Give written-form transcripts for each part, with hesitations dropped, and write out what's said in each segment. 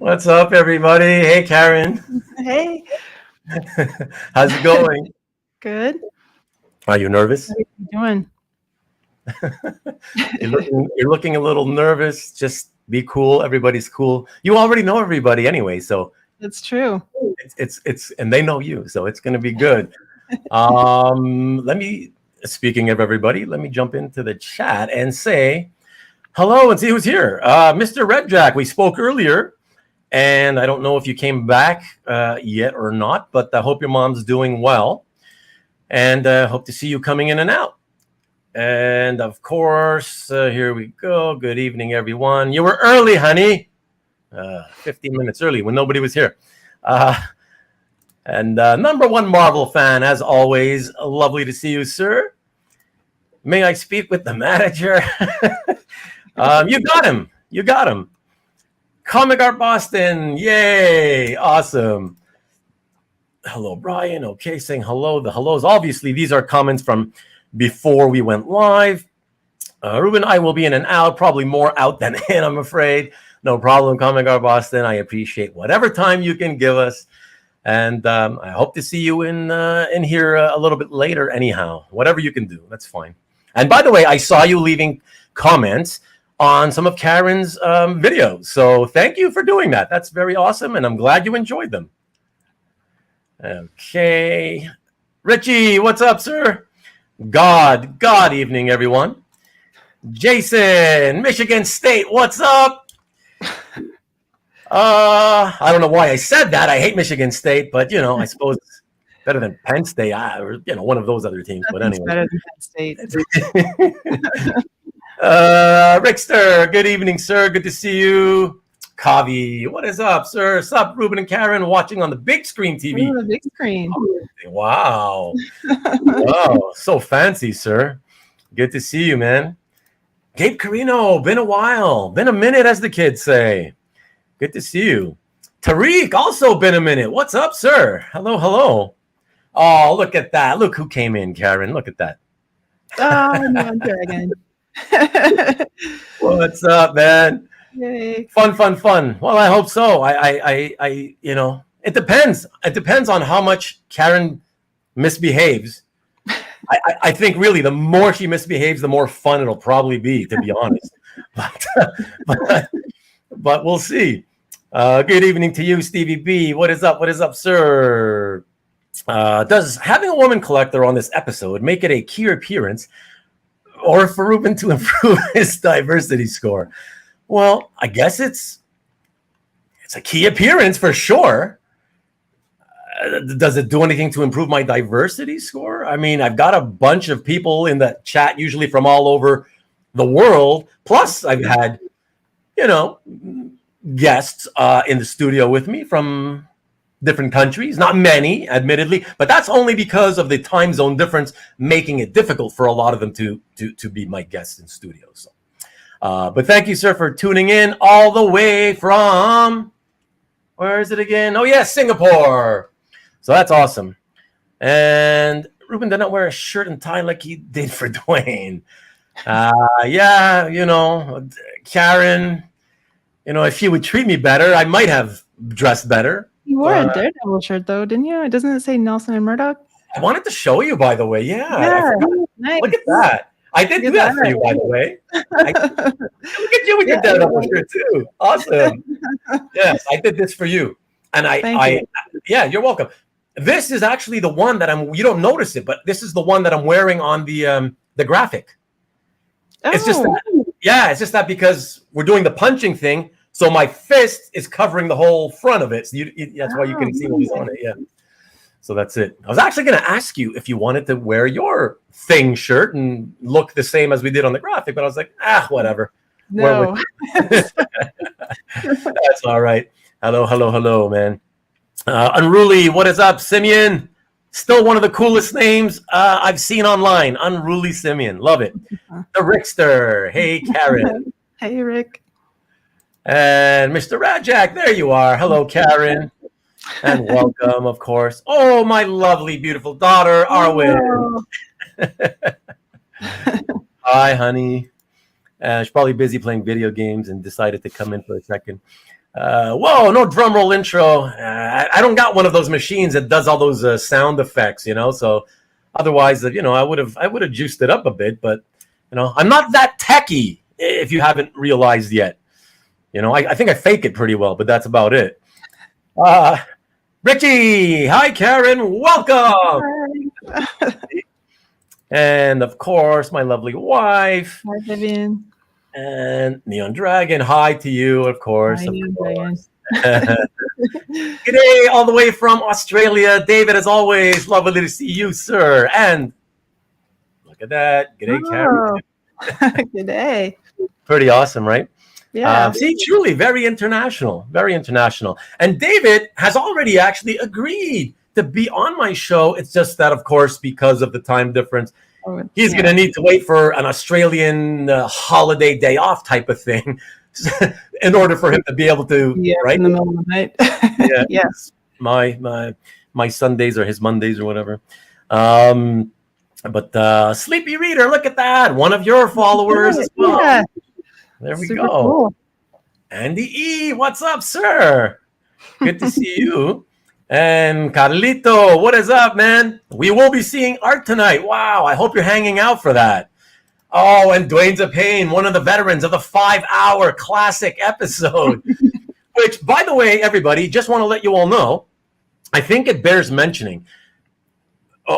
What's up, everybody? Hey, Karen. Hey. How's it going? Good. Are you nervous? How are you doing? You're looking a little nervous. Just be cool. Everybody's cool. You already know everybody anyway, so It's true. it's and they know you, so it's going to be good. Speaking of everybody, let me jump into the chat and say hello and see who's here. Mr. Red Jack, we spoke earlier, and I don't know if you came back yet or not, but I hope your mom's doing well, and hope to see you coming in and out. And of course, here we go. Good evening, everyone. You were early, honey. 15 minutes early when nobody was here. And number one Marvel fan, as always. Lovely to see you, sir. May I speak with the manager? You got him. You got him. Comic Art Boston. Yay. Awesome. Hello, Brian. Okay, saying hello. The hellos. Obviously, these are comments from before we went live. Ruben, I will be in and out. Probably more out than in, I'm afraid. No problem, Comic Art Boston. I appreciate whatever time you can give us. And I hope to see you in here a little bit later anyhow. Whatever you can do, that's fine. And by the way, I saw you leaving comments on some of Karen's videos. So thank you for doing that. That's very awesome, and I'm glad you enjoyed them. Okay. Richie, what's up, sir? God evening, everyone. Jason, Michigan State, what's up? I don't know why I said that. I hate Michigan State, but I suppose it's better than Penn State, or one of those other teams. Nothing's but anyway, better than Penn State. Rickster, good evening, sir. Good to see you. Kavi, what is up, sir? What's up, Ruben and Karen, watching on the big screen TV. Oh, the big screen. Wow. Wow, so fancy, sir. Good to see you, man. Gabe Carino, been a while. Been a minute, as the kids say. Good to see you. Tariq, also been a minute. What's up, sir? Hello, hello. Oh, look at that. Look who came in, Karen. Look at that. Oh, no, I'm here again. What's up, man? Yay. Fun. Well, I hope so. I it depends. It depends on how much Karen misbehaves. I think really the more she misbehaves, the more fun it'll probably be, to be honest. But we'll see. Good evening to you, Stevie B. What is up? What is up, sir? Does having a woman collector on this episode make it a key appearance, or for Ruben to improve his diversity score? Well, I guess it's a key appearance for sure. Does it do anything to improve my diversity score? I mean, I've got a bunch of people in the chat, usually from all over the world. Plus, I've had, guests in the studio with me from different countries. Not many, admittedly, but that's only because of the time zone difference, making it difficult for a lot of them to be my guests in studio. So, but thank you, sir, for tuning in all the way from, where is it again? Oh, yeah, Singapore. So that's awesome. And Ruben did not wear a shirt and tie like he did for Dwayne. Yeah, Karen, if she would treat me better, I might have dressed better. You wore a Daredevil shirt, though, didn't you? Doesn't it say Nelson and Murdoch? I wanted to show you, by the way. Yeah. Nice. Look at that. I did do that for you, by the way. Look at you with your Daredevil shirt, too. Awesome. Yes, I did this for you. And yeah, you're welcome. This is actually the one that you don't notice it, but this is the one that I'm wearing on the graphic. Oh. It's just that because we're doing the punching thing, so my fist is covering the whole front of it. So that's why you can see what's on it. Yeah. So that's it. I was actually going to ask you if you wanted to wear your Thing shirt and look the same as we did on the graphic, but I was like, whatever. No. That's all right. Hello, man. Unruly, what is up, Simeon? Still one of the coolest names I've seen online. Unruly Simeon, love it. The Rickster, hey Karen. Hey Rick. And Mr. Rajak, there you are. Hello, Karen, and welcome, of course. Oh, my lovely, beautiful daughter, Arwen. Hi, honey. She's probably busy playing video games and decided to come in for a second. Whoa, no drum roll intro. I don't got one of those machines that does all those sound effects, So otherwise, I would have juiced it up a bit. But I'm not that techie. If you haven't realized yet, I think I fake it pretty well, but that's about it. Richie, hi Karen, welcome. Hi. And of course, my lovely wife. Hi, Vivian. And Neon Dragon, hi to you, of course. Hi, Neon Dragon. G'day, all the way from Australia. David, as always, lovely to see you, sir. And look at that. G'day, Karen. G'day. Pretty awesome, right? Yeah. See, truly, very international. Very international. And David has already actually agreed to be on my show. It's just that, of course, because of the time difference, he's going to need to wait for an Australian holiday day off type of thing in order for him to be able to, right? In the middle of the night. Yeah. Yes. My Sundays or his Mondays or whatever. But Sleepy Reader, look at that. One of your followers as well. Yeah. There we Super go. Cool. Andy E, what's up, sir? Good to see you. And Carlito, what is up, man? We will be seeing art tonight. Wow, I hope you're hanging out for that. Oh, and Dwayne's a Pain, one of the veterans of the 5-hour classic episode. Which, by the way, everybody, just want to let you all know, I think it bears mentioning.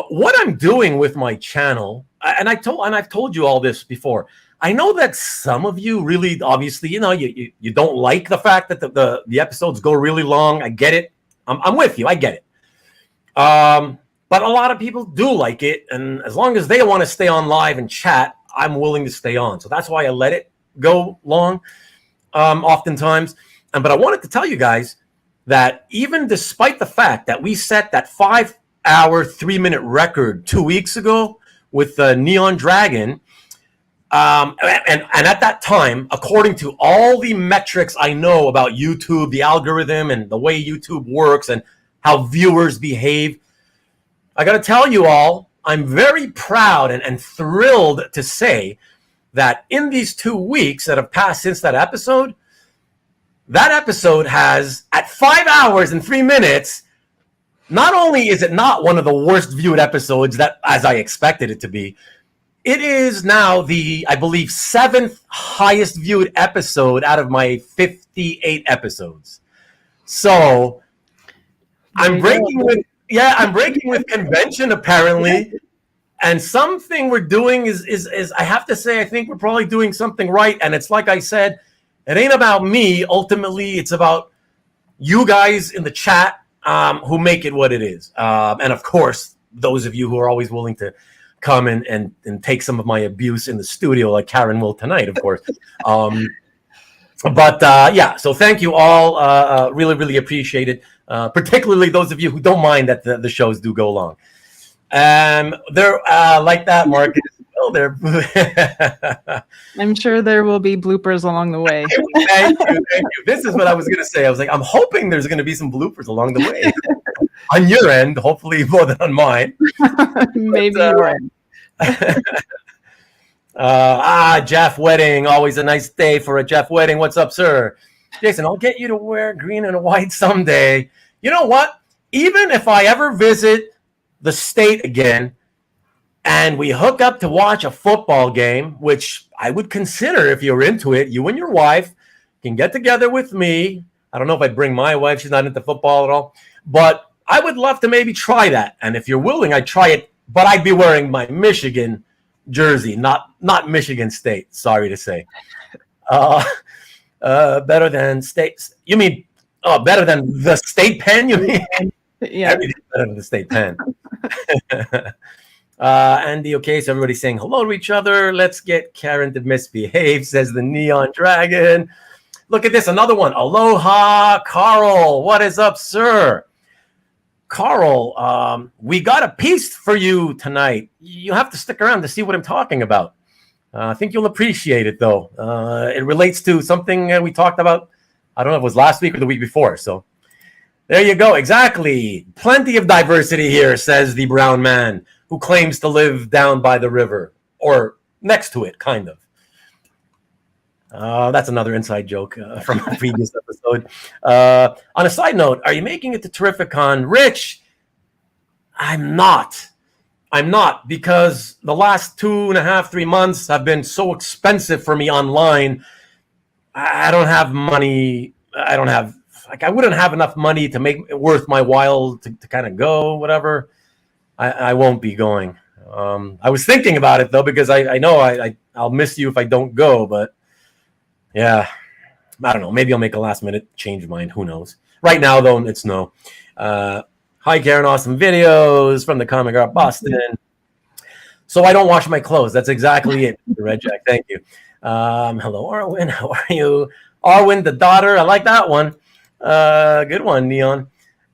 What I'm doing with my channel, and I've told you all this before. I know that some of you really, obviously, you don't like the fact that the episodes go really long. I get it. I'm with you. I get it. But a lot of people do like it. And as long as they want to stay on live and chat, I'm willing to stay on. So that's why I let it go long oftentimes. But I wanted to tell you guys that even despite the fact that we set that 5-hour, 3-minute record 2 weeks ago with the Neon Dragon, and at that time, according to all the metrics I know about YouTube, the algorithm and the way YouTube works and how viewers behave, I got to tell you all, I'm very proud and thrilled to say that in these 2 weeks that have passed since that episode has, at 5 hours and 3 minutes, not only is it not one of the worst viewed episodes that, as I expected it to be, it is now the, I believe, 7th highest viewed episode out of my 58 episodes. So I'm breaking with convention apparently. And something we're doing is I have to say, I think we're probably doing something right. And it's like I said, it ain't about me. Ultimately, it's about you guys in the chat who make it what it is. And of course, those of you who are always willing to come and take some of my abuse in the studio like Karen will tonight, of course. Yeah, so thank you all. Really, really appreciate it. Particularly those of you who don't mind that the shows do go long. They're like that, Marcus. Oh, they're I'm sure there will be bloopers along the way. Thank you. This is what I was going to say. I was like, I'm hoping there's going to be some bloopers along the way. On your end, hopefully more than on mine. Maybe Jeff Wedding. Always a nice day for a Jeff Wedding. What's up, sir? Jason, I'll get you to wear green and white someday. You know what? Even if I ever visit the state again and we hook up to watch a football game, which I would consider if you're into it, you and your wife can get together with me. I don't know if I'd bring my wife. She's not into football at all. But I would love to maybe try that. And if you're willing, I'd try it. But I'd be wearing my Michigan jersey, not Michigan State, sorry to say. Better than state. You mean better than the state pen? You mean? Yeah. Everything's better than the state pen. Andy, okay, so everybody's saying hello to each other. Let's get Karen to misbehave, says the Neon Dragon. Look at this, another one. Aloha, Carl. What is up, sir? Carl, we got a piece for you tonight. You have to stick around to see what I'm talking about. I think you'll appreciate it, though. It relates to something we talked about, I don't know if it was last week or the week before. So there you go. Exactly. Plenty of diversity here, says the brown man who claims to live down by the river or next to it, kind of. That's another inside joke from a previous episode. On a side note, are you making it to Terrificon? Rich, I'm not. Because the last 2.5, 3 months have been so expensive for me online. I don't have money. I wouldn't have enough money to make it worth my while to kind of go, whatever. I won't be going. I was thinking about it, though, because I know I'll miss you if I don't go. But, yeah, I don't know. Maybe I'll make a last-minute change of mind. Who knows? Right now, though, it's no. Hi, Karen. Awesome videos from the Comic Art Boston. So I don't wash my clothes. That's exactly it, Red Jack. Thank you. Hello, Arwen. How are you? Arwen, the daughter. I like that one. Good one, Neon.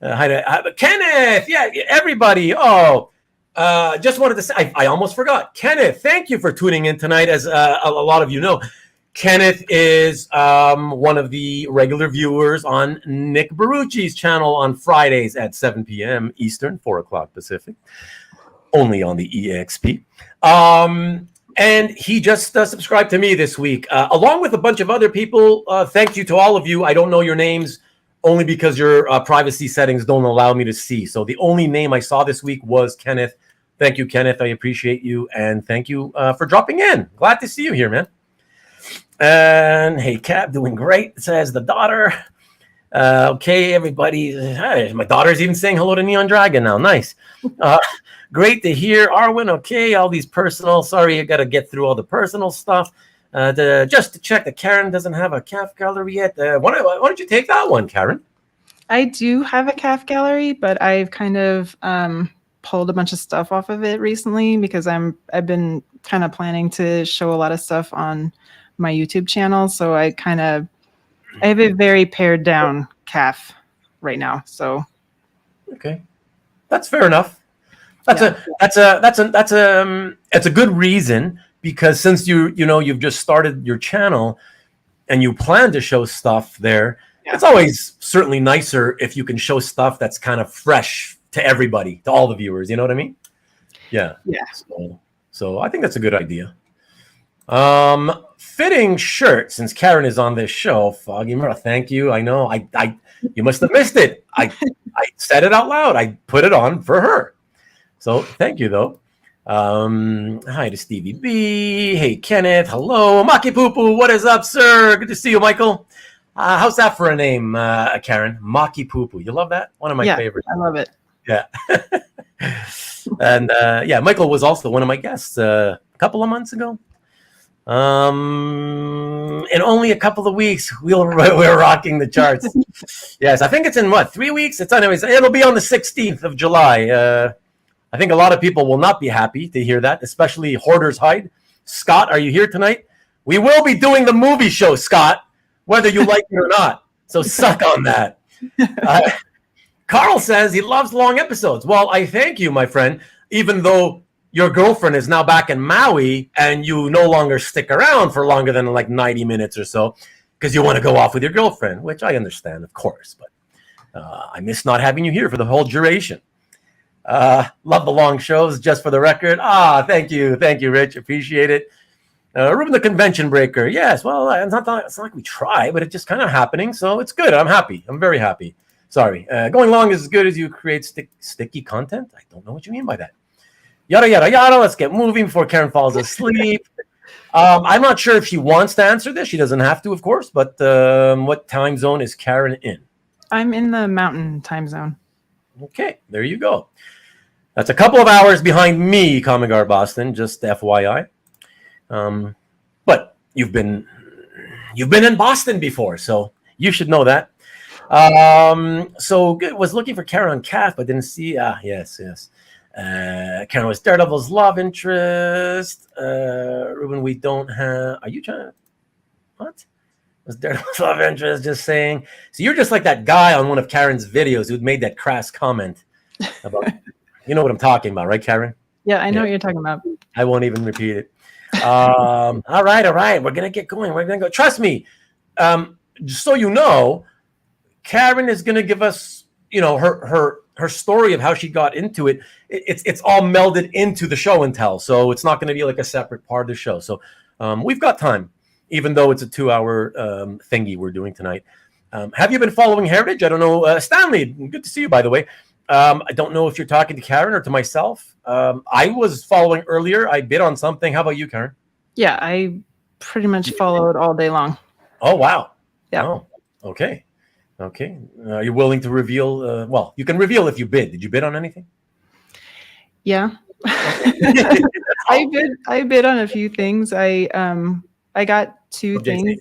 Hi to Kenneth. Yeah, everybody. Oh, just wanted to say, I almost forgot. Kenneth, thank you for tuning in tonight. As a lot of you know, Kenneth is one of the regular viewers on Nick Barucci's channel on Fridays at 7 p.m. Eastern, 4 o'clock Pacific, only on the EXP. And he just subscribed to me this week, along with a bunch of other people. Thank you to all of you. I don't know your names only because your privacy settings don't allow me to see. So the only name I saw this week was Kenneth. Thank you, Kenneth. I appreciate you. And thank you for dropping in. Glad to see you here, man. And hey, Cap, doing great, says the daughter. Okay, everybody. Hey, my daughter's even saying hello to Neon Dragon now. Nice. Great to hear, Arwen. Okay, all these personal. Sorry, I got to get through all the personal stuff. Just to check that Karen doesn't have a calf gallery yet. Why don't you take that one, Karen? I do have a calf gallery, but I've kind of pulled a bunch of stuff off of it recently because I've been kind of planning to show a lot of stuff on my YouTube channel. So I have a very pared down calf right now. So okay, that's fair enough. That's a good reason, because since you've just started your channel and you plan to show stuff there, it's always certainly nicer if you can show stuff that's kind of fresh to everybody, to all the viewers. You know what I mean? Yeah. Yeah. So I think that's a good idea. Fitting shirt, since Karen is on this show. Foggy Mirror, thank you. I know you must have missed it. I said it out loud. I put it on for her. So thank you, though. Hi to Stevie B. Hey, Kenneth. Hello. Maki Poo Poo. What is up, sir? Good to see you, Michael. How's that for a name, Karen? Maki Poo Poo. You love that? One of my favorites. I love it. Yeah. And Michael was also one of my guests a couple of months ago. In only a couple of weeks, we're rocking the charts. Yes, I think it's in 3 weeks? It'll be on the 16th of July. I think a lot of people will not be happy to hear that, especially Hoarders Hide. Scott, are you here tonight? We will be doing the movie show, Scott, whether you like it or not. So suck on that. Carl says he loves long episodes. Well, I thank you, my friend, even though your girlfriend is now back in Maui and you no longer stick around for longer than like 90 minutes or so because you want to go off with your girlfriend, which I understand, of course. But I miss not having you here for the whole duration. Love the long shows, just for the record. Thank you, Rich. Appreciate it. Ruben the Convention Breaker. Yes, well, it's not like we try, but it's just kind of happening, so it's good. I'm happy. I'm very happy. Sorry. Going long is as good as you create sticky content. I don't know what you mean by that. Yada, yada, yada. Let's get moving before Karen falls asleep. I'm not sure if she wants to answer this. She doesn't have to, of course, but what time zone is Karen in? I'm in the mountain time zone. Okay, there you go. That's a couple of hours behind me, Comic Art Boston, just FYI. But you've been in Boston before, so you should know that. So good. Was looking for Karen on Calf, but didn't see. Yes. Karen was Daredevil's love interest. Ruben, we don't have. Are you trying to? What? Was Daredevil's love interest? Just saying. So you're just like that guy on one of Karen's videos who'd made that crass comment about. You know what I'm talking about, right, Karen? Yeah, I know what you're talking about. I won't even repeat it. All right. We're gonna get going. We're gonna go. Trust me. Just so you know, Karen is gonna give us, her story of how she got into it. It's all melded into the show and tell. So it's not gonna be like a separate part of the show. So we've got time. even though it's a 2-hour thingy we're doing tonight. Have you been following Heritage? I don't know. Stanley, good to see you, by the way. I don't know if you're talking to Karen or to myself. I was following earlier. I bid on something. How about you, Karen? Yeah, I pretty much followed all day long. Oh, wow. Yeah. Oh, okay. Okay. Are you willing to reveal? Well, you can reveal if you bid. Did you bid on anything? Yeah. I bid on a few things. I got 2 things.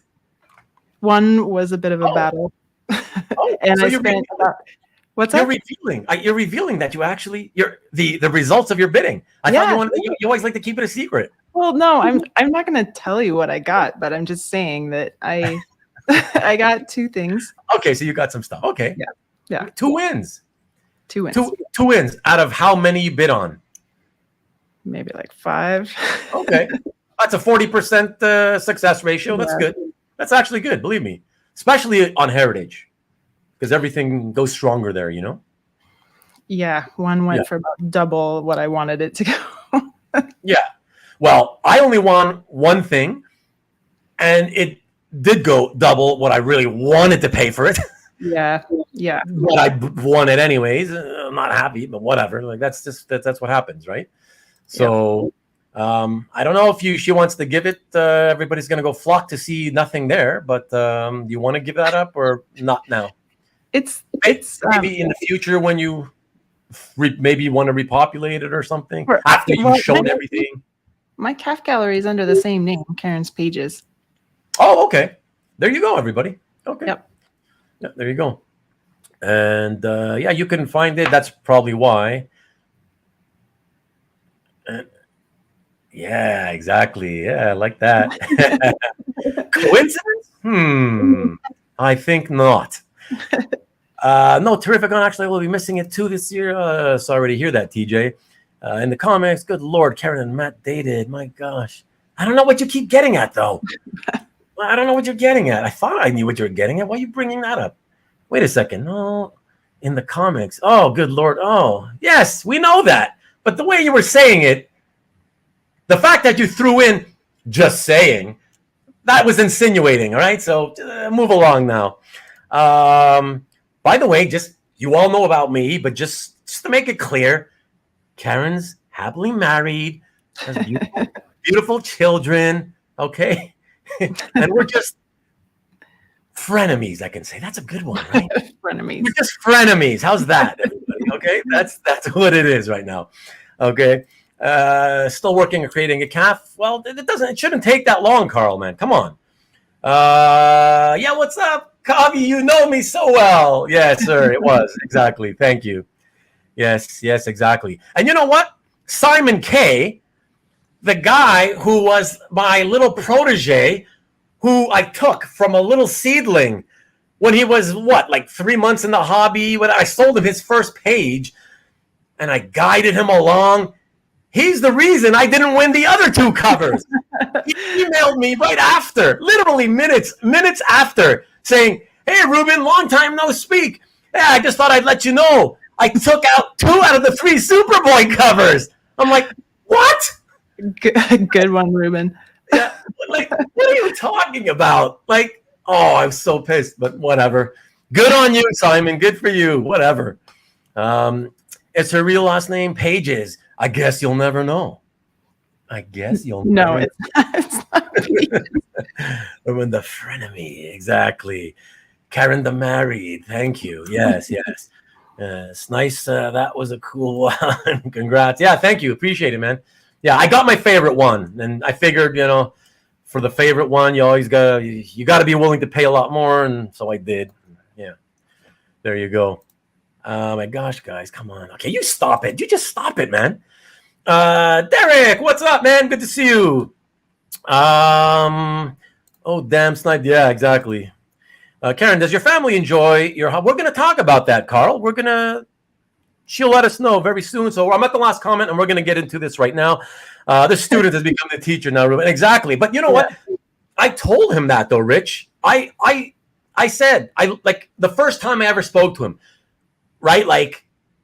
One was a bit of a battle. And so I spent what's that? You're revealing that you actually the results of your bidding. I thought you always like to keep it a secret. Well, no, I'm not going to tell you what I got, but I'm just saying that I I got 2 things. Okay, so you got some stuff. Okay. Yeah. 2 wins. 2 wins. 2 wins out of how many you bid on? Maybe like 5. Okay. That's a 40% success ratio. That's good. That's actually good, believe me. Especially on Heritage. Because everything goes stronger there, you know? Yeah, one went for about double what I wanted it to go. Yeah. Well, I only won one thing, and it did go double what I really wanted to pay for it. Yeah. But I won it anyways. I'm not happy, but whatever. Like that's what happens, right? So I don't know if she wants to give it. Everybody's gonna go flock to see nothing there, but do you want to give that up or not now? It's maybe in the future when you maybe want to repopulate it or something after you've shown everything. My calf gallery is under the same name, Karen's Pages. Oh, okay. There you go, everybody. Okay. Yep. Yeah, there you go. And you couldn't find it. That's probably why. Yeah, exactly. Yeah, I like that. Coincidence? I think not. No, Terrificon actually will be missing it too this year. Sorry to hear that, TJ. In the comics, good Lord, Karen and Matt dated. My gosh. I don't know what you keep getting at, though. I don't know what you're getting at. I thought I knew what you were getting at. Why are you bringing that up? Wait a second. No, in the comics. Oh, good Lord. Oh, yes, we know that. But the way you were saying it, the fact that you threw in just saying, that was insinuating, all right? So move along now. By the way, just you all know about me, but just to make it clear, Karen's happily married, has beautiful children, okay? And we're just frenemies, I can say. That's a good one, right? Frenemies. We're just frenemies. How's that, everybody? Okay? That's what it is right now. Okay? Still working on creating a calf. Well, it shouldn't take that long, Carl, man. Come on. What's up, Kavi? You know me so well. Yes, sir. It was. Exactly. Thank you. Yes, exactly. And you know what? Simon K., the guy who was my little protege, who I took from a little seedling when he was, 3 months in the hobby? When I sold him his first page, and I guided him along. He's the reason I didn't win the other 2 covers. He emailed me right after, literally minutes after, saying, "Hey, Ruben, long time no speak. Yeah, I just thought I'd let you know. I took out 2 out of the 3 Superboy covers." I'm like, what? Good one, Ruben. Yeah, what are you talking about? I'm so pissed, but whatever. Good on you, Simon. Good for you. Whatever. It's her real last name, Pages. I guess you'll never know. It's not Ruben the frenemy, exactly. Karen the married. Thank you. Yes. It's nice. That was a cool one. Congrats. Yeah, thank you. Appreciate it, man. Yeah, I got my favorite one, and I figured, for the favorite one, you always got to be willing to pay a lot more, and so I did. Yeah, there you go. My gosh, guys, come on. Okay, you stop it. You just stop it, man. Derek, what's up, man? Good to see you. Oh, damn snipe. Yeah, exactly. Karen, does your family enjoy your hobby? We're going to talk about that, Carl. She'll let us know very soon. So I'm at the last comment, and we're going to get into this right now. The student has become the teacher now, Ruben. Exactly. But you know what? I told him that, though, Rich. I said, the first time I ever spoke to him, right?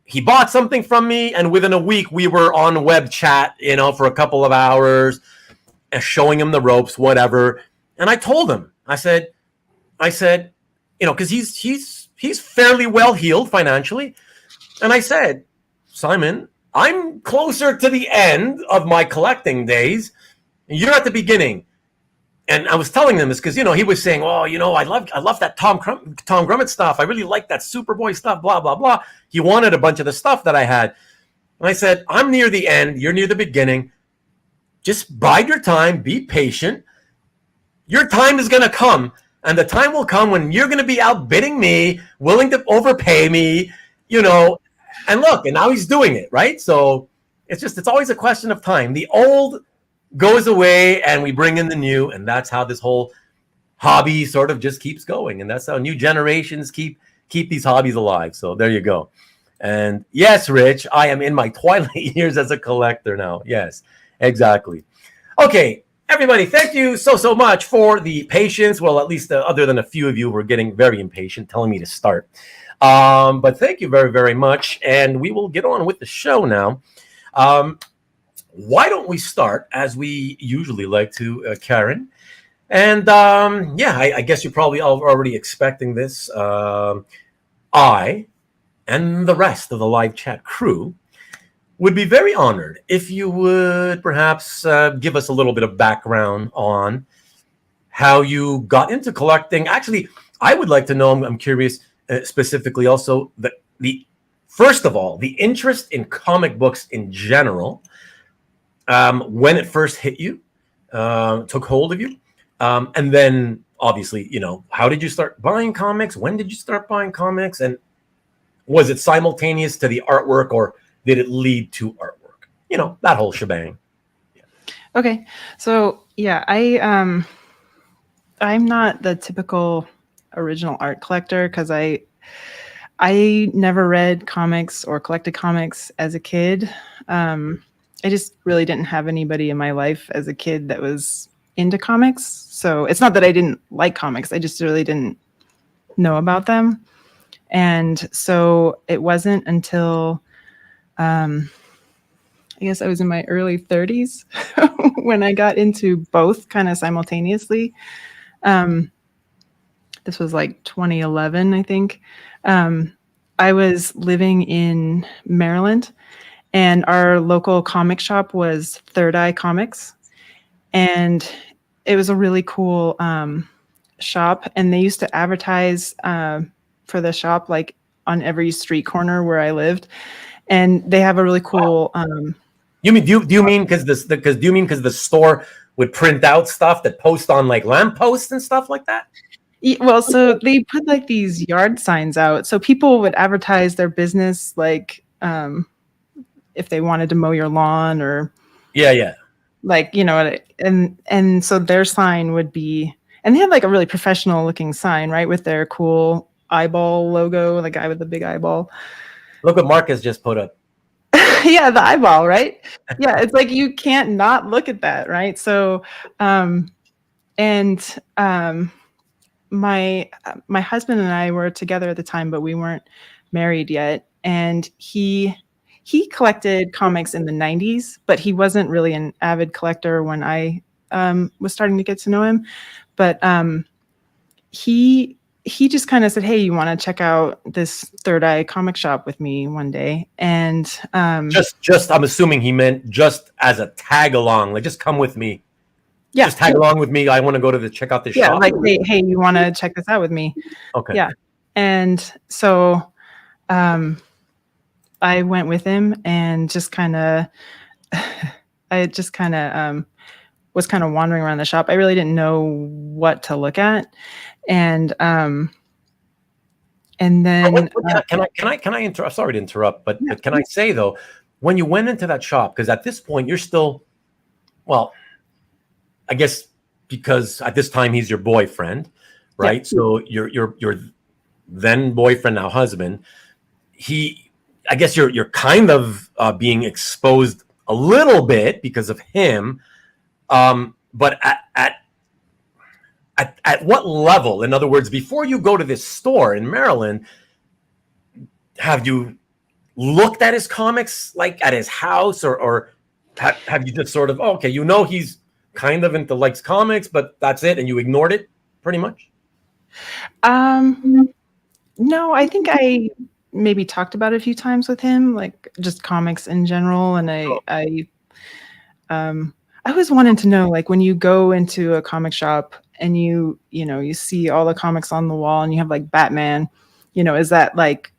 He bought something from me, and within a week, we were on web chat, for a couple of hours, showing him the ropes, whatever. And I told him, I said, because he's fairly well heeled financially. And I said, Simon, I'm closer to the end of my collecting days. And you're at the beginning. And I was telling them this because, he was saying, oh, I love that Tom Grummett stuff. I really like that Superboy stuff, blah, blah, blah. He wanted a bunch of the stuff that I had. And I said, I'm near the end. You're near the beginning. Just bide your time. Be patient. Your time is going to come. And the time will come when you're going to be outbidding me, willing to overpay me, And look, and now he's doing it, right? So it's always a question of time. The old goes away and we bring in the new, and that's how this whole hobby sort of just keeps going. And that's how new generations keep these hobbies alive. So there you go. And yes, Rich, I am in my twilight years as a collector now. Yes, exactly. Okay, everybody, thank you so much for the patience. Well, at least other than a few of you who are getting very impatient, telling me to start. But thank you very, very much. And we will get on with the show now. Why don't we start, as we usually like to, Karen? And I guess you're probably already expecting this. I and the rest of the live chat crew would be very honored if you would perhaps give us a little bit of background on how you got into collecting. Actually, I would like to know, I'm curious, specifically also, the first of all, the interest in comic books in general, when it first hit you, took hold of you, and then obviously, how did you start buying comics? When did you start buying comics? And was it simultaneous to the artwork, or did it lead to artwork? That whole shebang. Yeah. Okay. So yeah, I'm not the typical original art collector because I never read comics or collected comics as a kid. I just really didn't have anybody in my life as a kid that was into comics. So it's not that I didn't like comics. I just really didn't know about them. And so it wasn't until, I guess I was in my early 30s when I got into both kind of simultaneously. This was like 2011, I think. I was living in Maryland, and our local comic shop was Third Eye Comics. And it was a really cool shop. And they used to advertise for the shop like on every street corner where I lived. And they have a really cool do you mean because the store would print out stuff that post on like lampposts and stuff like that? Well, so they put like these yard signs out, so people would advertise their business, like if they wanted to mow your lawn or like and so their sign would be, and they had like a really professional looking sign, right, with their cool eyeball logo, the guy with the big eyeball. Look what Marcus just put up. Yeah, the eyeball, right? Yeah, it's like you can't not look at that, right? So my husband and I were together at the time, but we weren't married yet. And he collected comics in the 90s, but he wasn't really an avid collector when I was starting to get to know him. But he just kind of said, hey, you want to check out this Third Eye comic shop with me one day? And just I'm assuming he meant just as a tag along, like just come with me. Yeah, just tag along with me. I want to go to check out this shop. Like, hey, you want to check this out with me? Okay. Yeah. And so I went with him and just kind of was kind of wandering around the shop. I really didn't know what to look at. And then can I interrupt? Sorry to interrupt, but can I say though, when you went into that shop, because at this point you're still, well, I guess because at this time he's your boyfriend, right? Yeah. So your then boyfriend, now husband, I guess you're kind of being exposed a little bit because of him, but at what level? In other words, before you go to this store in Maryland, have you looked at his comics, like at his house, or have you just sort of, he's kind of into likes comics, but that's it, and you ignored it pretty much? No, I think I maybe talked about it a few times with him, like just comics in general. And I always wanted to know, like, when you go into a comic shop and you see all the comics on the wall and you have like Batman, is that like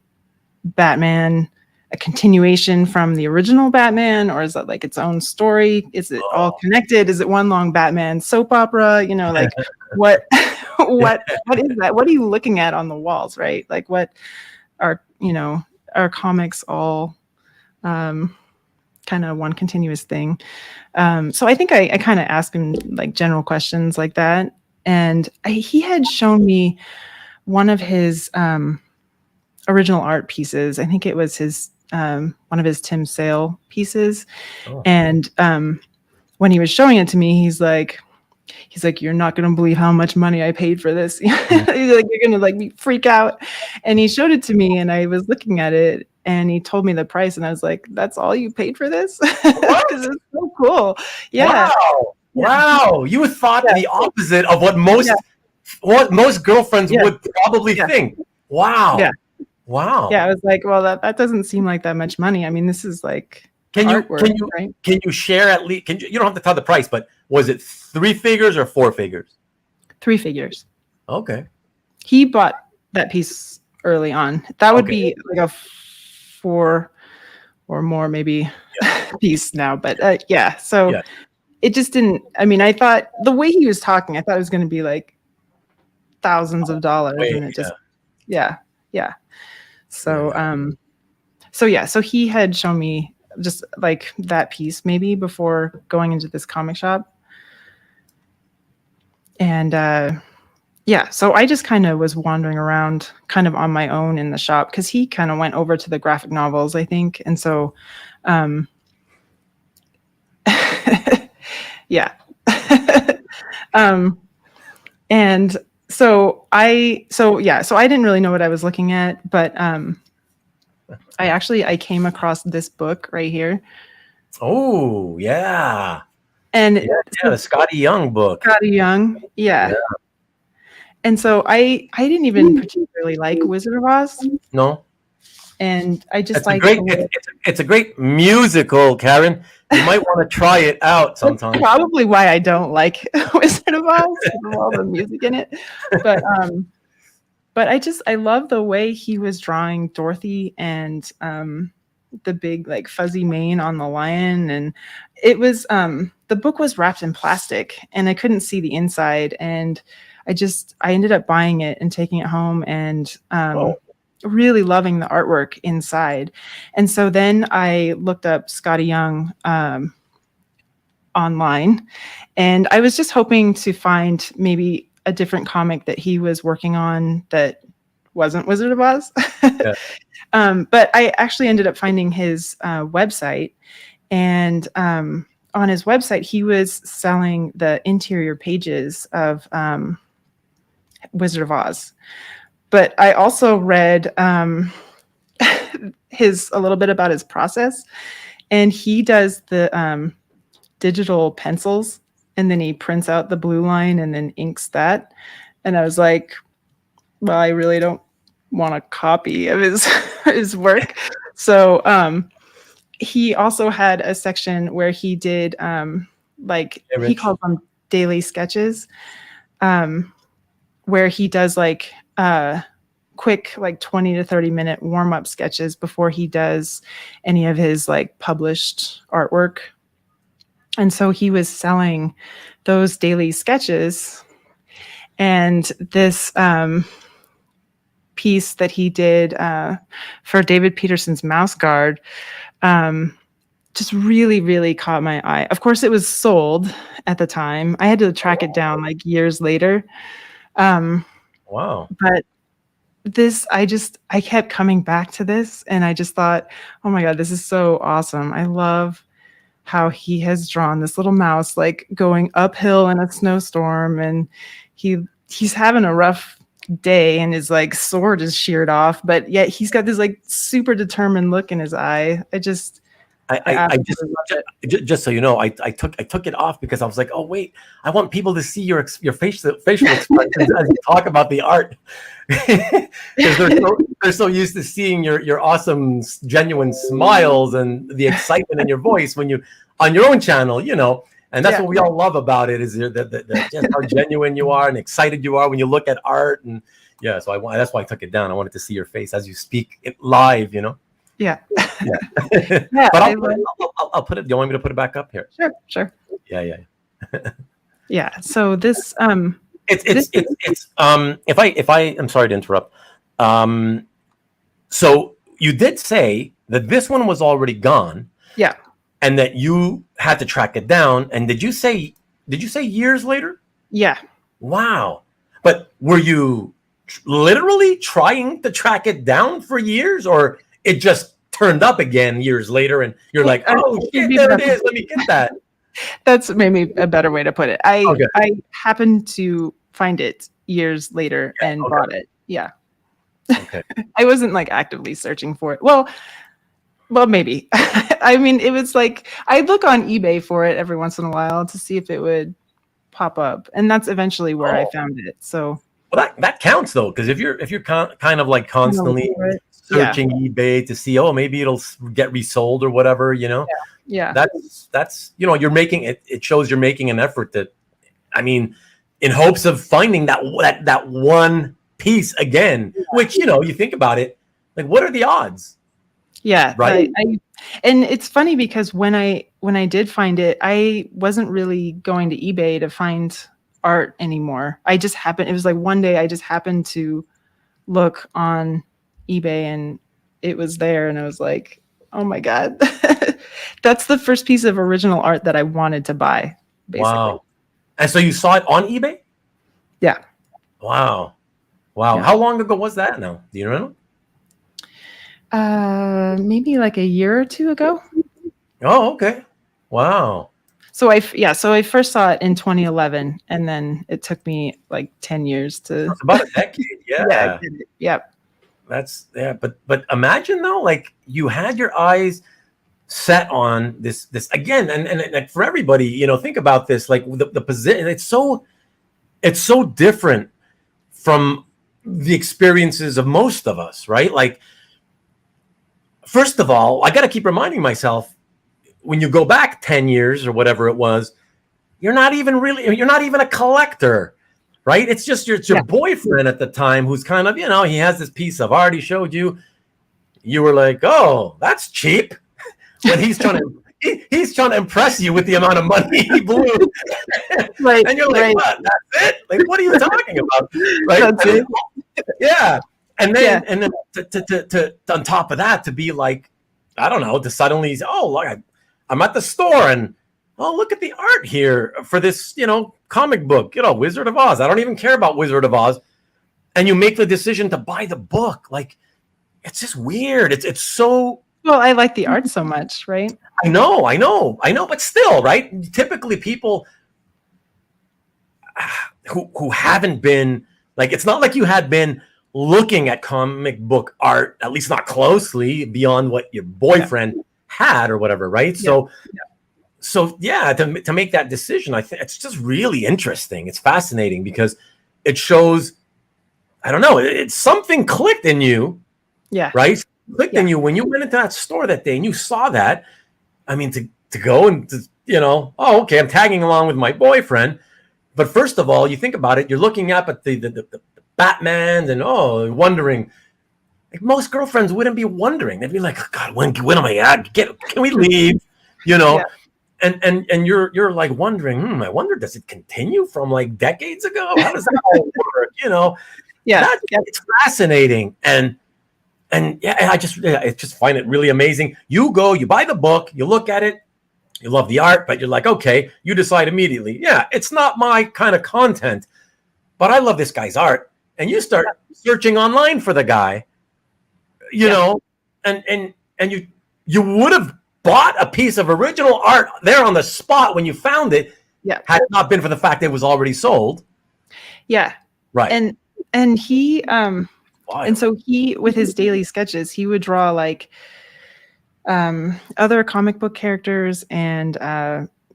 Batman a continuation from the original Batman, or is that like its own story? Is it all connected? Is it one long Batman soap opera? Like what what is that? What are you looking at on the walls, right? Like what are comics all kind of one continuous thing? So I think I kind of asked him like general questions like that, and he had shown me one of his original art pieces. I think it was his one of his Tim Sale pieces. And when he was showing it to me, he's like, you're not gonna believe how much money I paid for this. He's like, you're gonna like freak out. And he showed it to me, and I was looking at it, and he told me the price, and I was like, that's all you paid for this? Because it's so cool. Yeah. Wow. You thought the opposite of what most girlfriends would probably think. Wow. Yeah. Wow. Yeah, I was like, well, that doesn't seem like that much money. I mean, this is like artwork, can you share at least? You don't have to tell the price, but was it 3 figures or 4 figures? 3 figures. Okay. He bought that piece early on. That would be like a 4 or more maybe piece now, but So it just didn't. I mean, I thought the way he was talking, I thought it was going to be like thousands of dollars, and it just yeah. So so he had shown me just like that piece maybe before going into this comic shop. And so I just kind of was wandering around kind of on my own in the shop, because he kind of went over to the graphic novels, I think. And so and so I didn't really know what I was looking at, but I came across this book right here. Oh yeah. And the Skottie Young book. Skottie Young, yeah. And so I didn't even particularly like Wizard of Oz. No. And I just it's a great musical, Karen. You might want to try it out sometime. That's probably why I don't like Wizard of Oz, with all the music in it. But I love the way he was drawing Dorothy and the big like fuzzy mane on the lion. And it was the book was wrapped in plastic, and I couldn't see the inside. And I ended up buying it and taking it home, and really loving the artwork inside. And so then I looked up Skottie Young online, and I was just hoping to find maybe a different comic that he was working on that wasn't Wizard of Oz. But I actually ended up finding his website, and on his website, he was selling the interior pages of Wizard of Oz. But I also read a little bit about his process, and he does the digital pencils, and then he prints out the blue line and then inks that. And I was like, well, I really don't want a copy of his work. So he also had a section where he did he calls them daily sketches, where he does like quick like 20 to 30 minute warm-up sketches before he does any of his like published artwork. And so he was selling those daily sketches, and this piece that he did for David Peterson's Mouse Guard just really, really caught my eye. Of course, it was sold at the time. I had to track it down like years later. Wow. But this, I kept coming back to this, and I just thought, oh my God, this is so awesome. I love how he has drawn this little mouse like going uphill in a snowstorm, and he's having a rough day, and his like sword is sheared off, but yet he's got this like super determined look in his eye. I just so you know, I took it off because I was like, oh wait, I want people to see your facial expressions as you talk about the art, because they're so used to seeing your awesome, genuine smiles and the excitement in your voice when you on your own channel, you know. And that's what we all love about it, is just how genuine you are and excited you are when you look at art. And yeah, so that's why I took it down. I wanted to see your face as you speak it live, you know. Yeah. But I'll put it. Do you want me to put it back up here? Sure. Yeah. Yeah. So this it's if I I'm sorry to interrupt. So you did say that this one was already gone. Yeah. And that you had to track it down. And did you say years later? Yeah. Wow. But were you literally trying to track it down for years, or it just turned up again years later and you're like, oh shit, there it is, let me get that? That's maybe a better way to put it. I happened to find it years later and bought it. Yeah. Okay. I wasn't like actively searching for it. Well, maybe. I mean, it was like I look on eBay for it every once in a while to see if it would pop up, and that's eventually where I found it. So, well, that counts though, because if you're kind of like constantly searching eBay to see, oh, maybe it'll get resold or whatever, you know. Yeah. That's you know, you're making it. It shows you're making an effort to, I mean, in hopes of finding that one piece again. Which, you know, you think about it, like, what are the odds? Yeah, right. And it's funny because when I did find it, I wasn't really going to eBay to find art anymore. It was like one day I just happened to look on eBay and it was there, and I was like, oh my God. That's the first piece of original art that I wanted to buy, basically. Wow. And so you saw it on eBay? Yeah. Wow. Yeah. How long ago was that now? Do you know? Maybe like a year or two ago. Oh, okay. Wow. So I first saw it in 2011, and then it took me like 10 years to. That's about a decade. Yeah. Yeah. But imagine though, like you had your eyes set on this again, and for everybody, you know, think about this, like the position. It's so different from the experiences of most of us, right? Like, first of all, I got to keep reminding myself, when you go back 10 years or whatever it was, you're not even a collector, right? It's just your boyfriend at the time who's kind of, you know, he has this piece of art he showed you. You were like, oh, that's cheap. When he's trying to impress you with the amount of money he blew. Right. And you're like, what? That's it? Like, what are you talking about? Right? That's it. Yeah. And then to on top of that, to be like, I don't know, to suddenly, oh, look, I'm at the store and, oh, look at the art here for this, you know, comic book, you know, Wizard of Oz. I don't even care about Wizard of Oz. And you make the decision to buy the book. Like, it's just weird. It's so. Well, I like the art so much, right? I know. But still, right? Typically people who haven't been, like, it's not like you had been looking at comic book art, at least not closely, beyond what your boyfriend had or whatever, right? Yeah. So to make that decision, I think it's just really interesting. It's fascinating because it shows, I don't know, it's something clicked in you, right? Clicked in you when you went into that store that day and you saw that. I mean, to go and to, you know, oh, okay, I'm tagging along with my boyfriend. But first of all, you think about it, you're looking up at the Batman and wondering. Like, most girlfriends wouldn't be wondering. They'd be like, oh, God, when am I at? Can we leave? You know, and you're like wondering, I wonder, does it continue from like decades ago? How does that all work? You know, it's fascinating. And I just find it really amazing. You buy the book, you look at it, you love the art, but you're like, okay, you decide immediately, it's not my kind of content, but I love this guy's art. And you start searching online for the guy, you know, and you would have bought a piece of original art there on the spot when you found it, had it not been for the fact that it was already sold. Yeah. Right. And he and so he, with his daily sketches, he would draw like other comic book characters and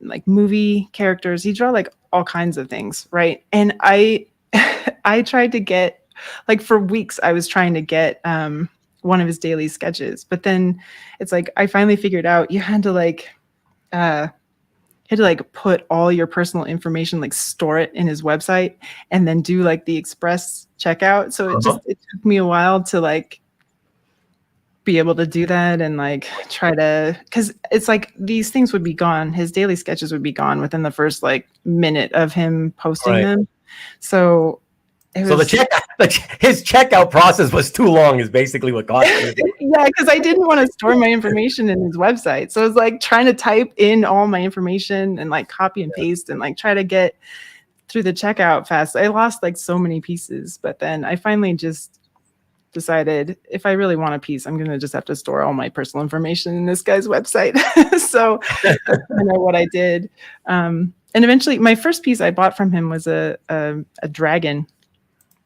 like movie characters. He draw like all kinds of things, right? And I I tried to get, like, for weeks I was trying to get one of his daily sketches, but then it's like I finally figured out you had to put all your personal information, like store it in his website and then do like the express checkout. So it took me a while to like be able to do that and like try to, because it's like these things would be gone. His daily sketches would be gone within the first like minute of him posting them. So his checkout process was too long is basically what got me. Yeah, because I didn't want to store my information in his website. So I was like trying to type in all my information and like copy and paste and like try to get through the checkout fast. I lost like so many pieces, but then I finally just decided if I really want a piece, I'm going to just have to store all my personal information in this guy's website. So that's kind of what I did. And eventually my first piece I bought from him was a dragon,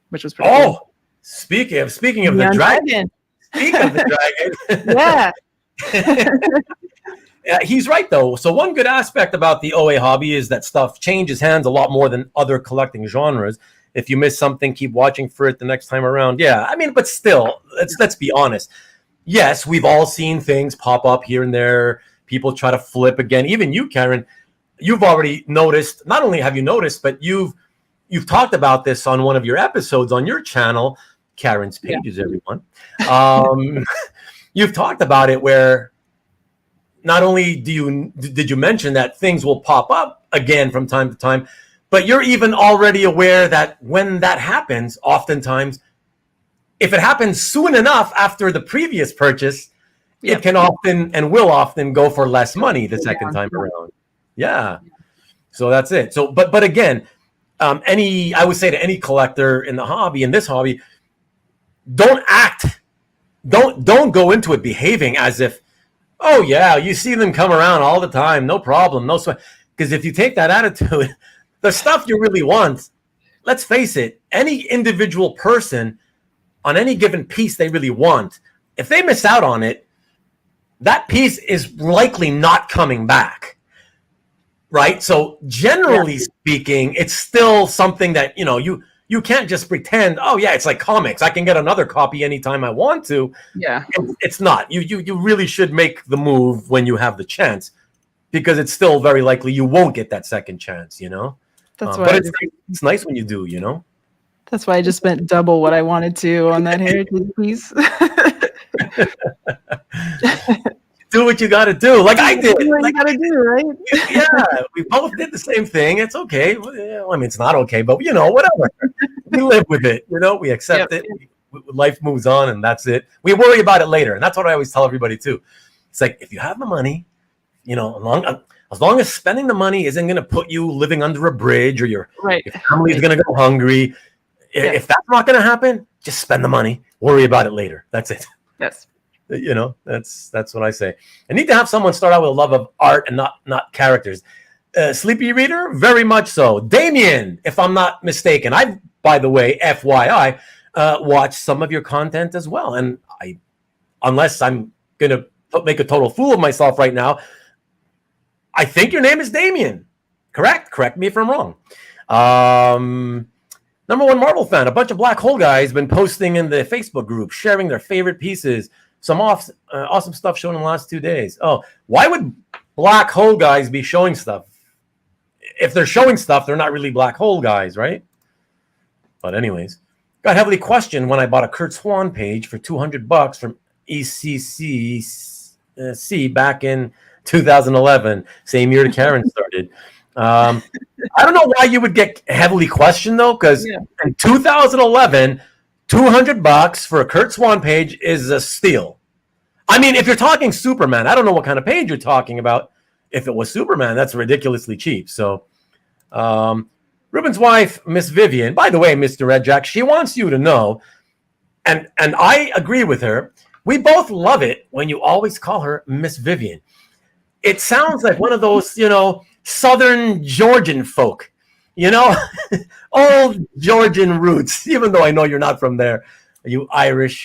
which was pretty cool. Speaking of the dragon. Speaking of the dragon. Yeah. He's right though. So one good aspect about the OA hobby is that stuff changes hands a lot more than other collecting genres. If you miss something, keep watching for it the next time around. Yeah, I mean, but still, let's be honest. Yes, we've all seen things pop up here and there. People try to flip again. Even you, Karen, you've already noticed. Not only have you noticed, but you've talked about this on one of your episodes on your channel, Karen's Pages, everyone. You've talked about it where not only did you mention that things will pop up again from time to time, but you're even already aware that when that happens, oftentimes, if it happens soon enough after the previous purchase, it can often and will often go for less money the second time around. Yeah. So that's it. So, but again, I would say to any collector in the hobby, in this hobby, don't go into it behaving as if, oh yeah, you see them come around all the time, no problem, no sweat. Because if you take that attitude, the stuff you really want, let's face it, any individual person on any given piece they really want, if they miss out on it, that piece is likely not coming back. Right? So generally speaking, it's still something that, you can't just pretend, oh yeah, it's like comics. I can get another copy anytime I want to. Yeah. It's not. You really should make the move when you have the chance, because it's still very likely you won't get that second chance, That's why it's nice when you do, That's why I just spent double what I wanted to on that heritage piece. Do what you got to do, like I did. What you got to do, right? Yeah, we both did the same thing. It's okay. Well, I mean, it's not okay, but whatever. We live with it. We accept it. Life moves on, and that's it. We worry about it later, and that's what I always tell everybody too. It's like, if you have the money, as long as spending the money isn't going to put you living under a bridge or your family's going to go hungry. If that's not going to happen, just spend the money. Worry about it later. That's it. Yes. That's what I say. I need to have someone start out with a love of art and not characters. Sleepy Reader, very much so. Damien, if I'm not mistaken, I, by the way, FYI, watched some of your content as well. And unless I'm going to make a total fool of myself right now, I think your name is Damien. Correct? Correct me if I'm wrong. Number one Marvel fan, a bunch of black hole guys been posting in the Facebook group, sharing their favorite pieces. Some awesome stuff shown in the last 2 days. Oh, why would black hole guys be showing stuff? If they're showing stuff, they're not really black hole guys, right? But anyways, got heavily questioned when I bought a Curt Swan page for $200 from ECC back in 2011, same year Karen started. I don't know why you would get heavily questioned though, because in 2011, $200 for a Curt Swan page is a steal. I mean, if you're talking Superman, I don't know what kind of page you're talking about. If it was Superman, that's ridiculously cheap. So, Ruben's wife, Miss Vivian, by the way, Mr. Red Jack, she wants you to know, and I agree with her. We both love it when you always call her Miss Vivian. It sounds like one of those, Southern Georgian folk, old Georgian roots, even though I know you're not from there. Irish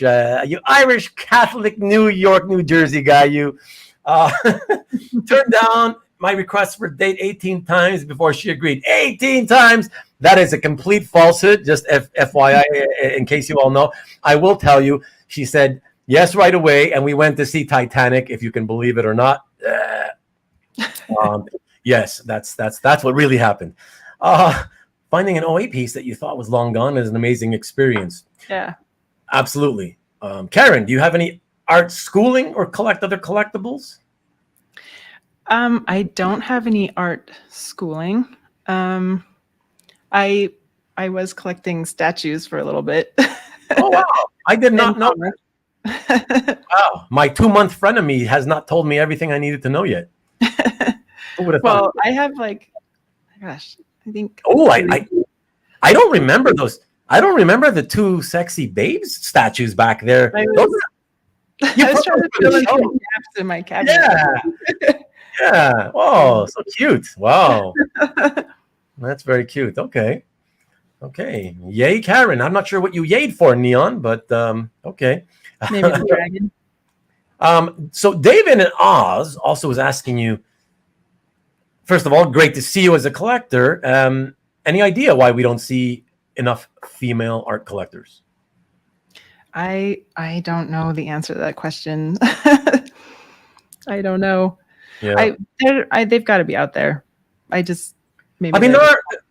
Catholic New York, New Jersey guy. You turned down my request for date 18 times before she agreed. 18 times. That is a complete falsehood. Just FYI, in case you all know, I will tell you. She said yes right away, and we went to see Titanic. If you can believe it or not. Yes, that's what really happened. Finding an OA piece that you thought was long gone is an amazing experience. Yeah, absolutely. Karen, do you have any art schooling or collect other collectibles? I don't have any art schooling. I was collecting statues for a little bit. Oh wow! I did not know. Wow, my 2-month frenemy has not told me everything I needed to know yet. Well, I have like, gosh, I think. Oh, I don't remember those. I don't remember the 2 sexy babes statues back there. I was trying to fill in some gaps in my cabinet. Yeah. Yeah. Oh, so cute. Wow. That's very cute. Okay. Okay. Yay, Karen. I'm not sure what you yayed for, Neon, but okay. Maybe the dragon. So David and Oz also was asking you, first of all, great to see you as a collector. Any idea why we don't see enough female art collectors? I don't know the answer to that question. I don't know. Yeah. They've got to be out there. Maybe. I mean,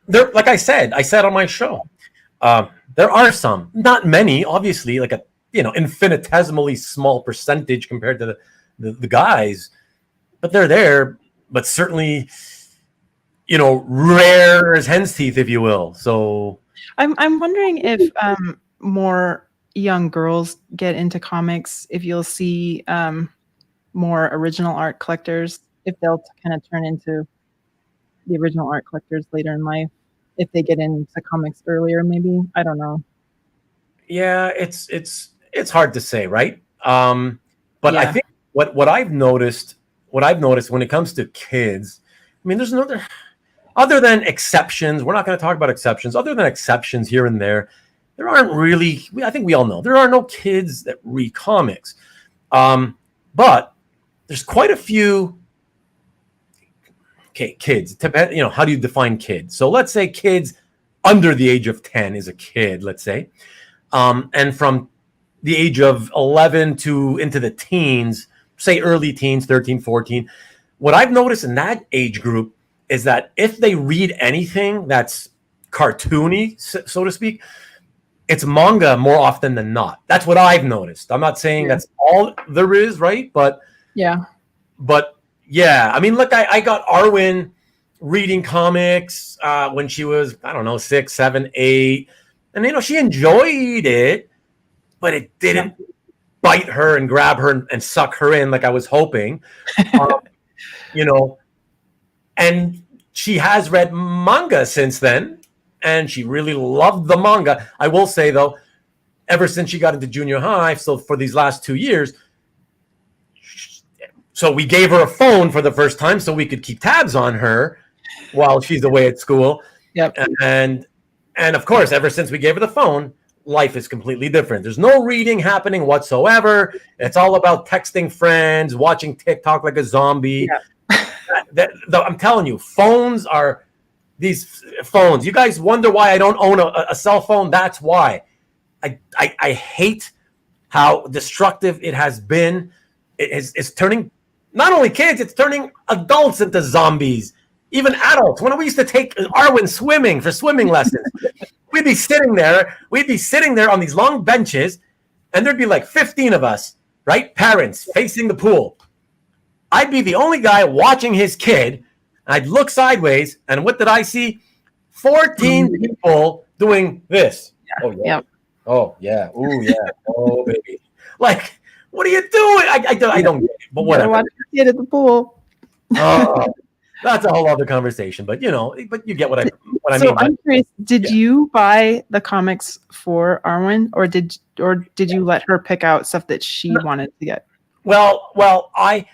there. Like I said on my show, there are some, not many, obviously, like a infinitesimally small percentage compared to the guys, but they're there. But certainly, rare as hen's teeth, if you will. So I'm wondering if more young girls get into comics, if you'll see more original art collectors, if they'll kind of turn into the original art collectors later in life, if they get into comics earlier, maybe. I don't know. Yeah, it's hard to say, right? But yeah. I think what I've noticed when it comes to kids, I mean, there's other than exceptions. We're not going to talk about exceptions. Other than exceptions here and there aren't really. I think we all know there are no kids that read comics, but there's quite a few. Okay, kids. How do you define kids? So let's say kids under the age of 10 is a kid. Let's say, and from the age of 11 to into the teens, say early teens, 13, 14. What I've noticed in that age group is that if they read anything that's cartoony, so to speak, it's manga more often than not. That's what I've noticed. I'm not saying that's all there is, right? But yeah. I mean, look, I got Arwen reading comics when she was, I don't know, 6, 7, 8. And, she enjoyed it, but it didn't bite her and grab her and suck her in like I was hoping. And she has read manga since then, and she really loved the manga. I will say, though, ever since she got into junior high, so for these last 2 years, so we gave her a phone for the first time so we could keep tabs on her while she's away at school. Yep. And of course, ever since we gave her the phone, life is completely different. There's no reading happening whatsoever. It's all about texting friends, watching TikTok like a zombie. Yeah. I'm telling you, phones are these phones. You guys wonder why I don't own a cell phone? That's why. I hate how destructive it has been. It's turning not only kids, it's turning adults into zombies. Even adults. When we used to take Arwen swimming for swimming lessons, we'd be sitting there on these long benches, and there'd be like 15 of us, right? Parents facing the pool. I'd be the only guy watching his kid. I'd look sideways, and what did I see? 14 people doing this. Oh, yeah. Yep. Oh, yeah. Oh, yeah. Oh, baby. Like, what are you doing? I don't get it, but whatever. Watch your kid at the pool. Oh, that's a whole other conversation, but you get what I mean. So I'm curious, did you buy the comics for Arwen, or did you let her pick out stuff that she wanted to get? Well, I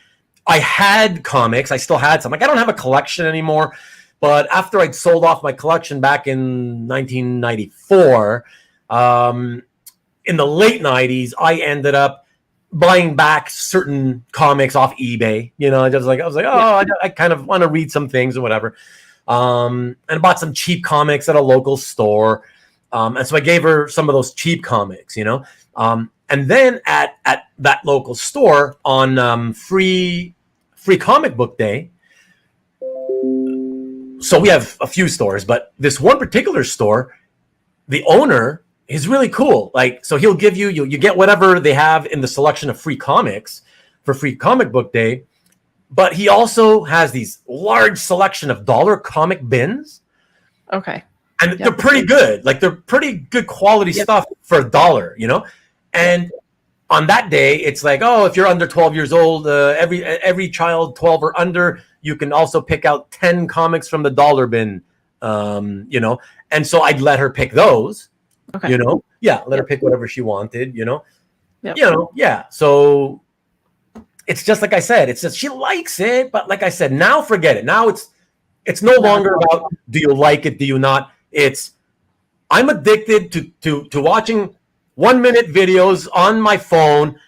had comics. I still had some. Like, I don't have a collection anymore, but after I'd sold off my collection back in 1994, in the late 90s, I ended up buying back certain comics off eBay. You know, I was like, I kind of want to read some things or whatever. And bought some cheap comics at a local store. And so I gave her some of those cheap comics, you know. And then at that local store on free comic book day. So we have a few stores, but this one particular store, the owner is really cool. Like, so he'll give you get whatever they have in the selection of free comics for free comic book day. But he also has these large selection of dollar comic bins. Okay. And they're pretty good. Like, they're pretty good quality stuff for $1, you know? And on that day, it's like, oh, if you're under 12 years old, every child 12 or under, you can also pick out 10 comics from the dollar bin, you know? And so I'd let her pick those, you know? Yeah, let her pick whatever she wanted, you know? You know, yeah. So it's just like I said, it's just she likes it, but like I said, now forget it. Now it's no longer about do you like it, do you not? It's I'm addicted to watching 1-minute videos on my phone,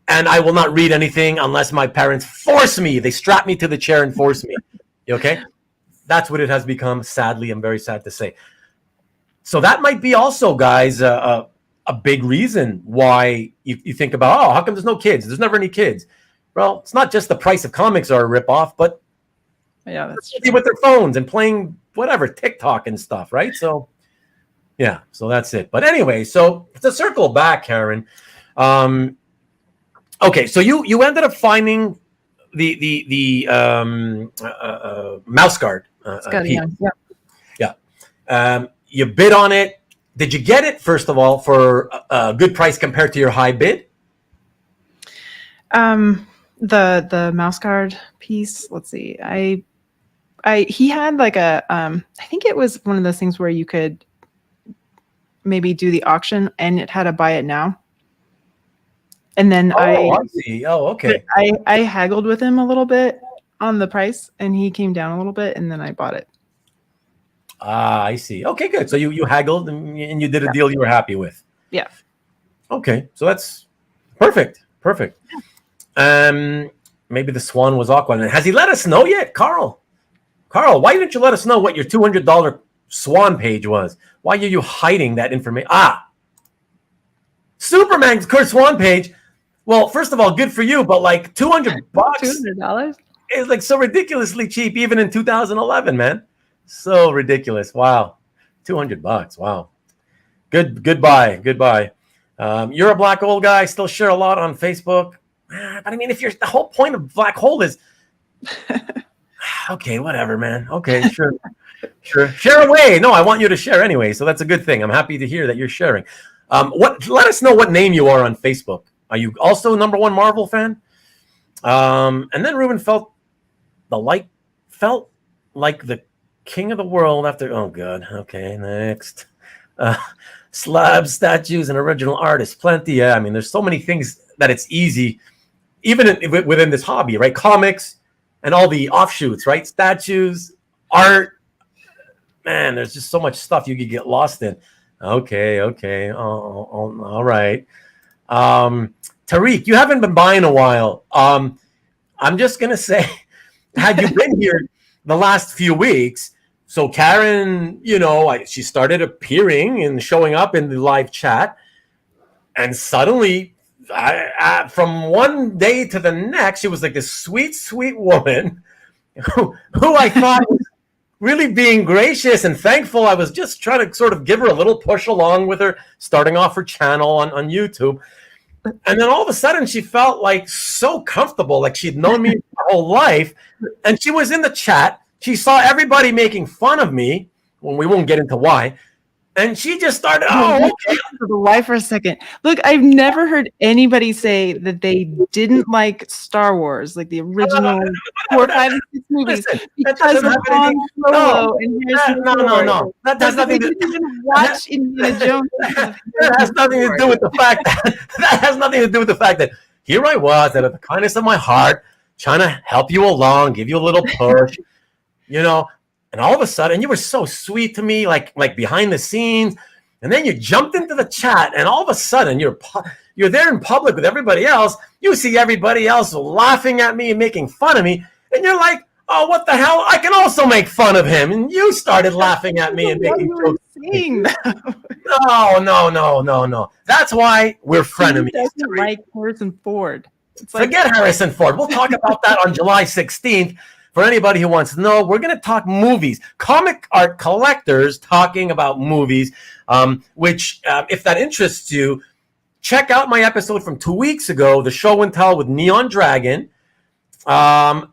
and I will not read anything unless my parents force me. They strap me to the chair and force me. Okay? That's what it has become, sadly. I'm very sad to say. So that might be also, guys, a big reason why you think about, oh, how come there's no kids? There's never any kids. Well, it's not just the price of comics are a ripoff, but that's with their phones and playing whatever, TikTok and stuff, right? So, yeah, so that's it. But anyway, so to circle back, Karen, okay, so you ended up finding the mouse guard. Skottie, yeah. You bid on it. Did you get it, first of all, for a good price compared to your high bid? The mouse guard piece. Let's see. He had like a I think it was one of those things where you could maybe do the auction, and it had a buy it now. And then I see. Oh, okay. I haggled with him a little bit on the price, and he came down a little bit, and then I bought it. Ah, I see. Okay, good. So you haggled and you did a deal you were happy with. Yeah. Okay, so that's perfect. Perfect. Maybe the Swan was awkward. Has he let us know yet, Carl? Carl, why didn't you let us know what your $200 Swan page was? Why are you hiding that information? Superman's Curt Swan page. Well, first of all, good for you, but like $200 $200 is like so ridiculously cheap, even in 2011, man. So ridiculous. Wow. $200. Wow. Goodbye. You're a black hole guy. Still share a lot on Facebook. But I mean, if the whole point of black hole is okay, whatever, man. Okay, sure. Share away. No, I want you to share anyway. So that's a good thing. I'm happy to hear that you're sharing. Let us know what name you are on Facebook. Are you also #1 Marvel fan? And then Ruben felt like the king of the world after. Oh, God. Okay, next. Slabs, statues, and original artists. Plenty. Yeah, I mean, there's so many things that it's easy, even within this hobby, right? Comics and all the offshoots, right? Statues, art. Man, there's just so much stuff you could get lost in. Okay. All right. Tariq, you haven't been by in a while. I'm just going to say, had you been here the last few weeks, so Karen, she started appearing and showing up in the live chat, and suddenly, from one day to the next, she was like this sweet, sweet woman who I thought was really being gracious and thankful. I was just trying to sort of give her a little push along with her, starting off her channel on YouTube. And then all of a sudden, she felt like so comfortable, like she'd known me her whole life. And she was in the chat. She saw everybody making fun of me. Well, we won't get into why. And she just started, okay. Why for a second? Look, I've never heard anybody say that they didn't like Star Wars, like the original 4, 5, and 6 movies, because of Han Solo and Harrison Ford. No. That has nothing to watch Indiana Jones. That has nothing to do with the fact that here I was, out of the kindness of my heart, trying to help you along, give you a little push, and all of a sudden, you were so sweet to me, like behind the scenes. And then you jumped into the chat, and all of a sudden you're there in public with everybody else. You see everybody else laughing at me and making fun of me, and you're like, "Oh, what the hell? I can also make fun of him." And you started laughing at me and making jokes. No. That's why we're frenemies. He doesn't like Harrison Ford. Forget Harrison Ford. We'll talk about that on July 16th. For anybody who wants to know, we're going to talk movies. Comic art collectors talking about movies, which, if that interests you, check out my episode from 2 weeks ago, the show and tell with Neon Dragon. I've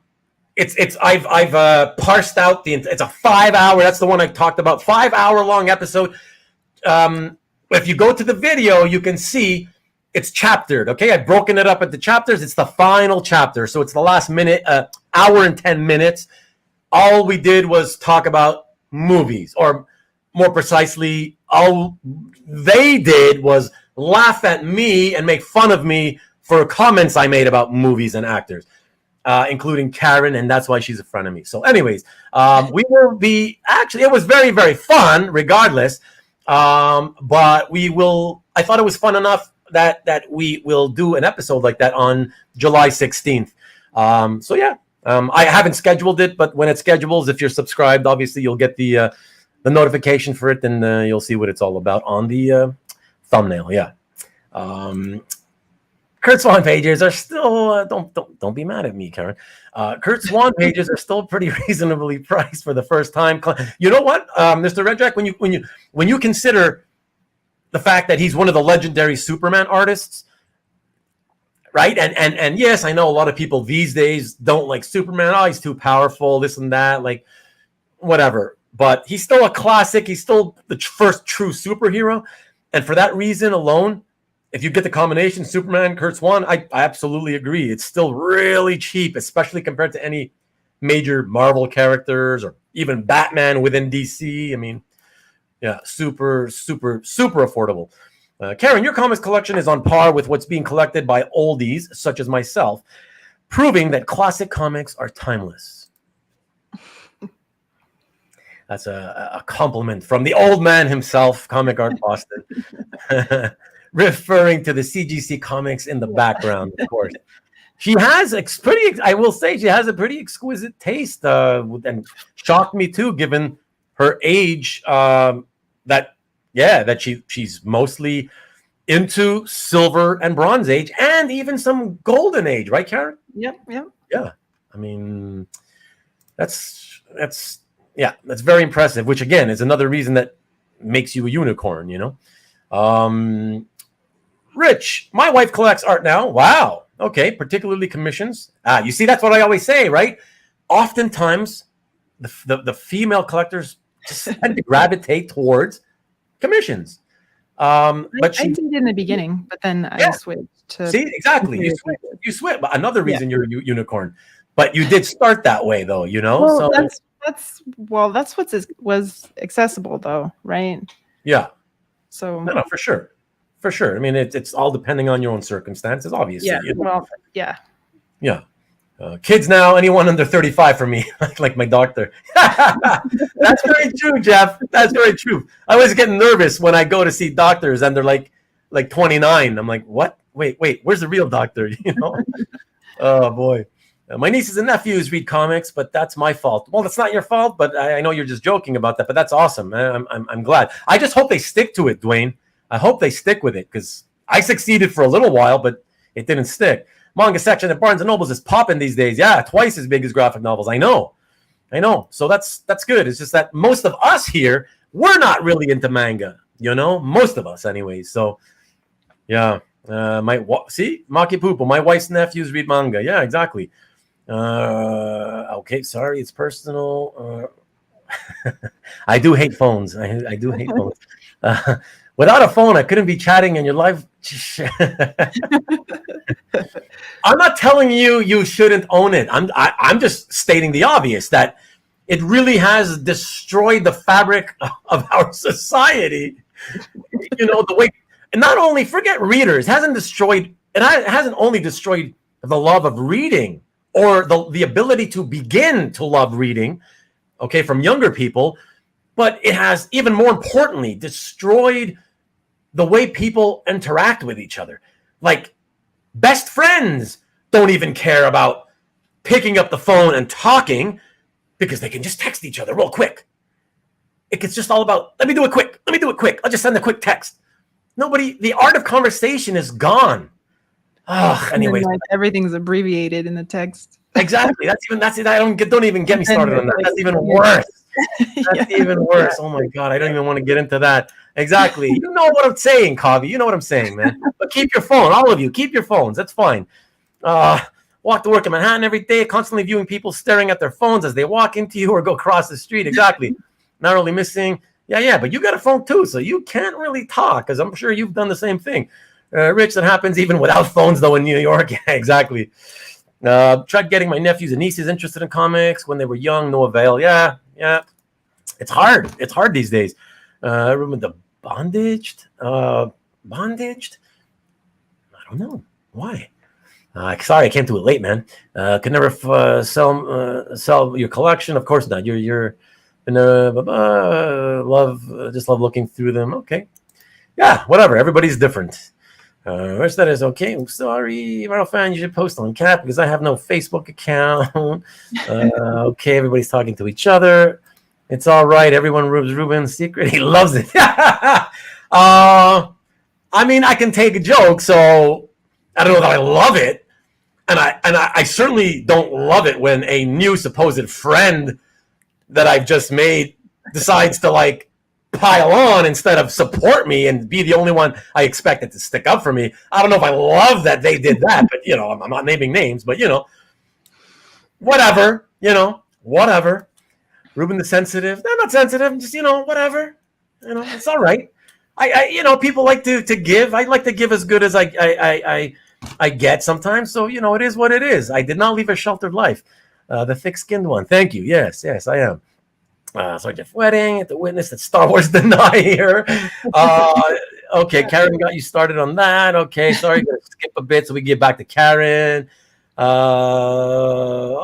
parsed out it's a 5 hour. That's the one I talked about. 5 hour long episode. If you go to the video, you can see it's chaptered. Okay, I've broken it up into chapters. It's the final chapter, so it's the last hour and 10 minutes. All we did was talk about movies, or more precisely, all they did was laugh at me and make fun of me for comments I made about movies and actors. Including Karen, and that's why she's a friend of me. So anyways, we will be, actually, it was very, very fun regardless, but I thought it was fun enough that we will do an episode like that on July 16th. So yeah, I haven't scheduled it, but when it schedules, if you're subscribed, obviously you'll get the notification for it, and you'll see what it's all about on the thumbnail. Yeah. Curt Swan pages are still don't be mad at me, Karen. Curt Swan pages are still pretty reasonably priced for the first time. You know what, Mr. Red Jack, when you consider the fact that he's one of the legendary Superman artists, right? And yes, I know a lot of people these days don't like Superman. Oh, he's too powerful, this and that, like whatever. But he's still a classic. He's still the first true superhero, and for that reason alone, if you get the combination Superman, Curt Swan, I absolutely agree. It's still really cheap, especially compared to any major Marvel characters or even Batman within DC. I mean, yeah, super, super, super affordable. Karen, your comics collection is on par with what's being collected by oldies, such as myself, proving that classic comics are timeless. That's a compliment from the old man himself, Comic Art Boston. Referring to the CGC comics in the background, of course. She has I will say she has a pretty exquisite taste, and shocked me too, given her age, that she's mostly into Silver and Bronze Age, and even some Golden Age, right, Karen? Yep. Yeah. I mean, that's very impressive, which again is another reason that makes you a unicorn, you know? Rich, my wife collects art now. Wow. Okay, particularly commissions. You see, that's what I always say, right? Oftentimes, the female collectors just tend to gravitate towards commissions. But I did in the beginning, but then I switched to. See, exactly. You switch. Another reason you're a unicorn. But you did start that way, though. You know. Well, that's was accessible, though, right? Yeah. So no, for sure. For sure. I mean, it's all depending on your own circumstances, obviously. Yeah. You know? Well, yeah. Yeah. Kids now, anyone under 35 for me, like my doctor. That's very true, Jeff. That's very true. I always get nervous when I go to see doctors and they're like 29. I'm like, what? Wait, where's the real doctor? You know? Oh, boy. My nieces and nephews read comics, but that's my fault. Well, that's not your fault, but I know you're just joking about that, but that's awesome. I'm glad. I just hope they stick to it, Dwayne. I hope they stick with it, because I succeeded for a little while, but it didn't stick. Manga section at Barnes & Nobles is popping these days. Yeah, twice as big as graphic novels. I know. So that's good. It's just that most of us here, we're not really into manga, you know? Most of us anyways. So, yeah. See? Maki Poopo. My wife's nephews read manga. Yeah, exactly. Okay, sorry. It's personal. I do hate phones. I do hate phones. Without a phone, I couldn't be chatting in your live. I'm not telling you shouldn't own it. I'm just stating the obvious, that it really has destroyed the fabric of our society. You know, the way, and not only, forget readers, it hasn't only destroyed the love of reading, or the ability to begin to love reading, okay, from younger people. but it has, even more importantly, destroyed the way people interact with each other. Like, best friends don't even care about picking up the phone and talking because they can just text each other real quick. It's just all about, let me do it quick. I'll just send a quick text. The art of conversation is gone. Anyways, like everything's abbreviated in the text. Exactly. Don't even get me started on that. That's even worse. That's even worse. Oh my God. I don't even want to get into that. Exactly. You know what I'm saying, Kavi. You know what I'm saying, man. But keep your phone. All of you, keep your phones. That's fine. Walk to work in Manhattan every day, constantly viewing people staring at their phones as they walk into you or go across the street. Exactly. Not really missing. Yeah. But you got a phone too, so you can't really talk, because I'm sure you've done the same thing. Rich, that happens even without phones, though, in New York. Yeah, exactly. Tried getting my nephews and nieces interested in comics when they were young. No avail. Yeah. It's hard. It's hard these days. Remember the bondaged? Bondaged? I don't know. Why? Sorry, I came to it late, man. Could never sell your collection. Of course not. You're love looking through them. Okay. Yeah, whatever. Everybody's different. Rest that is okay. I'm sorry, Marvel fan. You should post on Cap because I have no Facebook account. Okay, everybody's talking to each other. It's all right. Everyone rubs Ruben's secret. He loves it. I mean, I can take a joke, so I don't know that I love it, and I certainly don't love it when a new supposed friend that I've just made decides to like pile on instead of support me and be the only one I expected to stick up for me. I don't know if I love that they did that, but I'm not naming names, but whatever, whatever. Ruben the sensitive. I'm not sensitive, just whatever. It's all right. I people like to give. I like to give as good as I get sometimes. So it is what it is. I did not leave a sheltered life. The thick-skinned one. Thank you. Yes, I am. So Jeff Wedding at the witness that Star Wars denier. Okay, Karen got you started on that. Okay, sorry, gonna skip a bit so we get back to Karen. All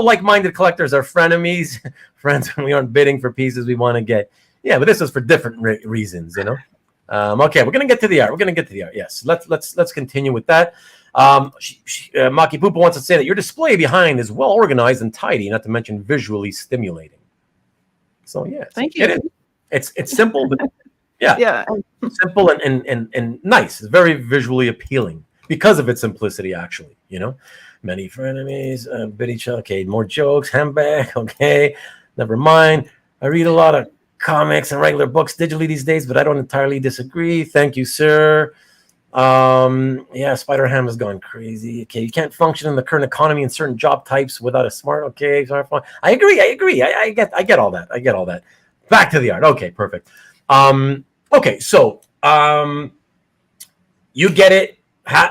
like-minded collectors are frenemies, friends when we aren't bidding for pieces we want to get. Yeah, but this was for different reasons, Okay, we're gonna get to the art. Yes, let's continue with that. Maki Poopa wants to say that your display behind is well organized and tidy, not to mention visually stimulating. So yeah, thank you. It's simple, but yeah, simple and nice. It's very visually appealing because of its simplicity. Actually, many frenemies, bid each other. Okay, more jokes, handbag. Okay, never mind. I read a lot of comics and regular books digitally these days, but I don't entirely disagree. Thank you, sir. Spider-Ham has gone crazy. Okay, you can't function in the current economy in certain job types without a smart. Okay, sorry, fine. I agree. I get all that. Back to the art. Okay, perfect. Okay, so you get it.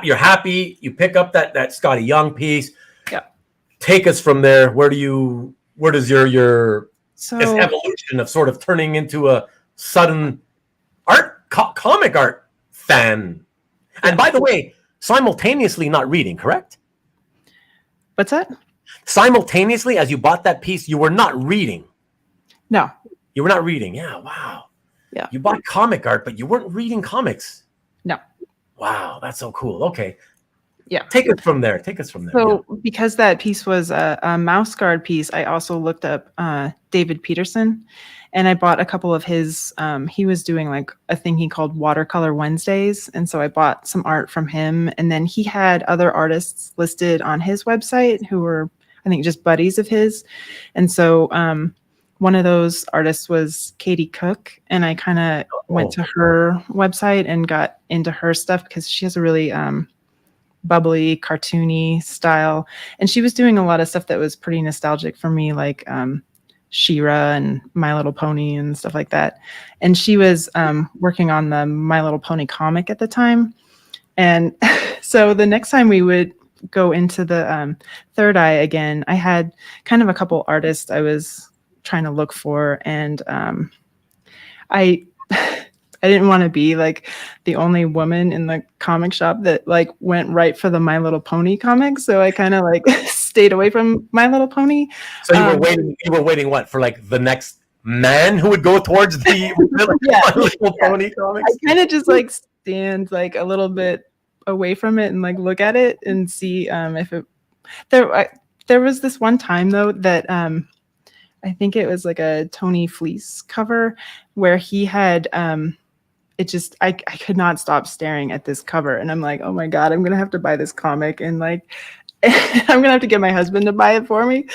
You're happy. You pick up that Skottie Young piece. Yeah. Take us from there. Where does your this evolution of sort of turning into a sudden comic art fan? And by the way, simultaneously not reading, correct? What's that? Simultaneously, as you bought that piece, you were not reading. No. You were not reading. Yeah, wow. Yeah. You bought comic art, but you weren't reading comics. No. Wow, that's so cool. Okay. Yeah. Take us from there. So because that piece was a mouse guard piece, I also looked up David Peterson. And I bought a couple of his, he was doing like a thing he called Watercolor Wednesdays. And so I bought some art from him. And then he had other artists listed on his website who were, I think, just buddies of his. And so one of those artists was Katie Cook. And I kind of went to her website and got into her stuff because she has a really bubbly, cartoony style. And she was doing a lot of stuff that was pretty nostalgic for me, like She-Ra and My Little Pony and stuff like that. And she was working on the My Little Pony comic at the time. And so the next time we would go into the Third Eye again, I had kind of a couple artists I was trying to look for. And I didn't want to be like the only woman in the comic shop that like went right for the My Little Pony comics. So I kind of like stayed away from My Little Pony. So you were waiting what for, like the next man who would go towards the Yeah. My Little Pony comics? I kind of just like stand like a little bit away from it and like look at it and see if it there was this one time though that I think it was like a Tony Fleece cover where he had it just I could not stop staring at this cover, and I'm like, oh my god, I'm gonna have to buy this comic, and like I'm gonna have to get my husband to buy it for me.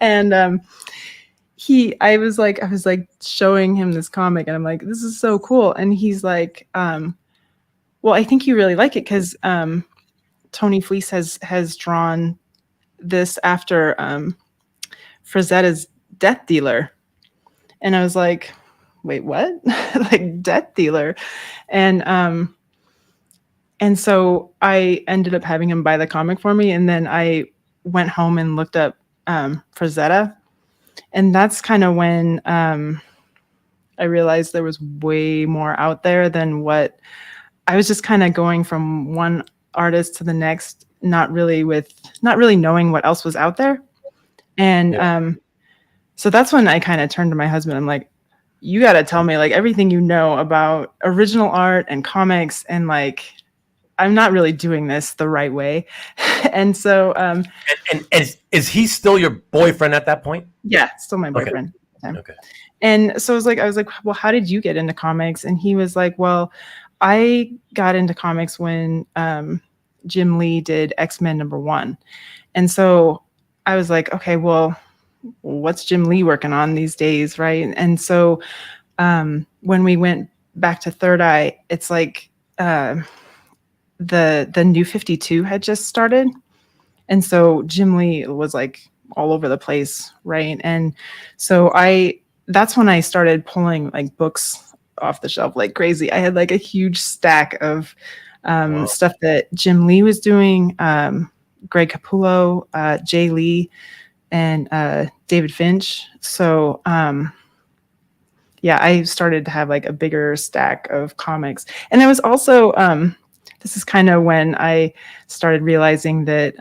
And I was like showing him this comic, and I'm like, this is so cool, and he's like, well, I think you really like it because Tony Fleece has drawn this after Frazetta's Death Dealer. And I was like, wait, what? Like Death Dealer. And so I ended up having him buy the comic for me, and then I went home and looked up Frazetta, and that's kind of when I realized there was way more out there than what I was just kind of going from one artist to the next, not really knowing what else was out there. And so that's when I kind of turned to my husband. I'm like, you got to tell me like everything you know about original art and comics, and like I'm not really doing this the right way. And so and is he still your boyfriend at that point? Yeah, still my boyfriend. Okay. And so I was like, well, how did you get into comics? And he was like, well, I got into comics when Jim Lee did X-Men #1. And so I was like, okay, well, what's Jim Lee working on these days, right? And so when we went back to Third Eye, it's like the New 52 had just started. And so Jim Lee was like all over the place, right? And so that's when I started pulling like books off the shelf like crazy. I had like a huge stack of stuff that Jim Lee was doing, Greg Capullo, Jay Lee, and David Finch. So I started to have like a bigger stack of comics. And it was also this is kind of when I started realizing that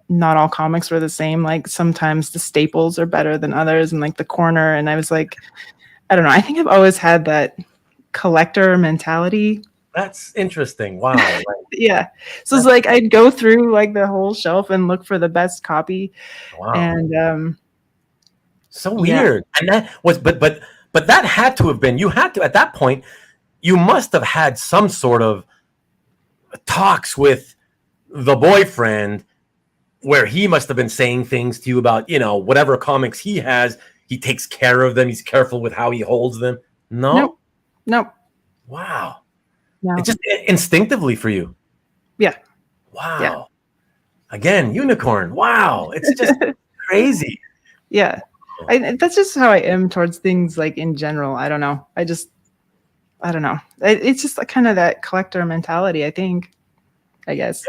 not all comics were the same. Like sometimes the staples are better than others, and like the corner. And I was like, I don't know. I think I've always had that collector mentality. That's interesting. Wow. Yeah. So it's like I'd go through like the whole shelf and look for the best copy. Wow. And so weird. And that was but that had to have been, you had to, at that point, you must have had some sort of talks with the boyfriend where he must have been saying things to you about, whatever comics he has, he takes care of them. He's careful with how he holds them. No? Nope. Wow. No. It's just instinctively for you. Yeah. Wow. Yeah. Again, unicorn. Wow. It's just crazy. Yeah. That's just how I am towards things like in general. I don't know. I don't know. It's just kind of that collector mentality, I think. I guess.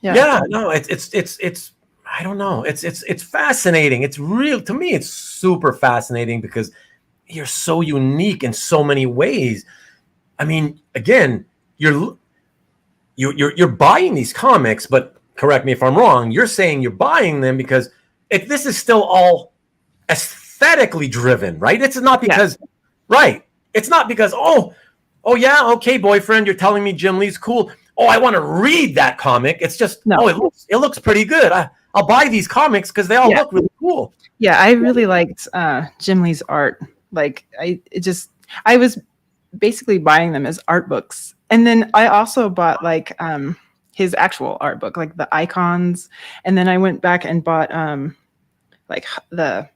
Yeah. No, it's I don't know. It's fascinating. It's real to me. It's super fascinating because you're so unique in so many ways. I mean, again, you're buying these comics, but correct me if I'm wrong. You're saying you're buying them because this is still all aesthetically driven, right? It's not because, right? It's not because oh yeah, okay, boyfriend, you're telling me Jim Lee's cool. Oh, I want to read that comic. It's just it looks pretty good. I'll buy these comics because they all look really cool. Yeah, I really liked Jim Lee's art. Like I was basically buying them as art books, and then I also bought like his actual art book, like the icons, and then I went back and bought like the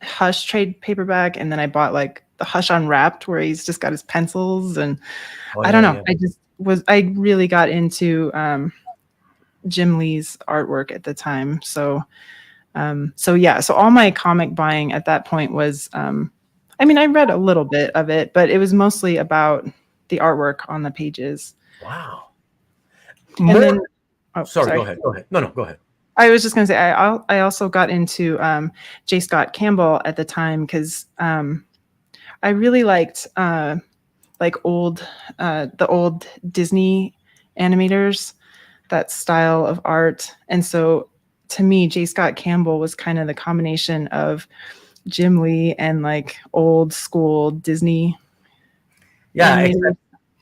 Hush trade paperback, and then I bought like the Hush Unwrapped where he's just got his pencils, and I don't know. I really got into Jim Lee's artwork at the time. So all my comic buying at that point was, I read a little bit of it, but it was mostly about the artwork on the pages. Wow. And then, sorry, go ahead. No, go ahead. I was just going to say, I also got into J. Scott Campbell at the time because I really liked like the old Disney animators, that style of art. And so to me, J. Scott Campbell was kind of the combination of Jim Lee and like old school Disney. Yeah,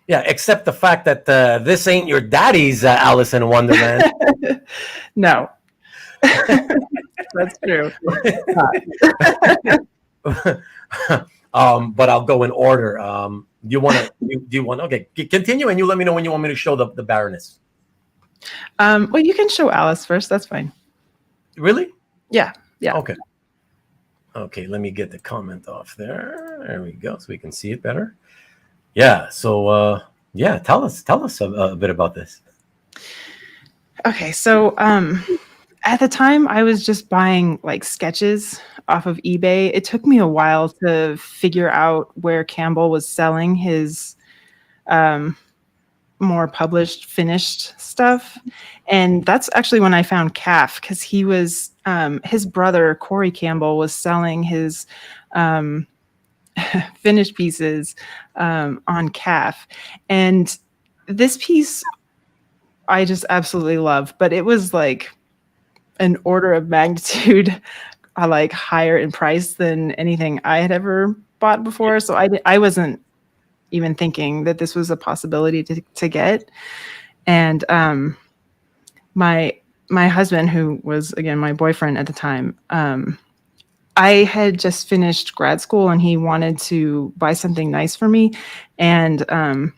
except the fact that this ain't your daddy's Alice in Wonderland. No. That's true. But I'll go in order. Do you want to? Okay, continue, and you let me know when you want me to show the Baroness. Well, you can show Alice first. That's fine. Really? Yeah. Okay. Okay, let me get the comment off there. There we go, so we can see it better. Yeah. So, tell us a bit about this. Okay, so at the time I was just buying like sketches off of eBay. It took me a while to figure out where Campbell was selling his more published, finished stuff. And that's actually when I found Calf, because he was his brother Corey Campbell was selling his finished pieces on Calf. And this piece I just absolutely love, but it was like an order of magnitude like higher in price than anything I had ever bought before. So I wasn't even thinking that this was a possibility to get. And my husband, who was again my boyfriend at the time, I had just finished grad school and he wanted to buy something nice for me. And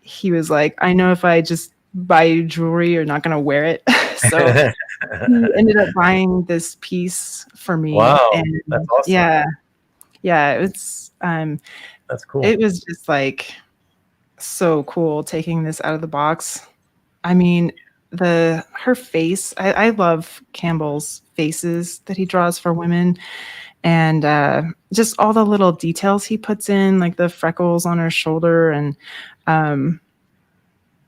he was like, I know if I just buy you jewelry, you're not going to wear it. So he ended up buying this piece for me. Wow, and that's awesome. Yeah, it's that's cool. It was just like so cool taking this out of the box. I mean, her face, I love Campbell's faces that he draws for women, and just all the little details he puts in, like the freckles on her shoulder, and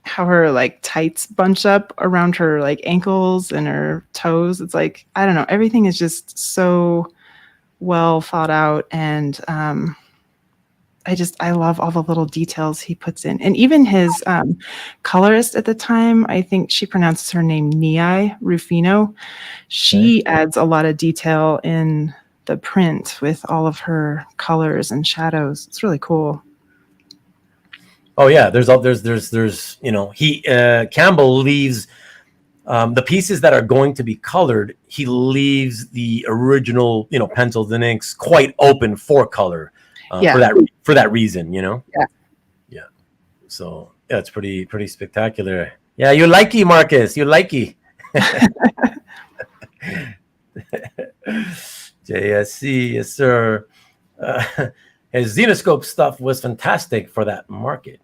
how her like tights bunch up around her like ankles and her toes. It's like, I don't know, everything is just so well thought out, and I love all the little details he puts in. And even his colorist at the time, I think she pronounces her name Nei Rufino. She adds a lot of detail in the print with all of her colors and shadows. It's really cool. Oh yeah, there's he Campbell leaves the pieces that are going to be colored. He leaves the original, pencils and inks quite open for color. For that reason, Yeah. So yeah, it's pretty spectacular. Yeah, you likey, Marcus. You likey. JSC, yes sir. His Xenoscope stuff was fantastic for that market.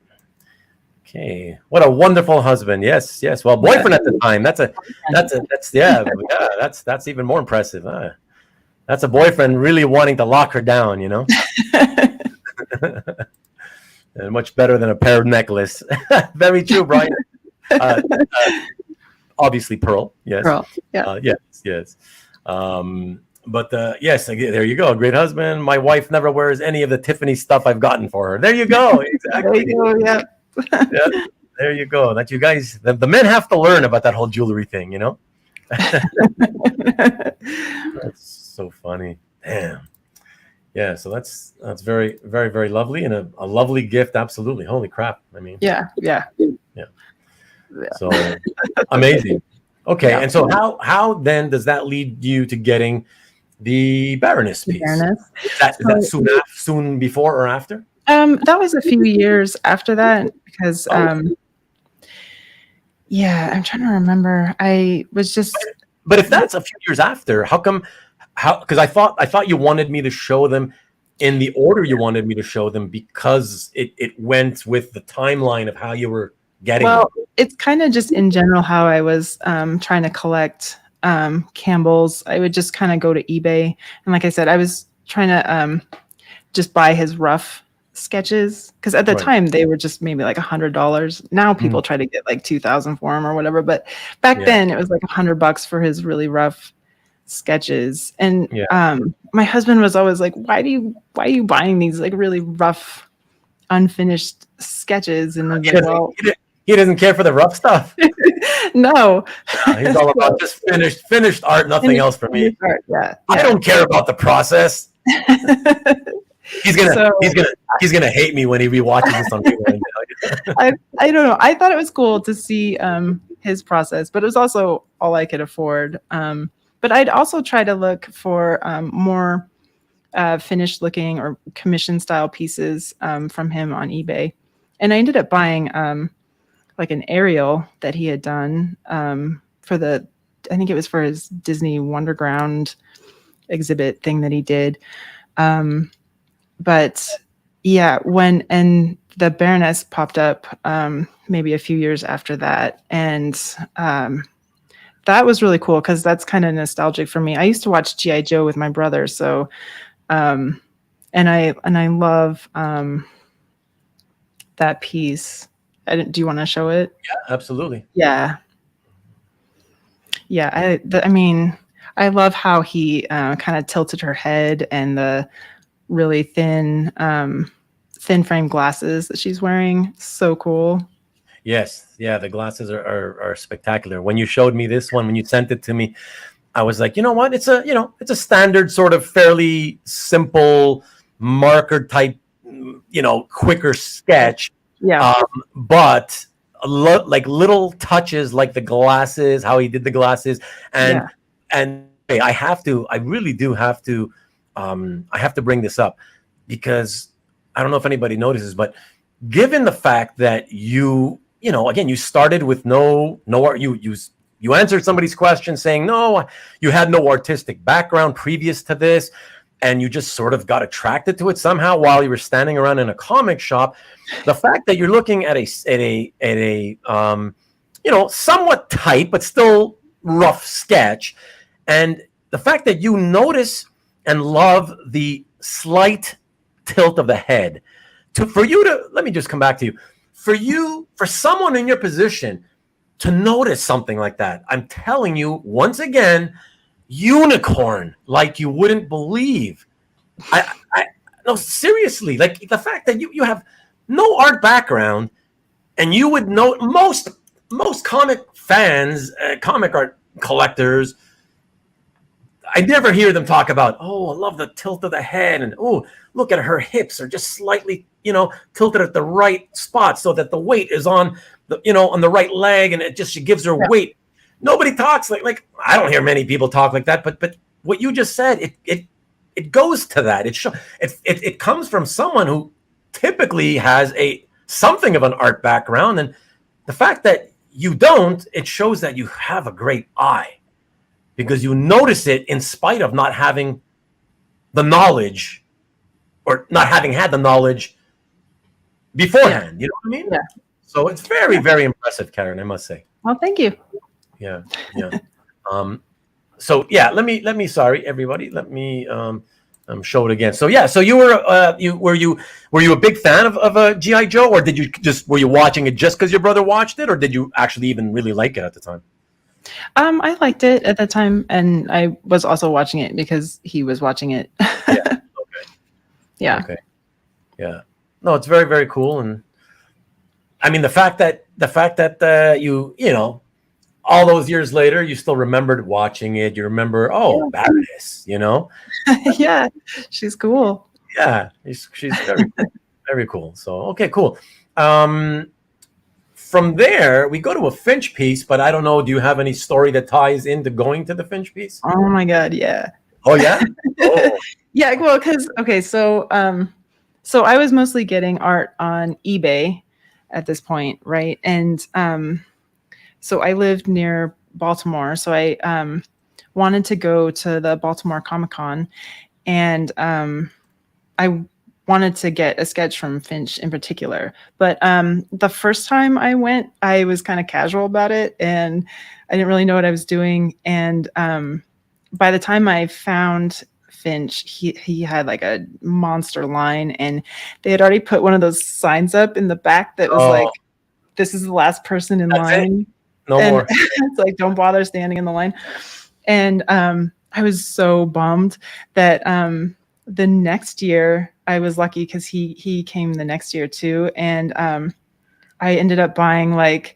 Okay, what a wonderful husband. Yes. Well, boyfriend at the time. That's even more impressive. Huh? That's a boyfriend really wanting to lock her down, And much better than a pear necklace. Very true, Brian. Obviously, pearl. Yes. Pearl. Yeah. Yes. But yes, there you go. Great husband. My wife never wears any of the Tiffany stuff I've gotten for her. There you go. Exactly. There you go. Yeah. Yeah. There you go. That you guys, the men have to learn about that whole jewelry thing, That's so funny. Damn. Yeah. So that's very, very, very lovely, and a lovely gift. Absolutely. Holy crap. I mean. Yeah. So amazing. Okay. Yeah. And so how then does that lead you to getting the Baroness piece? Is that soon before or after? That was a few years after that, because I'm trying to remember. I was just. But if that's a few years after, how come? Because I thought you wanted me to show them in the order you wanted me to show them, because it went with the timeline of how you were getting. Well, it's kind of just in general how I was trying to collect Campbell's. I would just kind of go to eBay, and like I said, I was trying to just buy his rough sketches, because at the time they were just maybe like $100. Now people try to get like 2,000 for them or whatever, but back then it was like $100 for his really rough sketches. And my husband was always like, why are you buying these like really rough unfinished sketches? And he doesn't care for the rough stuff. No. He's all about just finished art, nothing else for me. Art, yeah. I don't care about the process. He's gonna hate me when he rewatches this on Rewind. I don't know. I thought it was cool to see his process, but it was also all I could afford. But I'd also try to look for more finished looking or commission style pieces from him on eBay. And I ended up buying like an aerial that he had done for I think it was for his Disney Wonderground exhibit thing that he did. But yeah, and the Baroness popped up maybe a few years after that. And that was really cool because that's kind of nostalgic for me. I used to watch G.I. Joe with my brother. So, and I love that piece. Do you want to show it? Yeah, absolutely. Yeah. Yeah. I mean, I love how he kind of tilted her head and the really thin frame glasses that she's wearing. So cool. Yes. Yeah. The glasses are spectacular. When you showed me this one, when you sent it to me, I was like, you know what? It's a standard sort of fairly simple marker type, quicker sketch. Yeah. But like little touches, like the glasses, how he did the glasses, and I really do have to, I have to bring this up because I don't know if anybody notices, but given the fact that you started with no art, you answered somebody's question saying no, you had no artistic background previous to this, and you just sort of got attracted to it somehow while you were standing around in a comic shop. The fact that you're looking at a somewhat tight but still rough sketch, and the fact that you notice and love the slight tilt of the head, let me just come back to you. For someone in your position to notice something like that, I'm telling you once again, unicorn, like you wouldn't believe. No, seriously, like the fact that you have no art background, and you would know most comic fans, comic art collectors, I never hear them talk about, oh, I love the tilt of the head, and oh, look at her hips are just slightly, tilted at the right spot so that the weight is on the right leg, and she gives her weight. Nobody talks like I don't hear many people talk like that, but what you just said, it goes to that. It comes from someone who typically has something of an art background, and the fact that you don't, it shows that you have a great eye because you notice it in spite of not having the knowledge or not having had the knowledge beforehand. You know what I mean? Yeah. So it's very, very impressive, Karen, I must say. Well, thank you. Yeah. So yeah, let me sorry everybody, let me show it again. So yeah, so you were you a big fan of G.I. Joe, or were you watching it just because your brother watched it, or did you actually even really like it at the time? I liked it at the time, and I was also watching it because he was watching it. Yeah. Okay. Yeah. Okay. Yeah. No, it's very, very cool, and I mean the fact that you all those years later, you still remembered watching it. You remember, Baroness, Yeah, she's cool. Yeah, she's very, very cool. So, okay, cool. From there, we go to a Finch piece, but I don't know. Do you have any story that ties into going to the Finch piece? Oh my God, yeah. Oh yeah. Oh. Yeah, well, so I was mostly getting art on eBay at this point, right? And so I lived near Baltimore, so I wanted to go to the Baltimore Comic-Con, and I wanted to get a sketch from Finch in particular. But the first time I went, I was kind of casual about it, and I didn't really know what I was doing. And by the time I found Finch, he had like a monster line, and they had already put one of those signs up in the back that was like, "This is the last person in line." No more. It's like, don't bother standing in the line. And I was so bummed that the next year, I was lucky because he came the next year too. And I ended up buying like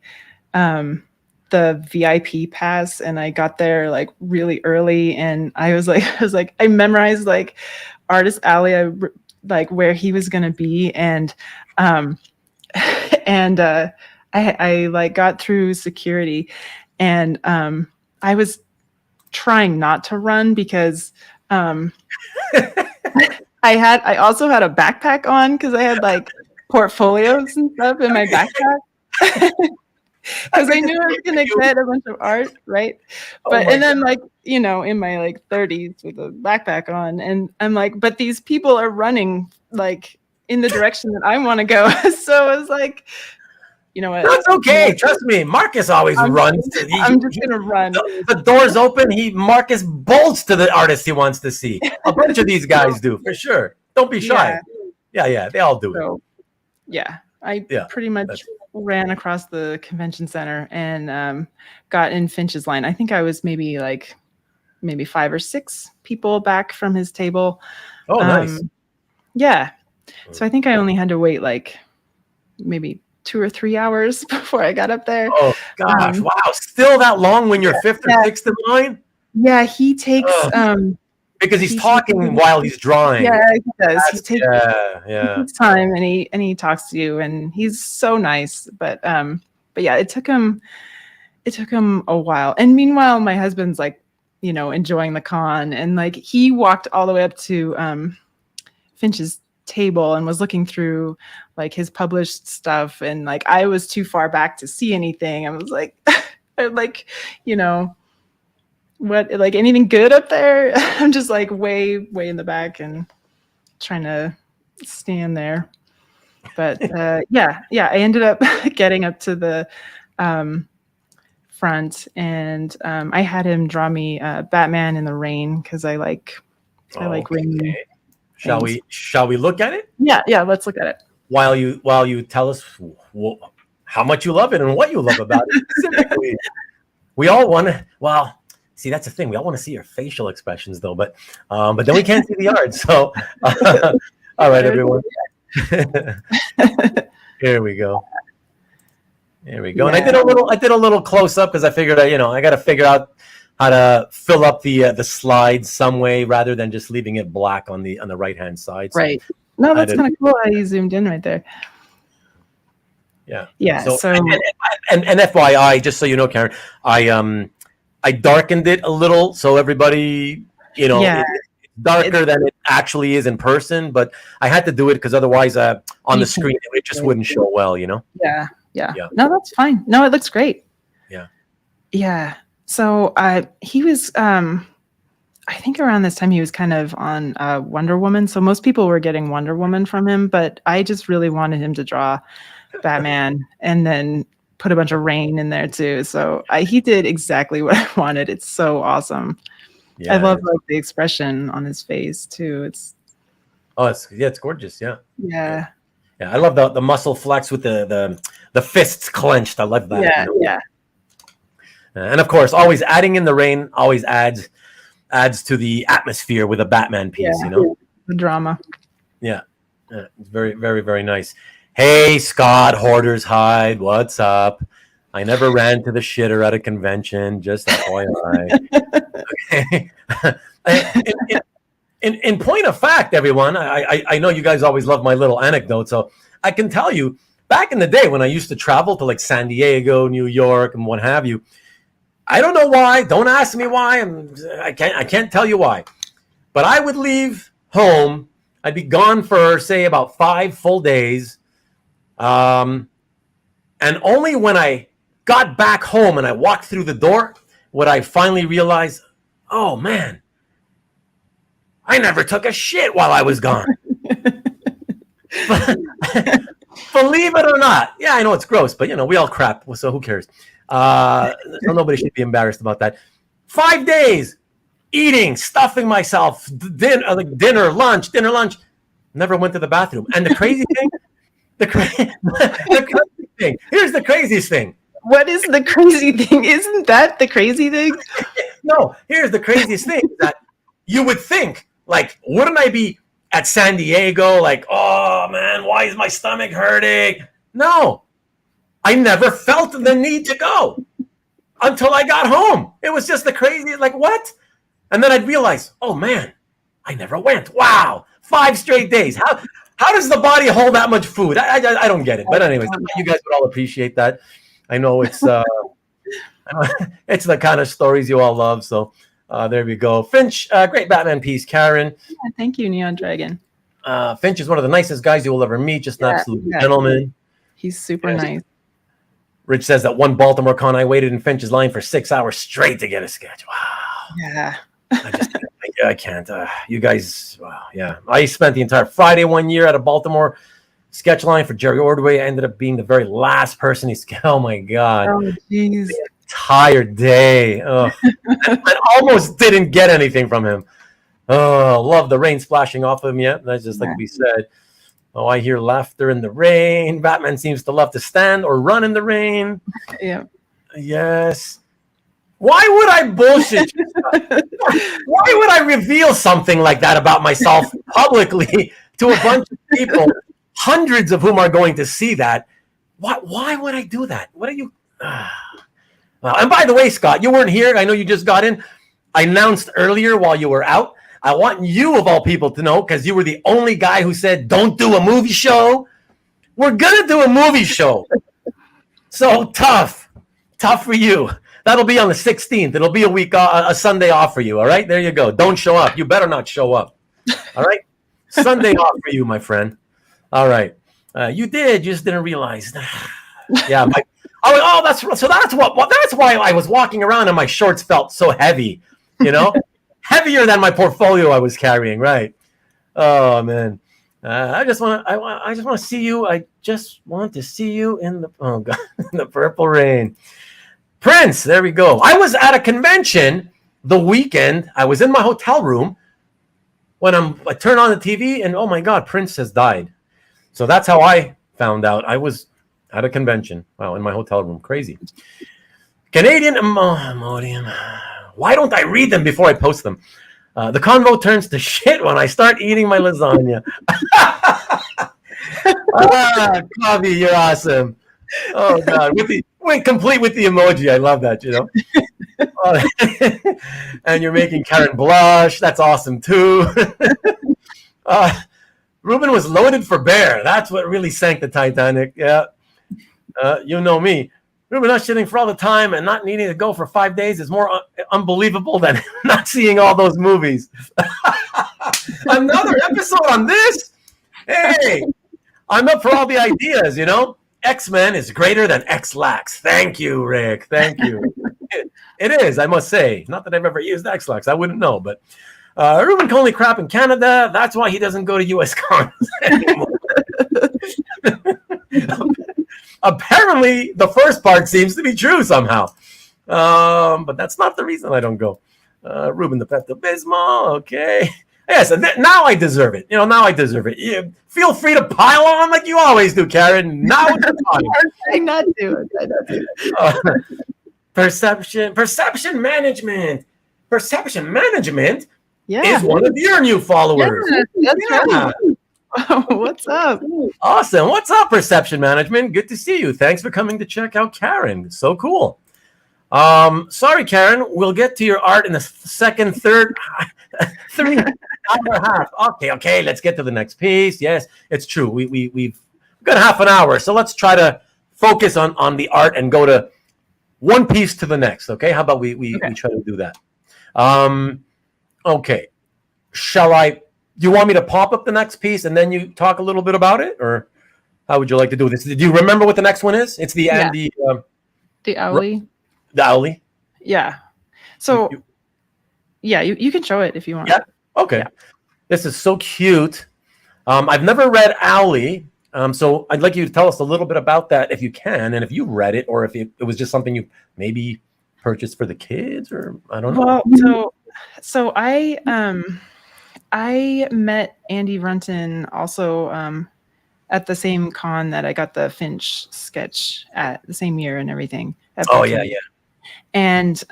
the VIP pass, and I got there like really early, and I was like I memorized like Artist Alley, like where he was gonna be, and I like got through security, and I was trying not to run because I also had a backpack on because I had like portfolios and stuff in my backpack. Because I knew I was gonna get a bunch of art, right? But and then like, you know, in my like 30s with a backpack on, and I'm like, but these people are running like in the direction that I want to go. So I was like, you know what? That's okay. Trust me. Marcus always runs. I'm just gonna run. The door's open. Marcus bolts to the artist he wants to see. A bunch of these guys do for sure. Don't be shy. Yeah. They all do it. Yeah, I pretty much ran across the convention center and got in Finch's line. I think I was maybe 5 or 6 people back from his table. Oh, nice. Yeah. So I think I only had to wait like maybe 2 or 3 hours before I got up there. Oh gosh! Wow, still that long when you're 5th or 6th in line? Yeah, he takes because he's talking while he's drawing. Yeah, he does. He takes time, and he talks to you, and he's so nice. But yeah, it took him a while. And meanwhile, my husband's like, you know, enjoying the con, and like he walked all the way up to Finch's table and was looking through like his published stuff, and like I was too far back to see anything. I was like, like, you know, what, like anything good up there? I'm just like way in the back and trying to stand there. But yeah, I ended up getting up to the front, and I had him draw me Batman in the rain because I like rain. Shall we look at it? Yeah, let's look at it. While you tell us how much you love it and what you love about it specifically. We all want to. Well, see, that's the thing. We all want to see your facial expressions, though, but then we can't see the art. So, all right, everyone. Here we go. There we go. Yeah. And I did a little close up because I figured I got to figure out how to fill up the slides some way rather than just leaving it black on the right hand side. So right. No, that's kind of cool how you zoomed in right there. Yeah. Yeah. So and FYI, just so you know, Karen, I darkened it a little so everybody, you know, it's darker than it actually is in person. But I had to do it because otherwise, on the screen, it just wouldn't show well, you know. Yeah. No, that's fine. No, it looks great. Yeah. Yeah. So he was, I think around this time he was kind of on Wonder Woman. So most people were getting Wonder Woman from him, but I just really wanted him to draw Batman and then put a bunch of rain in there too. So he did exactly what I wanted. It's so awesome. Yeah, I love like the expression on his face too. It's gorgeous. Yeah. Yeah. Yeah, I love the muscle flex with the fists clenched. I love that. Yeah, you know? And of course, always adding in the rain always adds to the atmosphere with a Batman piece, you know? The drama. Yeah. It's very, very, very nice. Hey, Scott, Hoarder's Hide, what's up? I never ran to the shitter at a convention, just FYI. Okay. In point of fact, everyone, I know you guys always love my little anecdote, so I can tell you, back in the day when I used to travel to like San Diego, New York, and what have you, I don't know why. Don't ask me why. I can't tell you why. But I would leave home. I'd be gone for, say, about 5 full days. And only when I got back home and I walked through the door would I finally realize, oh, man, I never took a shit while I was gone. Believe it or not. Yeah, I know it's gross, but, you know, we all crap, so who cares? So nobody should be embarrassed about that. 5 days eating, stuffing myself, dinner, lunch. Never went to the bathroom. And the crazy thing, here's the craziest thing. What is the crazy thing? Isn't that the crazy thing? No, here's the craziest thing that you would think, like, wouldn't I be at San Diego, like, oh man, why is my stomach hurting? No. I never felt the need to go. until I got home. It was just the crazy, like, what? And then I'd realize, oh man, I never went. Wow, 5 straight days. How does the body hold that much food? I don't get it. But anyways, you guys would all appreciate that. I know it's it's the kind of stories you all love. So there we go. Finch, great Batman piece, Karen. Yeah, thank you, Neon Dragon. Finch is one of the nicest guys you will ever meet. Just an absolute gentleman. He's super nice. Rich says that one Baltimore con I waited in Finch's line for 6 hours straight to get a sketch. Wow. Yeah. I can't. You guys, wow, yeah. I spent the entire Friday one year at a Baltimore sketch line for Jerry Ordway. I ended up being the very last person he sketched. Oh my God. Oh, jeez. The entire day. I almost didn't get anything from him. Oh, love the rain splashing off of him. Yeah, that's just like we said. Oh, I hear laughter in the rain. Batman seems to love to stand or run in the rain. Yeah. Yes. Why would I bullshit you? Why would I reveal something like that about myself publicly to a bunch of people, hundreds of whom are going to see that? Why would I do that? What are you? Well, and by the way, Scott, you weren't here. I know you just got in. I announced earlier while you were out. I want you, of all people, to know, because you were the only guy who said, don't do a movie show. We're going to do a movie show. So tough for you. That'll be on the 16th. It'll be a Sunday off for you. All right, there you go. Don't show up. You better not show up. All right, Sunday off for you, my friend. All right, you did. You just didn't realize. Yeah. That's why I was walking around and my shorts felt so heavy. You know, heavier than my portfolio I was carrying. Right. Oh man. I just want to see you. I just want to see you in the purple rain. Prince, there we go. I was at a convention the weekend. I was in my hotel room when I turn on the TV and oh my God, Prince has died. So that's how I found out. I was at a convention. Wow, in my hotel room. Crazy. Canadian Imodium. Why don't I read them before I post them? The convo turns to shit when I start eating my lasagna. Coffee, you're awesome. Oh God, complete with the emoji. I love that, you know. And you're making Karen blush. That's awesome too. Ruben was loaded for bear. That's what really sank the Titanic. Yeah, you know me. Ruben not shitting for all the time and not needing to go for 5 days is more unbelievable than not seeing all those movies. Another episode on this. Hey, I'm up for all the ideas, you know. X-Men is greater than X-Lax. Thank you, Rick. Thank you. It is, I must say. Not that I've ever used X-Lax. I wouldn't know, but Ruben can only crap in Canada. That's why he doesn't go to U.S. cons anymore. Apparently, the first part seems to be true somehow. But that's not the reason I don't go. Ruben the Pepto-Bismol, okay. Yes, now I deserve it. You know, now I deserve it. You feel free to pile on like you always do, Karen. Now it's time. I not do it. Perception management. Perception management Yeah. is one of your new followers. Yeah, that's right. What's up? Awesome. What's up, Perception Management? Good to see you. Thanks for coming to check out Karen. So cool. Sorry, Karen. We'll get to your art in the second, third, 3 hour and a half. Okay. Let's get to the next piece. Yes, it's true. We've got half an hour, so let's try to focus on the art and go to one piece to the next. Okay. How about we try to do that? Okay. Shall I? Do you want me to pop up the next piece and then you talk a little bit about it, or how would you like to do this? Do you remember what the next one is? It's the Andy. The Owly. The Owly. Yeah. So, you can show it if you want. Yeah. Okay. Yeah. This is so cute. I've never read Owly, so I'd like you to tell us a little bit about that if you can, and if you read it, or if it was just something you maybe purchased for the kids, or I don't know. Well, so I met Andy Runton also at the same con that I got the Finch sketch at the same year and everything. Oh, yeah. And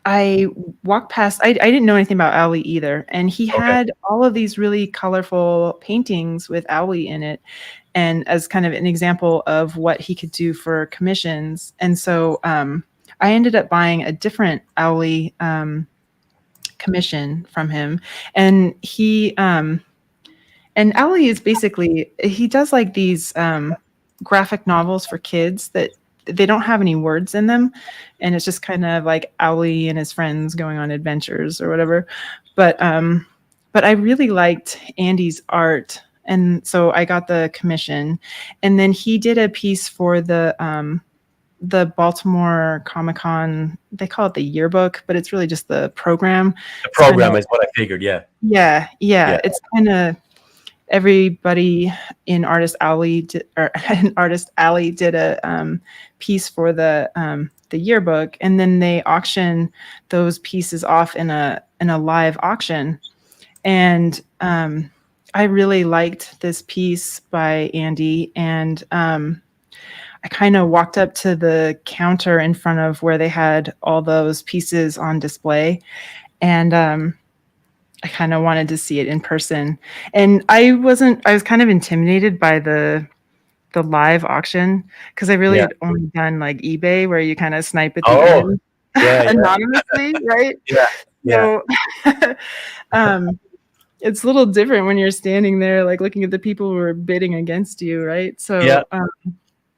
I walked past, I didn't know anything about Owly either. And he had all of these really colorful paintings with Owly in it. And as kind of an example of what he could do for commissions. And so I ended up buying a different Owly commission from him, and and Owly is basically, he does like these graphic novels for kids that they don't have any words in them, and it's just kind of like Owly and his friends going on adventures or whatever. But I really liked Andy's art, and so I got the commission. And then he did a piece for the Baltimore Comic-Con. They call it the yearbook, but it's really just the program. The program is what I figured. Yeah. It's kind of everybody in Artist Alley did a piece for the yearbook, and then they auction those pieces off in a live auction. And I really liked this piece by Andy, and I kind of walked up to the counter in front of where they had all those pieces on display, and I kind of wanted to see it in person. And I was kind of intimidated by the live auction, because I really had only done like eBay, where you kind of snipe at the end anonymously, right? So it's a little different when you're standing there like looking at the people who are bidding against you, right? So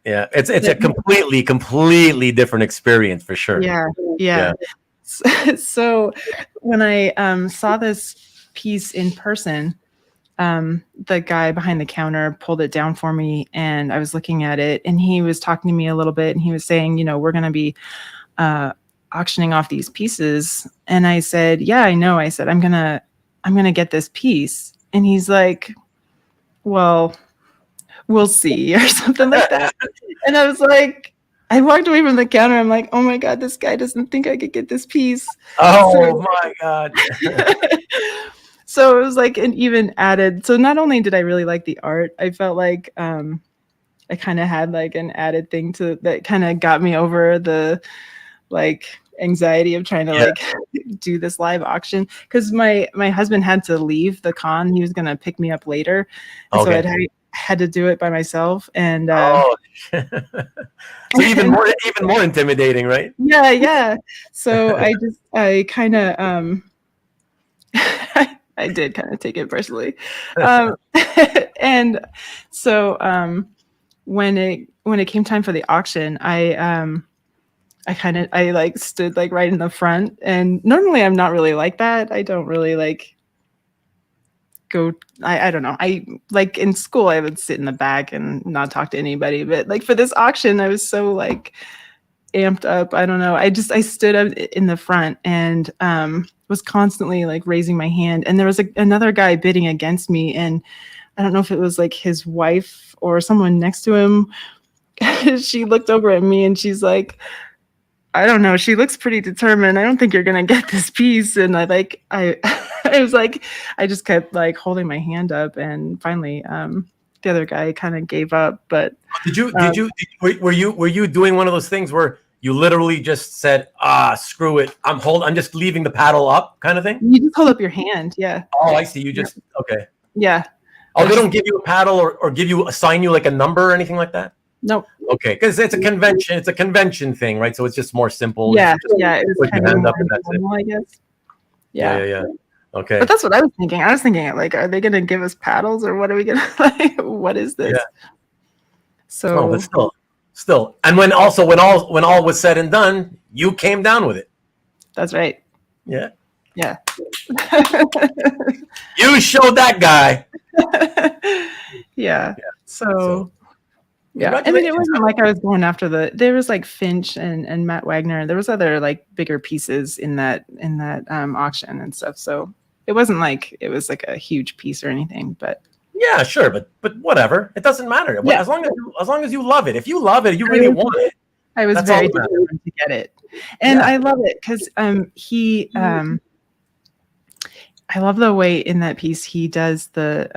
it's a completely different experience for sure. So when I saw this piece in person, the guy behind the counter pulled it down for me, and I was looking at it, and he was talking to me a little bit, and he was saying, we're going to be auctioning off these pieces. And I said, yeah, I know. I said, I'm going to get this piece. And he's like, well, we'll see, or something like that. And I was like, I walked away from the counter. I'm like, oh my God, this guy doesn't think I could get this piece. My God. So it was like an even added. So not only did I really like the art, I felt like I kind of had like an added thing that kind of got me over the like anxiety of trying to like do this live auction, because my husband had to leave the con. He was going to pick me up later. And so I had to do it by myself. And so even more intimidating, right? So I kind of I did kind of take it personally. And so when it came time for the auction, I like stood like right in the front. And normally I'm not really like that. I don't really like go, I don't know. I like in school, I would sit in the back and not talk to anybody. But like for this auction, I was so like amped up. I don't know. I stood up in the front and was constantly like raising my hand. And there was another guy bidding against me. And I don't know if it was like his wife or someone next to him. She looked over at me and she's like, I don't know. She looks pretty determined. I don't think you're going to get this piece. And I was like, I just kept like holding my hand up, and finally the other guy kind of gave up. But were you doing one of those things where you literally just said, screw it, I'm just leaving the paddle up kind of thing? You just hold up your hand. Yeah. Oh, I see. You just, okay. Yeah. Oh, they don't give you a paddle or assign you like a number or anything like that? Nope. Okay, because it's a convention. It's a convention thing, right? So it's just more simple. Yeah. It was put your hand up and that's normal, it. I guess. Yeah. Okay. But that's what I was thinking. I was thinking, like, are they going to give us paddles, or what are we going to like? What is this? Yeah. So, but still, and when all was said and done, you came down with it. That's right. Yeah. Yeah. You showed that guy. Yeah. So yeah, I mean, it wasn't like I was going after there was like Finch and Matt Wagner. There was other like bigger pieces in that auction and stuff. So it wasn't like it was like a huge piece or anything, but yeah, sure. But whatever. It doesn't matter. Yeah. As long as you love it. If you love it, you really want it. I was very determined to get it. And I love it because I love the way in that piece he does the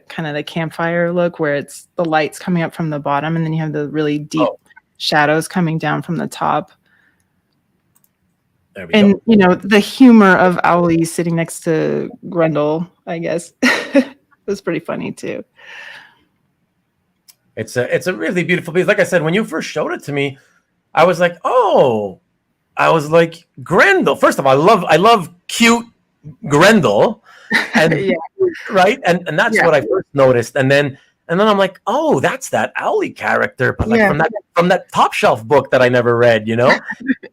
kind of the campfire look, where it's the lights coming up from the bottom and then you have the really deep shadows coming down from the top. There we and go. You know, the humor of Owly sitting next to Grendel, I guess, was pretty funny too. It's a really beautiful piece. Like I said, when you first showed it to me, I was like, oh, I was like, Grendel. First of all, I love cute Grendel, and Yeah. right, and that's Yeah. what I first noticed, and then I'm like, oh, that's that Owly character, but like Yeah. from that top shelf book that I never read, you know.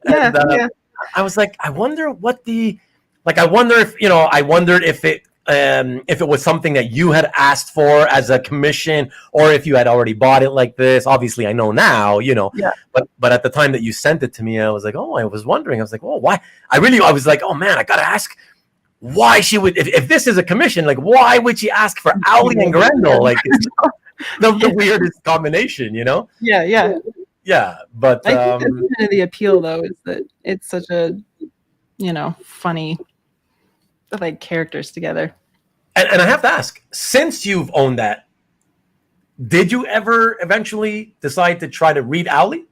Yeah. And Yeah. I was like, I wonder what the like. I wonder if I wondered if it was something that you had asked for as a commission, or if you had already bought it like this. Obviously, I know now, Yeah. but at the time that you sent it to me, I was like, oh, I was wondering. I was like, oh, why? I was like, oh man, I gotta ask why she would, if this is a commission, like why would she ask for Owly and Grendel? Like it's the weirdest combination, you know? Yeah. Yeah. Yeah, but I think that's kind of the appeal, though, is that it's such a, funny, like, characters together. and I have to ask, since you've owned that, did you ever eventually decide to try to read Owly?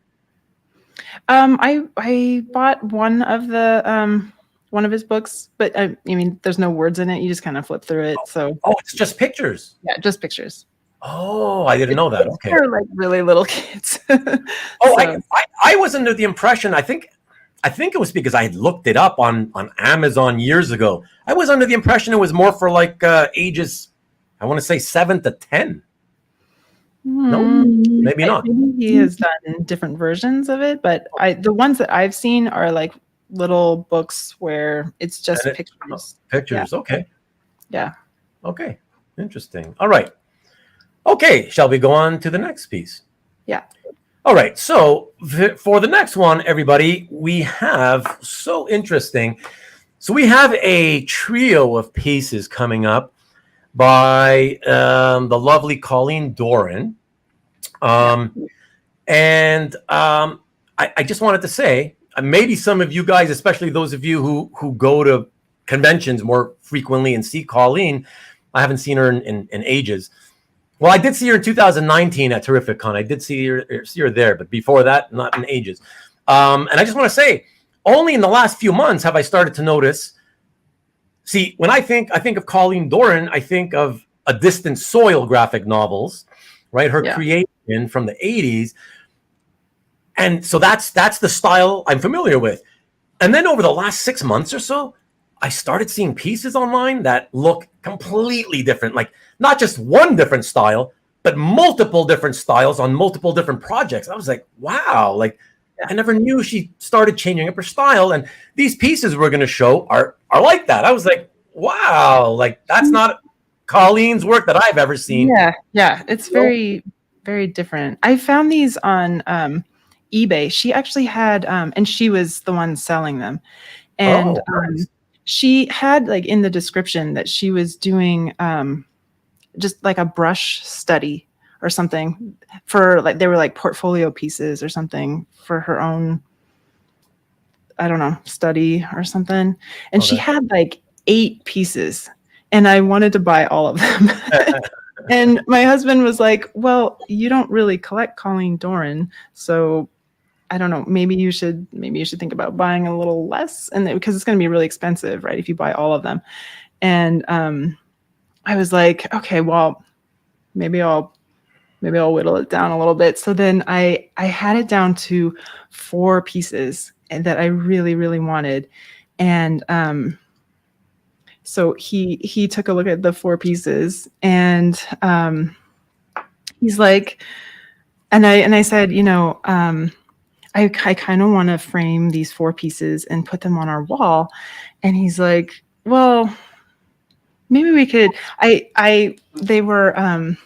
I bought one of his books, but I mean, there's no words in it. You just kind of flip through it. So It's just pictures. yeah, just pictures. Oh, I didn't know that. Okay. They're like really little kids. I was under the impression, I think it was because I had looked it up on Amazon years ago. I was under the impression it was more for like ages, I want to say 7 to 10. No, maybe not. Maybe he has done different versions of it, but the ones that I've seen are like little books where it's just pictures. Pictures, yeah. Okay. Yeah. Okay, interesting. All right. Okay, shall we go on to the next piece? Yeah. All right, so for the next one, everybody, we have, so interesting. So we have a trio of pieces coming up by the lovely Colleen Doran. And I just wanted to say, maybe some of you guys, especially those of you who go to conventions more frequently and see Colleen, I haven't seen her in ages. Well, I did see her in 2019 at Terrificon. I did see her there, but before that, not in ages. And I just want to say, only in the last few months have I started to notice. See, when I think of Colleen Doran, I think of A Distant Soil graphic novels, right? Her creation from the 80s. And so that's the style I'm familiar with. And then over the last 6 months or so, I started seeing pieces online that look completely different, like not just one different style, but multiple different styles on multiple different projects. I was like, wow, like I never knew she started changing up her style. And these pieces we're going to show are like that. I was like, wow, like that's not Colleen's work that I've ever seen. Yeah, it's very, very different. I found these on eBay. She actually had, and she was the one selling them. And nice. She had like in the description that she was doing just like a brush study or something for like, they were like portfolio pieces or something for her own, I don't know, study or something. And she had like 8 pieces and I wanted to buy all of them. And my husband was like, well, you don't really collect Colleen Doran, so I don't know, maybe you should think about buying a little less, and because it's going to be really expensive, right, if you buy all of them. And I was like, okay, well, maybe I'll whittle it down a little bit. So then I had it down to 4 pieces and that I really, really wanted. And so he took a look at the 4 pieces and he's like, and I said, I kind of want to frame these 4 pieces and put them on our wall. And he's like, well, maybe we could, they were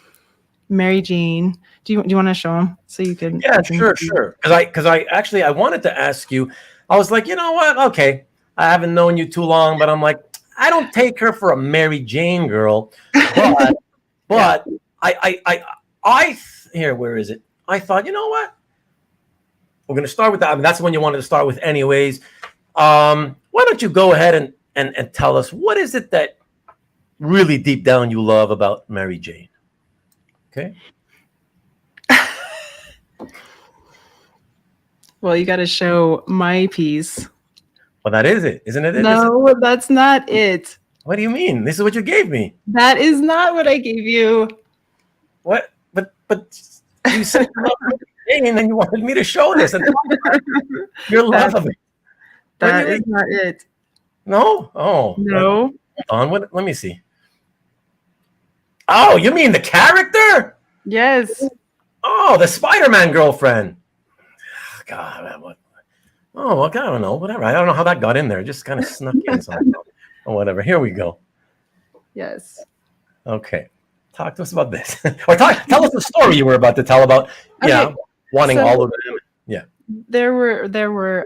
Mary Jane. Do you want to show them so you can? Yeah, sure. Because I wanted to ask you, I was like, you know what? Okay. I haven't known you too long, but I'm like, I don't take her for a Mary Jane girl, but I here, where is it? I thought, you know what? We're going to start with that. I mean, that's the one you wanted to start with anyways. Why don't you go ahead and tell us, what is it that really deep down you love about Mary Jane? Okay. Well, you got to show my piece. Well, that is it, isn't it? No, that's not it. What do you mean? This is what you gave me. That is not what I gave you. What? But you said and then you wanted me to show this, and you're laughing. That is not it. No? Oh. No. Hold on. Let me see. Oh, you mean the character? Yes. Oh, the Spider-Man girlfriend. God, what? Oh, well, I don't know. Whatever. I don't know how that got in there. It just kind of snuck in. Or whatever. Here we go. Yes. Okay. Talk to us about this. Or tell us the story you were about to tell about. Okay. Yeah, wanting all of them. Yeah. There were there were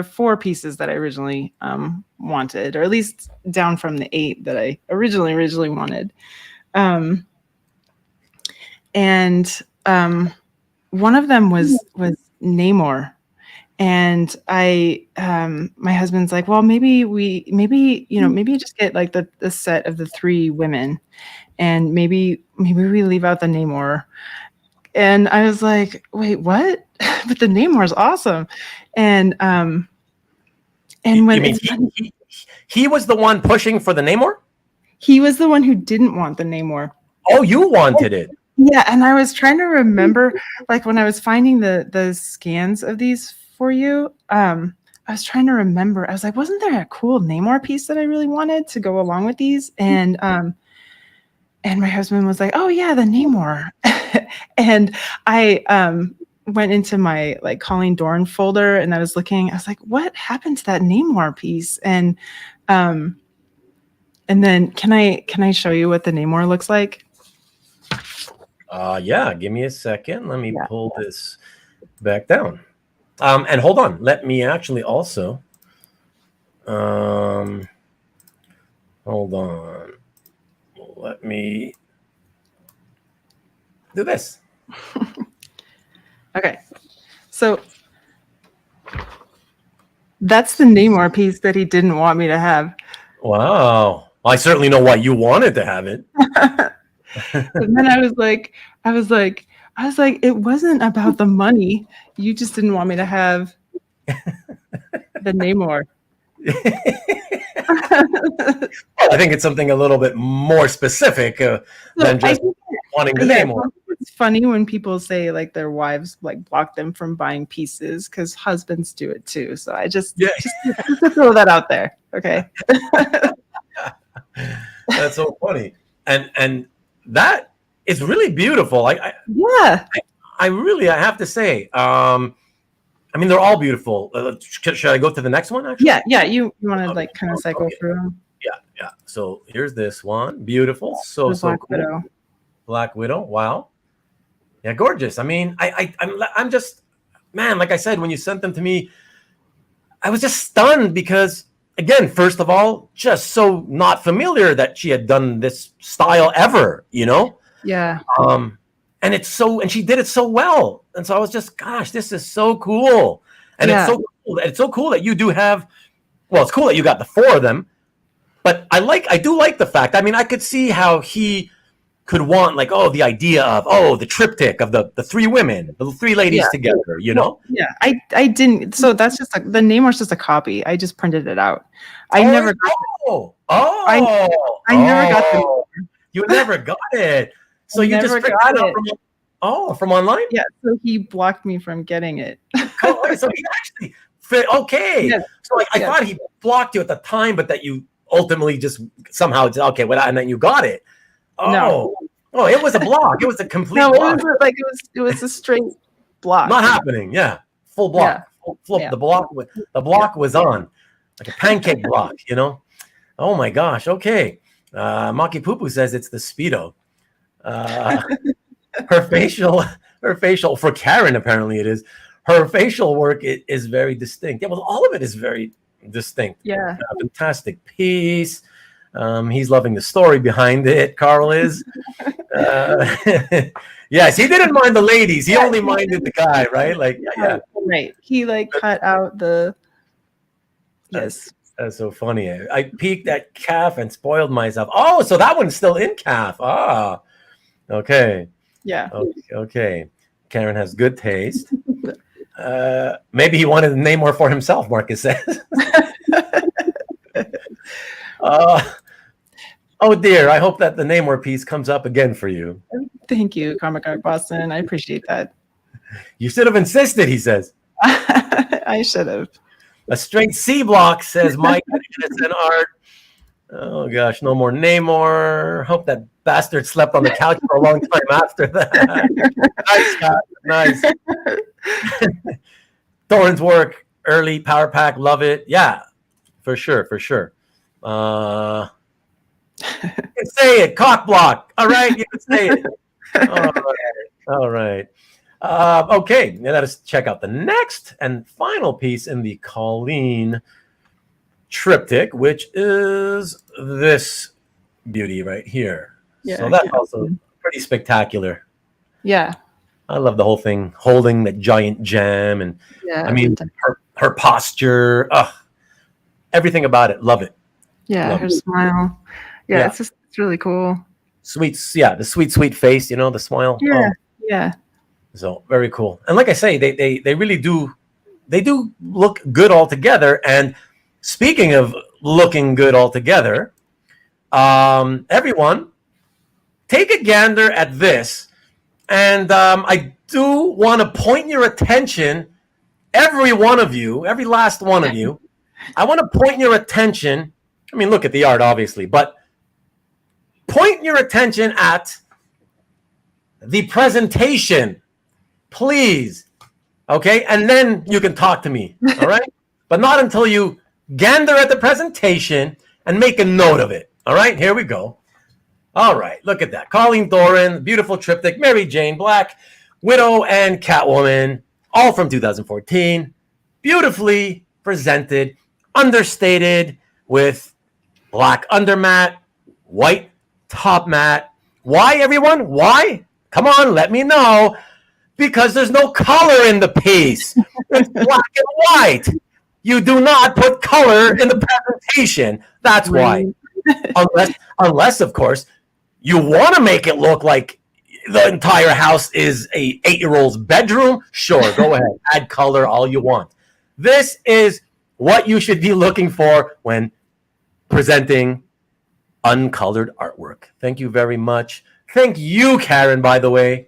4 pieces that I originally wanted, or at least down from the 8 that I originally wanted. And one of them was Namor. And my husband's like, well, maybe just get like the set of the 3 women, and maybe we leave out the Namor. And I was like, wait, what? But the Namor is awesome. And when he was the one pushing for the Namor? He was the one who didn't want the Namor. Oh, you wanted it. Yeah, and I was trying to remember, like when I was finding the scans of these for you, I was trying to remember. I was like, wasn't there a cool Namor piece that I really wanted to go along with these? And my husband was like, oh yeah, the Namor. And I went into my like Colleen Doran folder, and I was looking. I was like, what happened to that Namor piece? And then can I show you what the Namor looks like? Yeah, give me a second. Let me pull this back down. And hold on. Let me actually also hold on. Let me do this. Okay. So that's the Namor piece that he didn't want me to have. Wow. I certainly know why you wanted to have it. And then I was like, it wasn't about the money. You just didn't want me to have the Namor. Well, I think it's something a little bit more specific than just wanting the Namor. It's funny when people say like their wives like block them from buying pieces, because husbands do it too. So I just to throw that out there. Okay. That's so funny. And that is really beautiful. I have to say, I mean, they're all beautiful. Should I go to the next one? Actually, yeah. You want to like kind of cycle through them? Yeah. So here's this one, beautiful. So Black cool. Widow. Black Widow. Wow. Yeah, gorgeous. I mean, I'm just, man. Like I said, when you sent them to me, I was just stunned because, again, first of all, just so not familiar that she had done this style ever, you know? Yeah. And she did it so well. And so I was just, gosh, this is so cool. And it's so cool. It's so cool that you do have, well, it's cool that you got the 4 of them, but I do like the fact, I mean, I could see how he could want like, the idea of, the triptych of the 3 women, the 3 ladies together, you know? Yeah, I didn't. So that's just the Namor's just a copy. I just printed it out. I never got it. You never got it. So you just printed it out from online? Yeah, so he blocked me from getting it. So he actually okay. Yes. So I thought he blocked you at the time, but that you ultimately just somehow and then you got it. Oh, it was a block. It was a complete block. It was a straight block. Not happening. Yeah, full block. Flip. Yeah. The block was on like a pancake block. You know. Oh my gosh. Okay. Maki Poo says it's the Speedo. Her facial for Karen, apparently it is. Her facial work is very distinct. Yeah, well, all of it is very distinct. Yeah. Fantastic piece. He's loving the story behind it. Carl is. Yes, he didn't mind the ladies. He only minded the guy, right? Like, yeah. Right. He like cut out the. Yes. That's so funny. I peeked at calf and spoiled myself. Oh, so that one's still in calf. Ah, okay. Yeah. Okay. Karen has good taste. Maybe he wanted the Namor for himself, Marcus says. Oh dear, I hope that the Namor piece comes up again for you. Thank you, Comic Art Boston. I appreciate that. You should have insisted, he says. I should have. A straight C block, says Mike. Innocent Art. Oh gosh, no more Namor. Hope that bastard slept on the couch for a long time after that. Nice, Scott. Nice. Doran's work, early power pack, love it. Yeah, for sure. You can say it, cock block. All right, you can say it. All right. Okay, now let us check out the next and final piece in the Colleen triptych, which is this beauty right here. Yeah, so that's also pretty spectacular. Yeah. I love the whole thing, holding that giant gem, and I mean her posture, everything about it. Love it. Yeah, love her it. Smile. Yeah, it's really cool. Sweet, the sweet face, the smile. Yeah, yeah. So very cool. And like I say, they really do, they do look good all together. And speaking of looking good all together, everyone, take a gander at this. And I do want to point your attention, every one of you, every last one of you, I want to point your attention. I mean, look at the art, obviously, but point your attention at the presentation, please. Okay? And then you can talk to me, all right? But not until you gander at the presentation and make a note of it. All right? Here we go. All right, look at that. Colleen Doran, beautiful triptych, Mary Jane Black, Widow, and Catwoman, all from 2014. Beautifully presented, understated, with black undermat, white top mat. Why, everyone? Why? Come on, let me know. Because there's no color in the piece. It's black and white. You do not put color in the presentation. That's why. Unless, of course, you want to make it look like the entire house is a 8-year-old's bedroom. Sure, go ahead. Add color all you want. This is what you should be looking for when presenting uncolored artwork. Thank you very much. Thank you, Karen, by the way.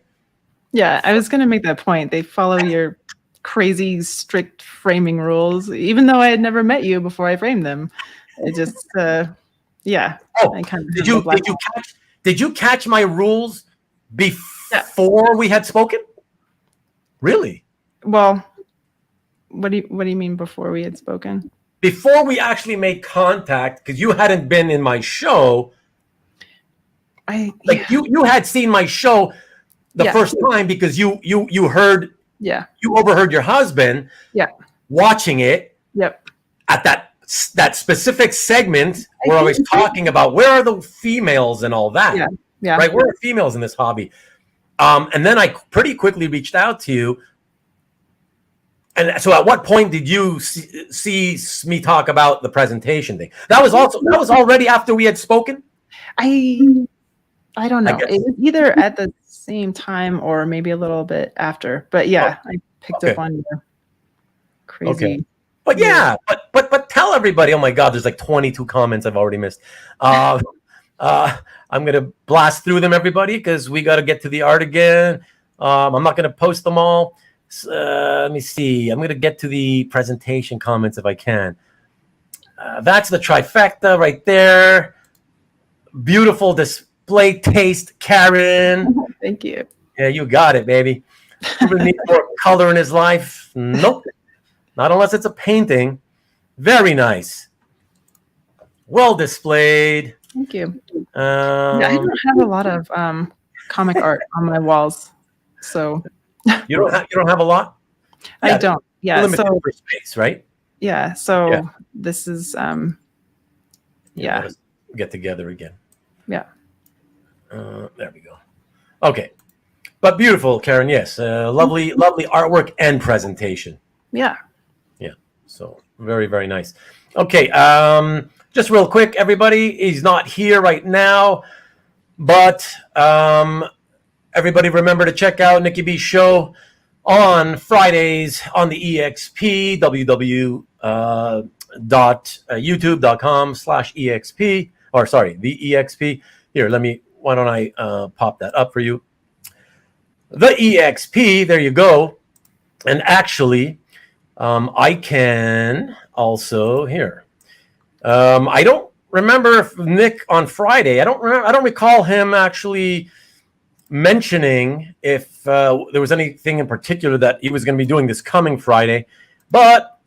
Yeah, I was going to make that point. They follow your crazy, strict framing rules, even though I had never met you before I framed them. It just, yeah. Oh, I kind of did you catch my rules before we had spoken? Really? Well, what do you mean before we had spoken? Before we actually made contact, because you hadn't been in my show. You had seen my show the first time because you heard, you overheard your husband watching it at that specific segment where I was talking about where are the females and all that. Right, where are females in this hobby? And then I pretty quickly reached out to you. And so at what point did you see me talk about the presentation thing? That was already after we had spoken? I don't know. It was either at the same time or maybe a little bit after. But yeah, I picked up on your crazy. Okay. But yeah, but tell everybody. Oh my God, there's like 22 comments I've already missed. I'm gonna blast through them, everybody, because we got to get to the art again. I'm not gonna post them all. Let me see. I'm gonna get to the presentation comments if I can. That's the trifecta right there. Beautiful display taste, Karen. Thank you. Yeah, you got it, baby. Ruben needs more color in his life. Nope. Not unless it's a painting. Very nice. Well displayed. Thank you. I don't have a lot of comic art on my walls, so you don't have a lot. I don't. Yeah, limited for space, right? Yeah. So this is Let's get together again. Yeah. There we go. Okay, but beautiful, Karen. Yes, lovely artwork and presentation. Yeah. So very, very nice. Okay, just real quick, everybody, he's not here right now, but everybody remember to check out Nikki B's show on Fridays on the EXP, www.youtube.com/EXP, or sorry, the EXP. Here, why don't I pop that up for you? the EXP. There you go. And actually, I can also here. I don't remember if Nick on Friday. I don't recall him actually mentioning if there was anything in particular that he was going to be doing this coming Friday. But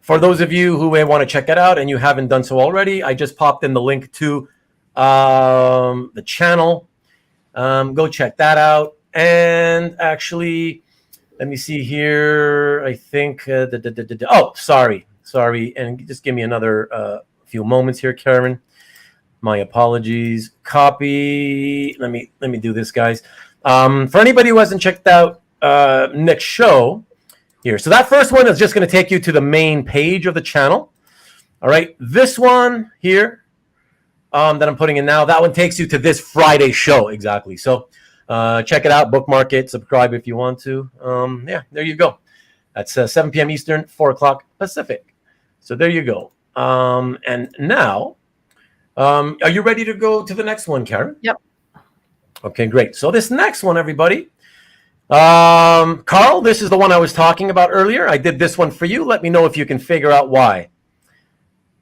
for those of you who may want to check it out and you haven't done so already, I just popped in the link to the channel. Go check that out. And actually, let me see here. I think oh, sorry, and just give me another few moments here, Karen. My apologies. Copy. Let me do this, guys. For anybody who hasn't checked out Nick's show here, so that first one is just going to take you to the main page of the channel. All right, this one here that I'm putting in now, that one takes you to this Friday show exactly. So check it out, bookmark it, subscribe if you want to. Yeah, there you go. That's 7 p.m. Eastern, 4 o'clock Pacific. So there you go. And now, are you ready to go to the next one, Karen? Yep. Okay, great. So this next one, everybody. Carl, this is the one I was talking about earlier. I did this one for you. Let me know if you can figure out why.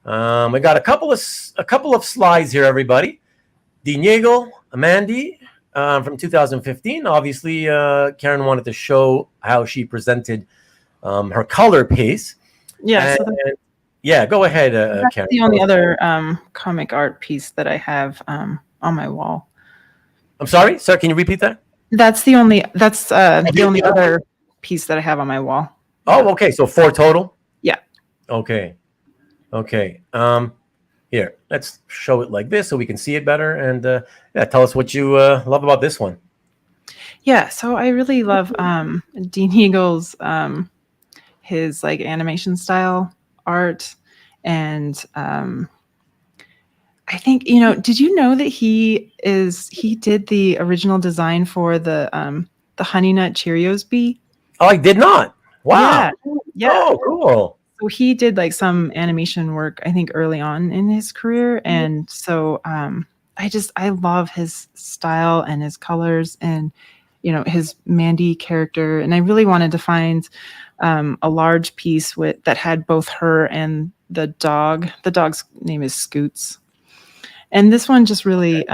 We got a couple of slides here, everybody. Yeagle, Mandy, from 2015. Obviously, Karen wanted to show how she presented her color piece. Yeah. Yeah, go ahead, That's Karen. the only other comic art piece that I have on my wall. I'm sorry, sir. Can you repeat that? That's the only other piece that I have on my wall. Oh, okay. So 4 total. Yeah. Okay. Here, let's show it like this so we can see it better. And yeah, tell us what you love about this one. Yeah. So I really love Dean Yeagle's his like animation style art, and I think, did you know that he did the original design for the Honey Nut Cheerios bee? Oh, I did not. Wow. Yeah. Oh, cool. So he did like some animation work, I think, early on in his career, and so I love his style and his colors and his Mandy character, and I really wanted to find a large piece that had both her and the dog. The dog's name is Scoots. And this one just really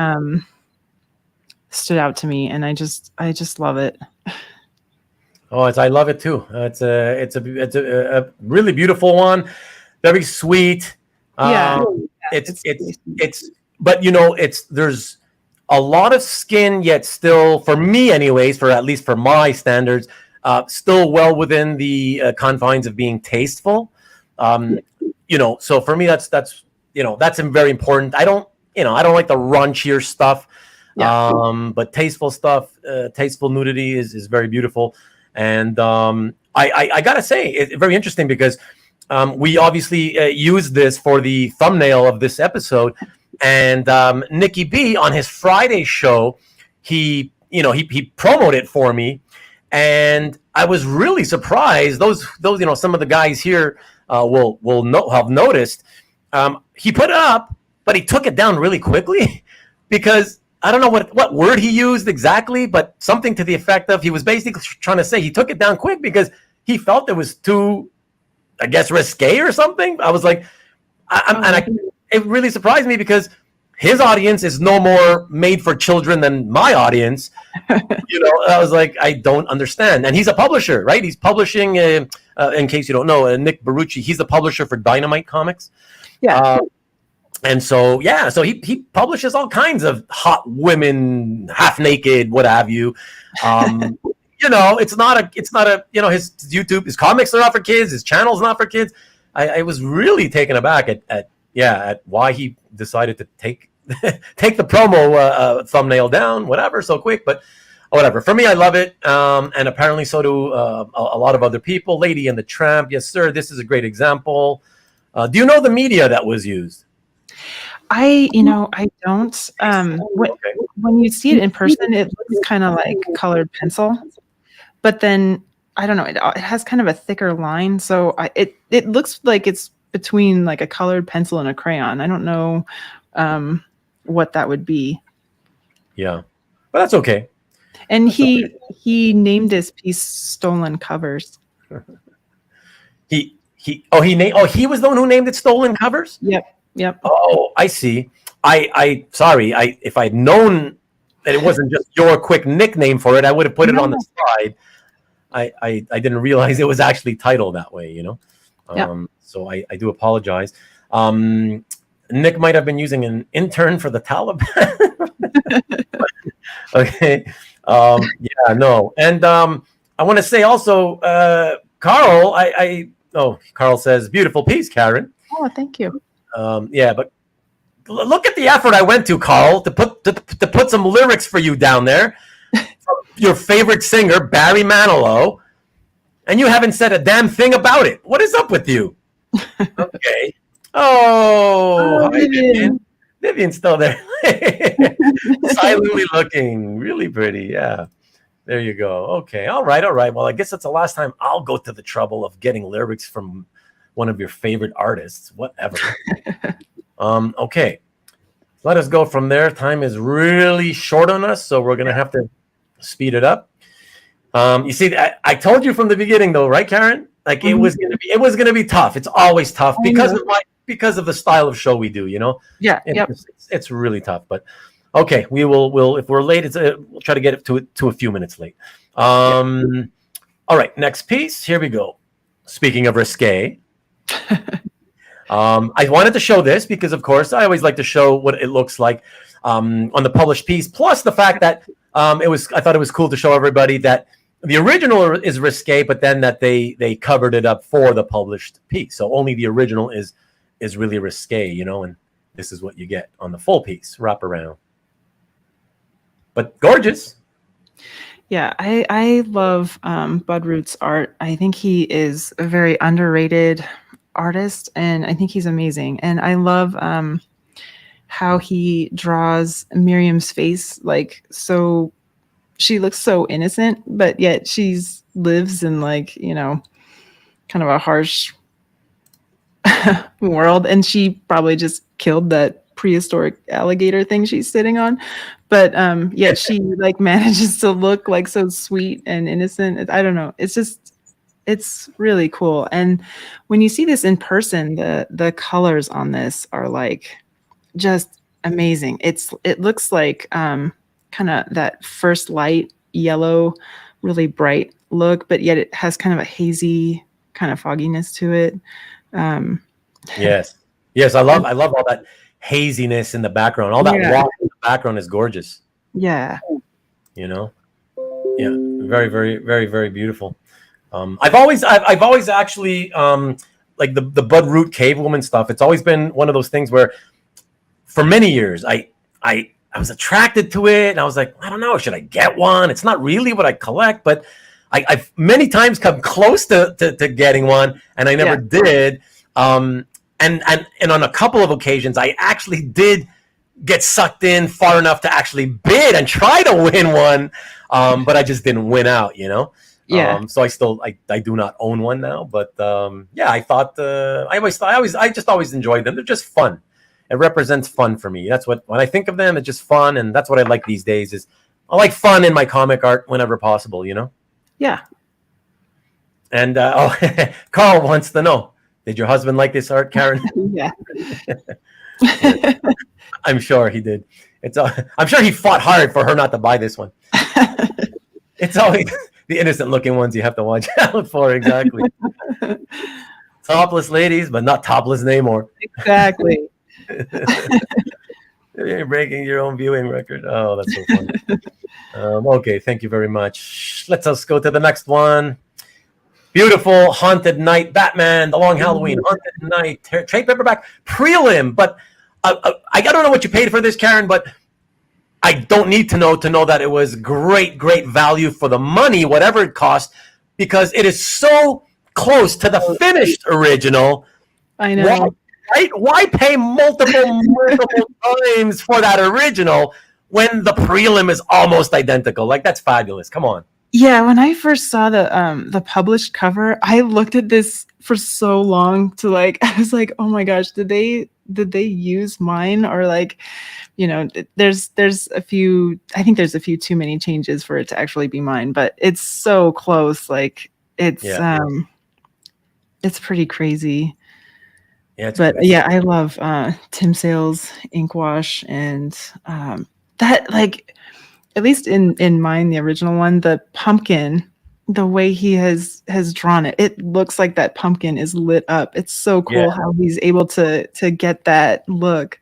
stood out to me, and I just love it. Oh, I love it too. It's a really beautiful one, very sweet. Yeah, it's but there's a lot of skin, yet still, for me anyways, at least for my standards, still well within the confines of being tasteful. So for me that's very important. I don't like the raunchier stuff. Yeah. But tasteful stuff, tasteful nudity is very beautiful. And I gotta say, it's very interesting because we obviously used this for the thumbnail of this episode. And Nicky B on his Friday show, he promoted it for me, and I was really surprised. Those some of the guys here will have noticed. He put it up, but he took it down really quickly because I don't know what word he used exactly, but something to the effect of he was basically trying to say he took it down quick because he felt it was too, I guess, risque or something. I was like, it really surprised me because his audience is no more made for children than my audience. I was like, I don't understand. And he's a publisher, right? He's publishing, in case you don't know, Nick Barucci. He's the publisher for Dynamite Comics. Yeah. And so, he publishes all kinds of hot women, half naked, what have you. It's not a, his YouTube, his comics are not for kids. His channel's not for kids. I was really taken aback at why he decided to take the promo thumbnail down, whatever, so quick. But whatever. For me, I love it, and apparently so do a lot of other people. Lady and the Tramp, yes, sir. This is a great example. Do you know the media that was used? I don't. When you see it in person, it looks kind of like colored pencil, but then I don't know. It has kind of a thicker line, so it looks like it's between like a colored pencil and a crayon. I don't know what that would be. Yeah, but that's okay. And he named his piece "Stolen Covers." He was the one who named it Stolen Covers? Yep. Oh, I see. Sorry, if I'd known that it wasn't just your quick nickname for it, I would have put it on the slide. I didn't realize it was actually titled that way, you know? So I do apologize. Nick might have been using an intern for the Taliban. Okay. Yeah, no. And I want to say also, Carl, Carl says, beautiful piece, Karen. Oh, thank you. Yeah, but look at the effort I went to, Carl, to put some lyrics for you down there. Your favorite singer, Barry Manilow, and you haven't said a damn thing about it. What is up with you? Okay. Oh, hi, Vivian. Vivian's still there. Silently looking. Really pretty. Yeah. There you go. Okay. All right. Well, I guess that's the last time I'll go to the trouble of getting lyrics from one of your favorite artists. Whatever. Okay. Let us go from there. Time is really short on us, so we're going to have to speed it up. You see, I told you from the beginning, though, right, Karen? Like it was going to be tough. It's always tough because of the style of show we do, you know? Yeah. It's really tough, but okay, we'll if we're late, we'll try to get it to a few minutes late. All right, next piece. Here we go. Speaking of risque, I wanted to show this because, of course, I always like to show what it looks like on the published piece. Plus the fact that I thought it was cool to show everybody that the original is risque, but then that they covered it up for the published piece. So only the original is really risque, you know, and this is what you get on the full piece, wrap around. But gorgeous. Yeah, I love Bud Root's art. I think he is a very underrated artist, and I think he's amazing. And I love how he draws Miriam's face, like, so she looks so innocent, but yet she's lives in, like, you know, kind of a harsh world, and she probably just killed that prehistoric alligator thing she's sitting on, but yet she like manages to look like so sweet and innocent. I don't know, it's really cool. And when you see this in person, the colors on this are like just amazing. It looks like kind of that first light yellow, really bright look, but yet it has kind of a hazy kind of fogginess to it. Yes, I love all that haziness in the background. All that rock in the background is gorgeous. Yeah. You know? Yeah. Very, very, very, very beautiful. I've always actually like the Bud Root Cavewoman stuff. It's always been one of those things where for many years I was attracted to it, and I was like, I don't know, should I get one? It's not really what I collect, but I've many times come close to getting one, and I never did. And on a couple of occasions, I actually did get sucked in far enough to actually bid and try to win one, but I just didn't win out, you know? Yeah. So I do not own one now, but I thought I just always enjoyed them. They're just fun. It represents fun for me. That's when I think of them, it's just fun, and that's what I like these days. Is I like fun in my comic art whenever possible, you know? Yeah. And Carl wants to know, did your husband like this art, Karen? Yeah. I'm sure he did. I'm sure he fought hard for her not to buy this one. It's always the innocent-looking ones you have to watch out for. Exactly. Topless ladies, but not topless Namor. Exactly. You're breaking your own viewing record. Oh, that's so funny. Okay, thank you very much. Let's go to the next one. Beautiful Haunted Night Batman, The Long Halloween, Haunted Night, trade paperback, prelim. But I don't know what you paid for this, Karen, but I don't need to know that it was great value for the money, whatever it cost, because it is so close to the finished original. I know. Why pay multiple times for that original when the prelim is almost identical? Like, that's fabulous. Come on. Yeah, when I first saw the published cover, I looked at this for so long I was like, oh my gosh, did they did they use mine? Or like, you know, there's a few, I think there's a few too many changes for it to actually be mine, but it's so close. Like it's pretty crazy. Yeah, but crazy. yeah, I love Tim Sale's ink wash, and that, like, at least in mine, the original one, the pumpkin, the way he has drawn it, it looks like that pumpkin is lit up. It's so cool how he's able to get that look.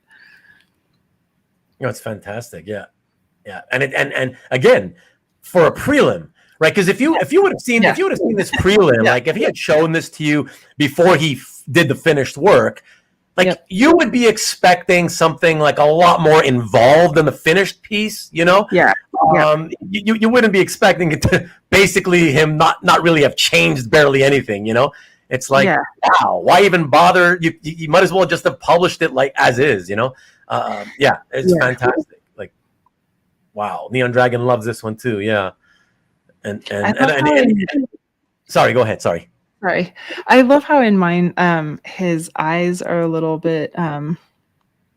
You know, it's fantastic. Yeah. And again, for a prelim, right? Because if you would have seen this prelim, like if he had shown this to you before he did the finished work, like you would be expecting something like a lot more involved than the finished piece, you know? You wouldn't be expecting it to basically him not really have changed barely anything, you know? It's like, wow, why even bother? You might as well just have published it like as is, you know? It's fantastic. Like, wow, Neon Dragon loves this one too. Yeah, and sorry, go ahead. Sorry. I love how in mine, his eyes are a little bit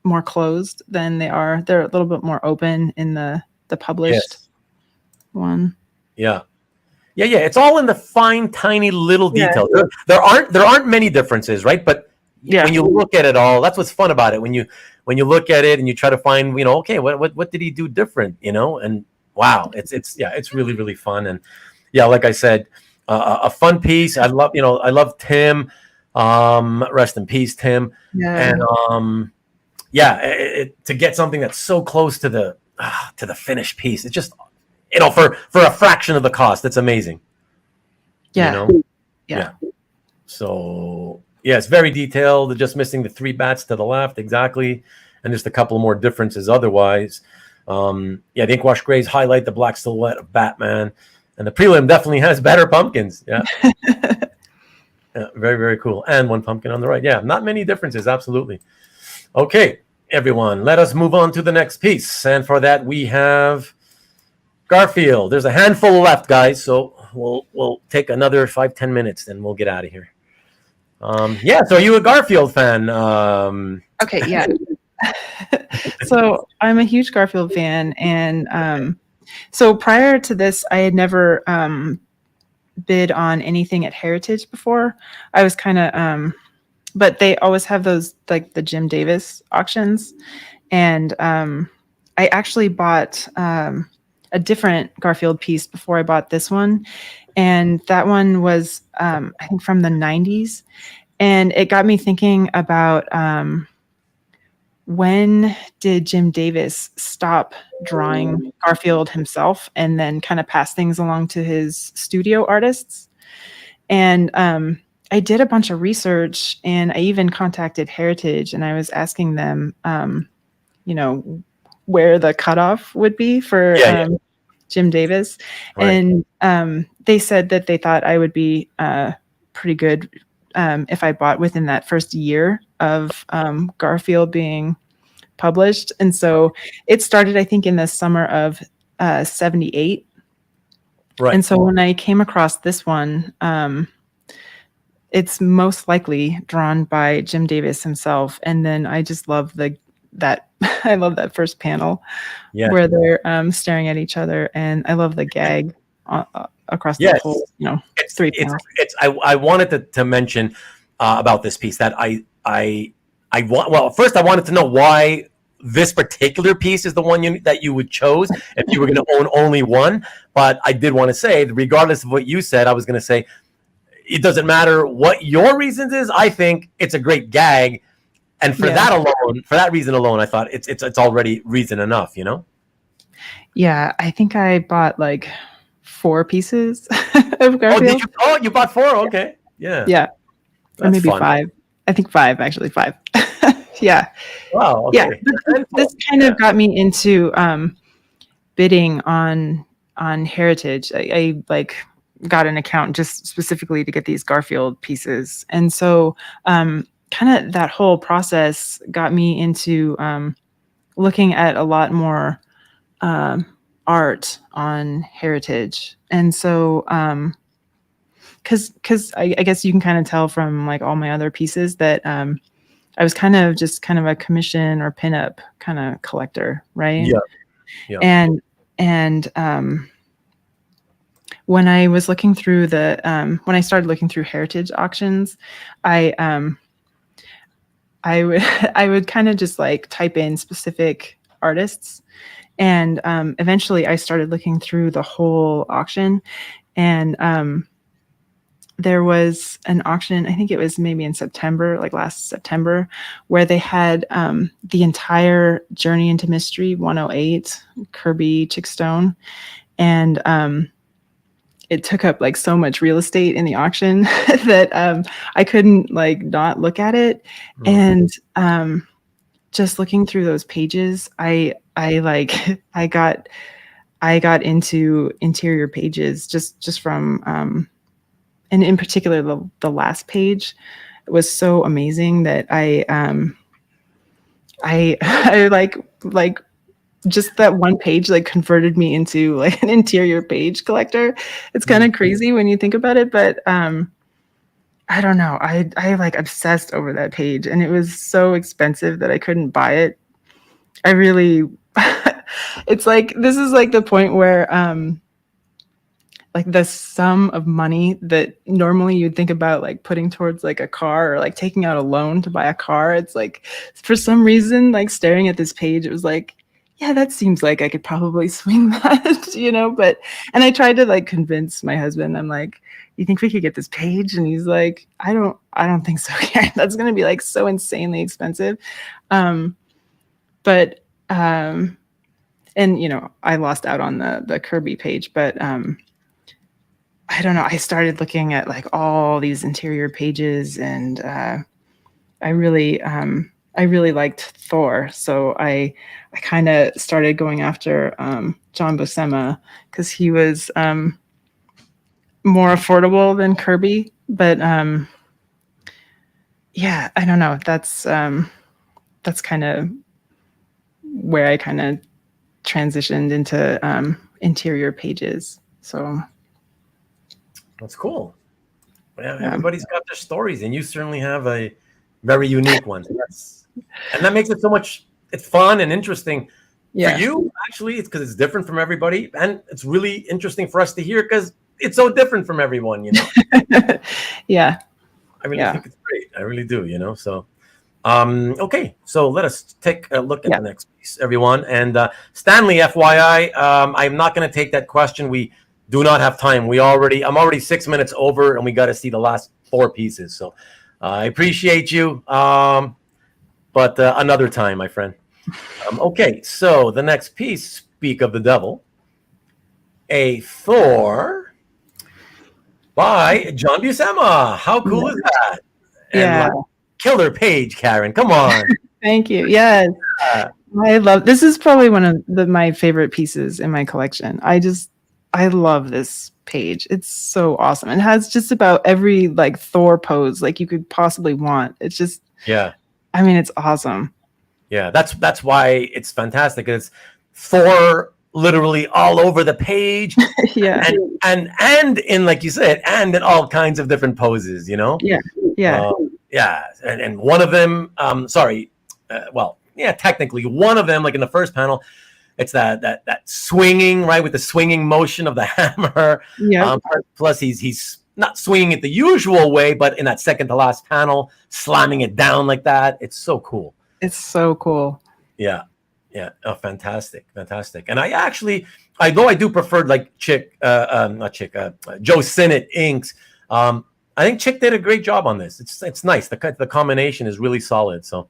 more closed than they are. They're a little bit more open in the published one. Yeah. It's all in the fine, tiny little details. There aren't many differences, right? But when you look at it all, that's what's fun about it. When you look at it and you try to find, you know, okay, what did he do different, you know? And wow, it's really, really fun. And like I said, a fun piece. I love Tim. Rest in peace, Tim. And to get something that's so close to the finished piece, it's just, you know, for a fraction of the cost, it's amazing. You know? So it's very detailed. They're just missing the 3 bats to the left, exactly, and just a couple more differences otherwise. The ink wash grays highlight the black silhouette of Batman, and the prelim definitely has better pumpkins. Very, very cool. And 1 pumpkin on the right. Not many differences, absolutely. Okay, everyone, let us move on to the next piece, and for that we have Garfield. There's a handful left, guys, so we'll take another 5-10 minutes, then we'll get out of here. So are you a Garfield fan? Okay, yeah. So I'm a huge Garfield fan, and so prior to this, I had never bid on anything at Heritage before. I was kind of, but they always have those, like the Jim Davis auctions, and I actually bought a different Garfield piece before I bought this one, and that one was I think from the 90s, and it got me thinking about when did Jim Davis stop drawing Garfield himself and then kind of pass things along to his studio artists? And I did a bunch of research, and I even contacted Heritage, and I was asking them, you know, where the cutoff would be for Jim Davis. Right. And they said that they thought I would be pretty good if I bought within that first year of Garfield being published. And so it started, I think, in the summer of 78. Right. And so when I came across this one, it's most likely drawn by Jim Davis himself. And then I just love that I love that first panel where they're staring at each other, and I love the gag across the whole, you know, 3 panels. I wanted to mention about this piece that first I wanted to know why this particular piece is the one that you would chose if you were going to own only one. But I did want to say, regardless of what you said, I was going to say it doesn't matter what your reasons is. I think it's a great gag. And for that reason alone, I thought it's already reason enough, you know? Yeah, I think I bought like 4 pieces of Garfield. You bought 4? Okay. Yeah. Yeah. Or maybe fun. 5. I think 5, actually 5. Yeah. Wow. Okay. Yeah. This kind of got me into bidding on Heritage. I like got an account just specifically to get these Garfield pieces. And so kind of that whole process got me into looking at a lot more art on Heritage. And so because I guess you can kind of tell from like all my other pieces that I was kind of just kind of a commission or pinup kind of collector, right? Yeah. And when I was looking through when I started looking through heritage auctions, I would kind of just like type in specific artists, and eventually I started looking through the whole auction, and there was an auction, I think it was maybe in September, like last September, where they had the entire Journey into Mystery 108 Kirby Chickstone, and it took up like so much real estate in the auction that I couldn't like not look at it. And just looking through those pages, I got into interior pages just from and in particular the last page was so amazing that I like just that one page like converted me into like an interior page collector. It's kind of crazy when you think about it, but I don't know. I like obsessed over that page, and it was so expensive that I couldn't buy it. I really it's like this is like the point where like the sum of money that normally you'd think about like putting towards like a car or like taking out a loan to buy a car, it's like for some reason like staring at this page, it was like, yeah, that seems like I could probably swing that, you know. But and I tried to like convince my husband. I'm like, you think we could get this page? And he's like, I don't think so. That's gonna be like so insanely expensive. But and you know, I lost out on the Kirby page, but I don't know. I started looking at like all these interior pages, and I really liked Thor, so I kind of started going after John Buscema because he was more affordable than Kirby. But yeah, I don't know. That's kind of where I kind of transitioned into interior pages. So that's cool. Yeah, everybody's got their stories, and you certainly have a very unique one. And that makes it so much. It's fun and interesting for you. Actually, it's because it's different from everybody, and it's really interesting for us to hear because it's so different from everyone. You know. Yeah. I really think it's great. I really do. You know. So, okay. So let us take a look at the next piece, everyone. And Stanley, FYI, I'm not going to take that question. We do not have time. I'm already 6 minutes over, and we got to see the last 4 pieces. So I appreciate you. But another time, my friend. Okay, so the next piece, Speak of the Devil, a Thor by John Buscema. How cool is that? And killer page, Karen. Come on. Thank you. Yes. I love this. Is probably one of my favorite pieces in my collection. I love this page. It's so awesome. It has just about every like Thor pose like you could possibly want. It's just I mean, it's awesome. Yeah, that's why it's fantastic. It's Thor literally all over the page. and in like you said, and in all kinds of different poses, you know? And one of them, technically one of them, like in the first panel, it's that swinging, right, with the swinging motion of the hammer. Plus he's not swinging it the usual way, but in that second to last panel, slamming it down like that. It's so cool. It's so cool. Yeah. Oh, fantastic. And I actually, though I do prefer like Joe Sinnott inks. I think Chic did a great job on this. It's nice. The combination is really solid. So,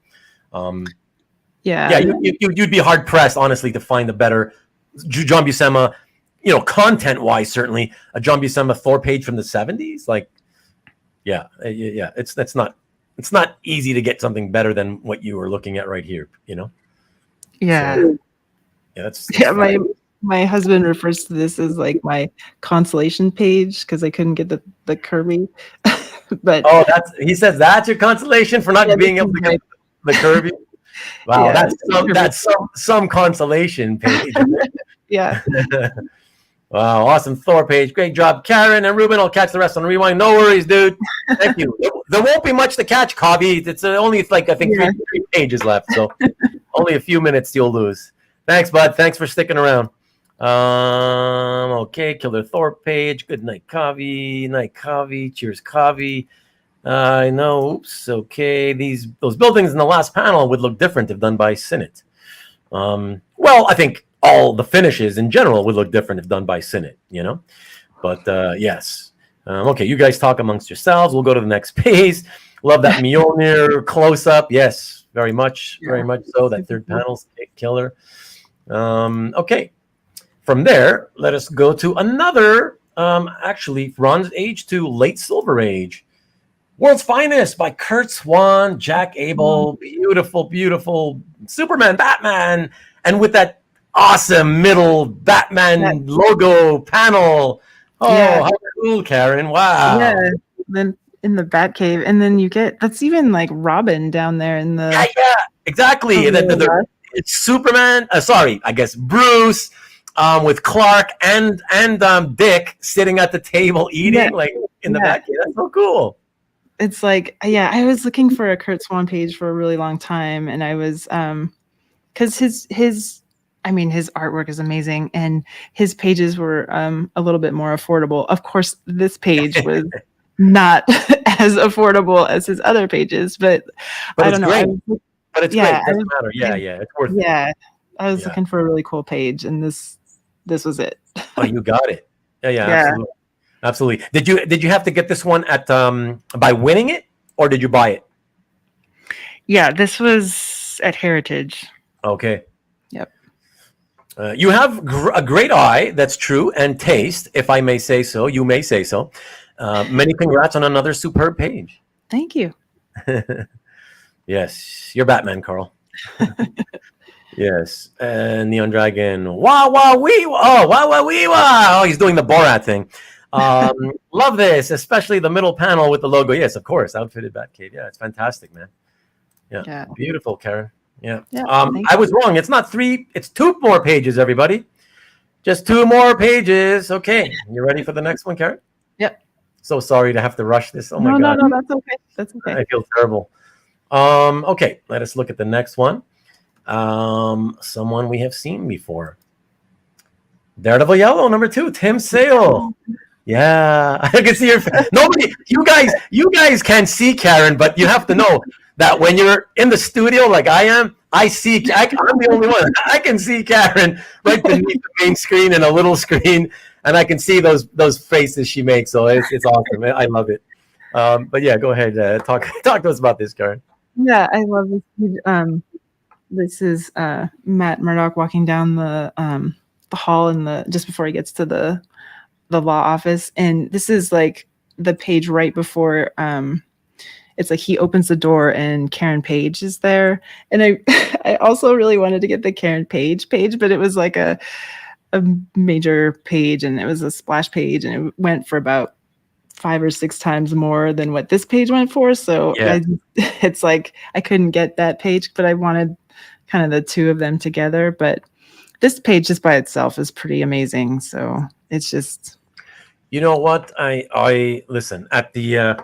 you'd be hard pressed, honestly, to find a better John Buscema. You know, content-wise, certainly a John Buscema Thor page from the 70s. Like, it's not easy to get something better than what you were looking at right here. You know. That's my husband refers to this as like my consolation page because I couldn't get the Kirby. But he says that's your consolation for not being able to get the Kirby. Wow, that's some consolation page. Wow, awesome Thor page. Great job, Karen and Ruben. I'll catch the rest on rewind. No worries, dude. Thank you. There won't be much to catch, Cobby. It's only like I think three pages left, so only a few minutes you'll lose. Thanks, bud. Thanks for sticking around. Okay, Killer Thor page. Good night, Covey. Night, Covey. Cheers, Covey. I know. Oops. Okay, those buildings in the last panel would look different if done by Sinnott. Well, I think all the finishes in general would look different if done by Sinnott, you know. But yes. Okay, you guys talk amongst yourselves. We'll go to the next page. Love that Mjolnir close up. Yes, very much so. That third panel's killer. Okay. From there, let us go to another, actually, Bronze Age to Late Silver Age. World's Finest by Curt, Swan, Jack Abel. Beautiful, beautiful Superman, Batman, and with that awesome middle Batman logo panel. Oh, how cool, Karen. Wow. Yeah, then in the Batcave, and then you get, that's even like Robin down there in the... Yeah, exactly. It's Superman, I guess Bruce, with Clark and Dick sitting at the table eating, like in the back. That's so cool. It's like, I was looking for a Curt Swan page for a really long time, and I was because his artwork is amazing, and his pages were a little bit more affordable. Of course, this page was not as affordable as his other pages, but I don't know. Great. But it's great. It doesn't matter. Yeah, it's worth it. Yeah, I was looking for a really cool page, and this was it. Oh, you got it. Yeah. Absolutely. Did you have to get this one at by winning it, or did you buy it? Yeah, this was at Heritage. Okay. Yep. You have a great eye. That's true, and taste, if I may say so. You may say so. Many congrats on another superb page. Thank you. Yes, you're Batman, Carl. Yes, and Neon Dragon. Wah wah wee wah. Oh, wah wah wee wah. Oh, he's doing the Borat thing. Love this, especially the middle panel with the logo. Yes, of course, outfitted Batcave. Yeah, it's fantastic, man. Yeah. Beautiful, Karen. Yeah. I was wrong. It's not 3. It's 2 more pages, everybody. Just 2 more pages. Okay, you ready for the next one, Karen? Yep. So sorry to have to rush this. Oh my God. No, that's okay. That's okay. I feel terrible. Okay, let us look at the next one. Someone we have seen before. Daredevil Yellow, number 2, Tim Sale. Yeah, I can see your face. Nobody, you guys can't see Karen, but you have to know that when you're in the studio like I am, I'm the only one. I can see Karen right beneath the main screen and a little screen, and I can see those faces she makes. So it's awesome. I love it. But yeah, go ahead. Talk to us about this, Karen. Yeah, I love this. This is Matt Murdock walking down the hall just before he gets to the law office, and this is like the page right before it's like he opens the door and Karen Page is there, and I also really wanted to get the Karen Page page, but it was like a major page, and it was a splash page, and it went for about 5 or 6 times more than what this page went for. So it's like I couldn't get that page, but I wanted kind of the 2 of them together. But this page just by itself is pretty amazing. So it's just, you know what, I listen at the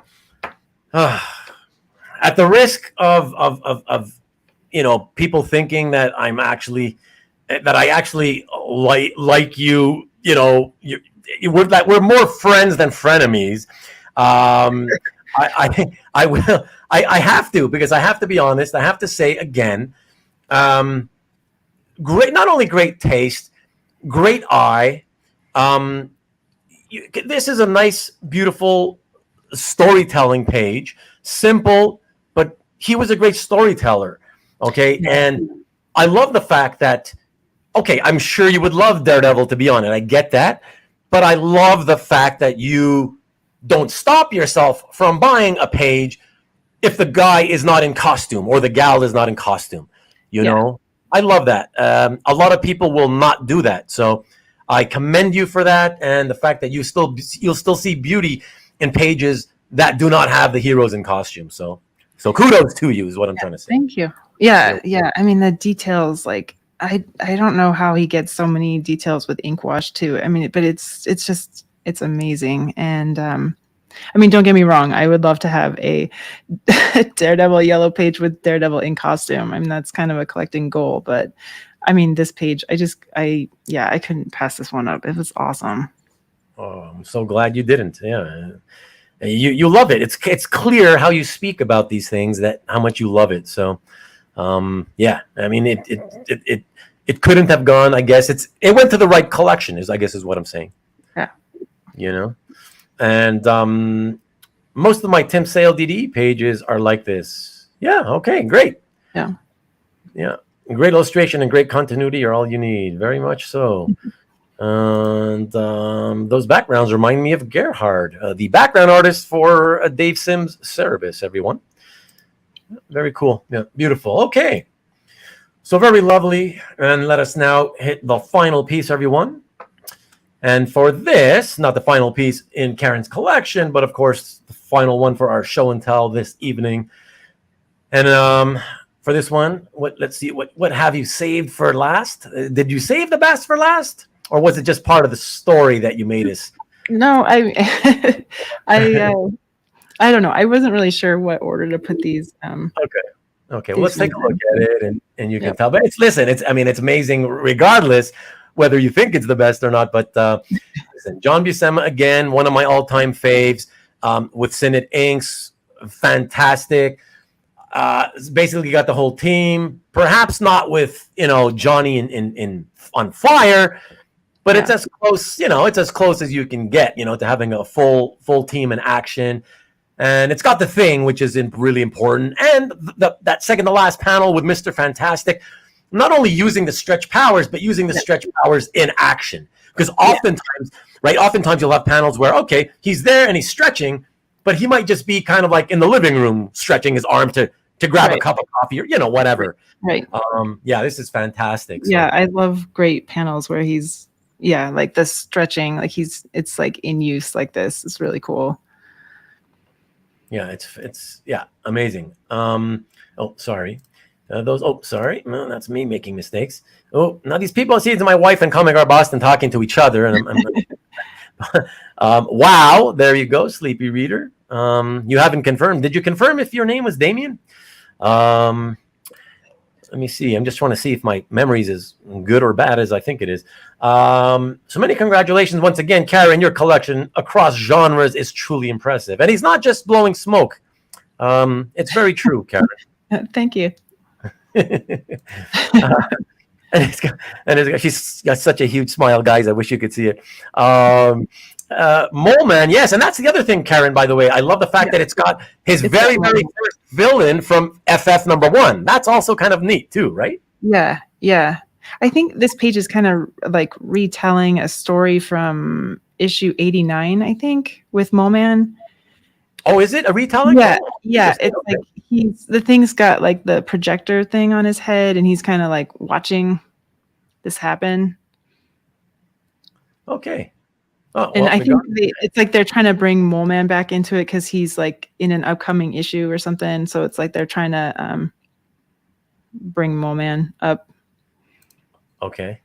risk of people thinking that I actually like you, we're more friends than frenemies. I have to, because I have to be honest. I have to say again, great, not only great taste, great eye. This is a nice, beautiful storytelling page. Simple, but he was a great storyteller. Okay, and I love the fact that, okay, I'm sure you would love Daredevil to be on it. I get that. But I love the fact that you don't stop yourself from buying a page if the guy is not in costume or the gal is not in costume. You know, I love that. A lot of people will not do that. So I commend you for that, and the fact that you'll still see beauty in pages that do not have the heroes in costume. So kudos to you is what I'm trying to say. Thank you. Yeah. I mean, the details, like I don't know how he gets so many details with ink wash too. I mean, but it's amazing. And I mean, don't get me wrong. I would love to have a Daredevil yellow page with Daredevil in costume. I mean, that's kind of a collecting goal. But I mean, this page, I couldn't pass this one up. It was awesome. Oh, I'm so glad you didn't. Yeah, you love it. It's clear how you speak about these things, that how much you love it. So, yeah. I mean, it couldn't have gone. I guess it went to the right collection. Is what I'm saying. Yeah. You know. And most of my Tim Sale DD pages are like this. Yeah, okay, great. Yeah. Yeah. Great illustration and great continuity are all you need. Very much so. And those backgrounds remind me of Gerhard, the background artist for Dave Sims' Cerebus, everyone. Very cool. Yeah, beautiful. Okay. So very lovely. And let us now hit the final piece, everyone. And for this, not the final piece in Karen's collection, but of course, the final one for our show and tell this evening. And for this one, let's see, what have you saved for last? Did you save the best for last? Or was it just part of the story that you made us? No, I don't know. I wasn't really sure what order to put these. Okay. Well, let's take a look at it, and you can tell. But it's amazing, regardless whether you think it's the best or not. But listen, John Buscema, again, one of my all-time faves, with Synod inks, fantastic. Basically got the whole team, perhaps not with Johnny in on fire, but it's as close, it's as close as you can get, to having a full team in action. And it's got the Thing, which is really important, and that second to last panel with Mr. Fantastic, not only using the stretch powers, but using the stretch powers in action. Because oftentimes you'll have panels where, okay, he's there and he's stretching, but he might just be kind of like in the living room stretching his arm to grab a cup of coffee or whatever. Right. This is fantastic. So. Yeah, I love great panels where he's like the stretching, like it's like in use like this. It's really cool. Yeah, it's amazing. Sorry. Sorry. No, that's me making mistakes. Oh, now these people see it's my wife and Comic Art Boston talking to each other, and I'm wow, there you go, Sleepy Reader. You haven't confirmed. Did you confirm if your name was Damien? Let me see. I'm just trying to see if my memory is as good or bad as I think it is. So many congratulations once again, Karen. Your collection across genres is truly impressive, and he's not just blowing smoke. It's very true, Karen. Thank you. She's got such a huge smile, guys. I wish you could see it. Mole Man, yes, and that's the other thing, Karen, by the way. I love the fact that it's got his very first villain from FF #1. That's also kind of neat too, right? Yeah. I think this page is kind of like retelling a story from issue 89, I think, with Mole Man. Oh, is it a retelling? Yeah. It's like the Thing's got like the projector thing on his head, and he's kind of like watching this happen. Okay. And I think it's like they're trying to bring Mole Man back into it because he's like in an upcoming issue or something. So it's like they're trying to bring Mole Man up. Okay.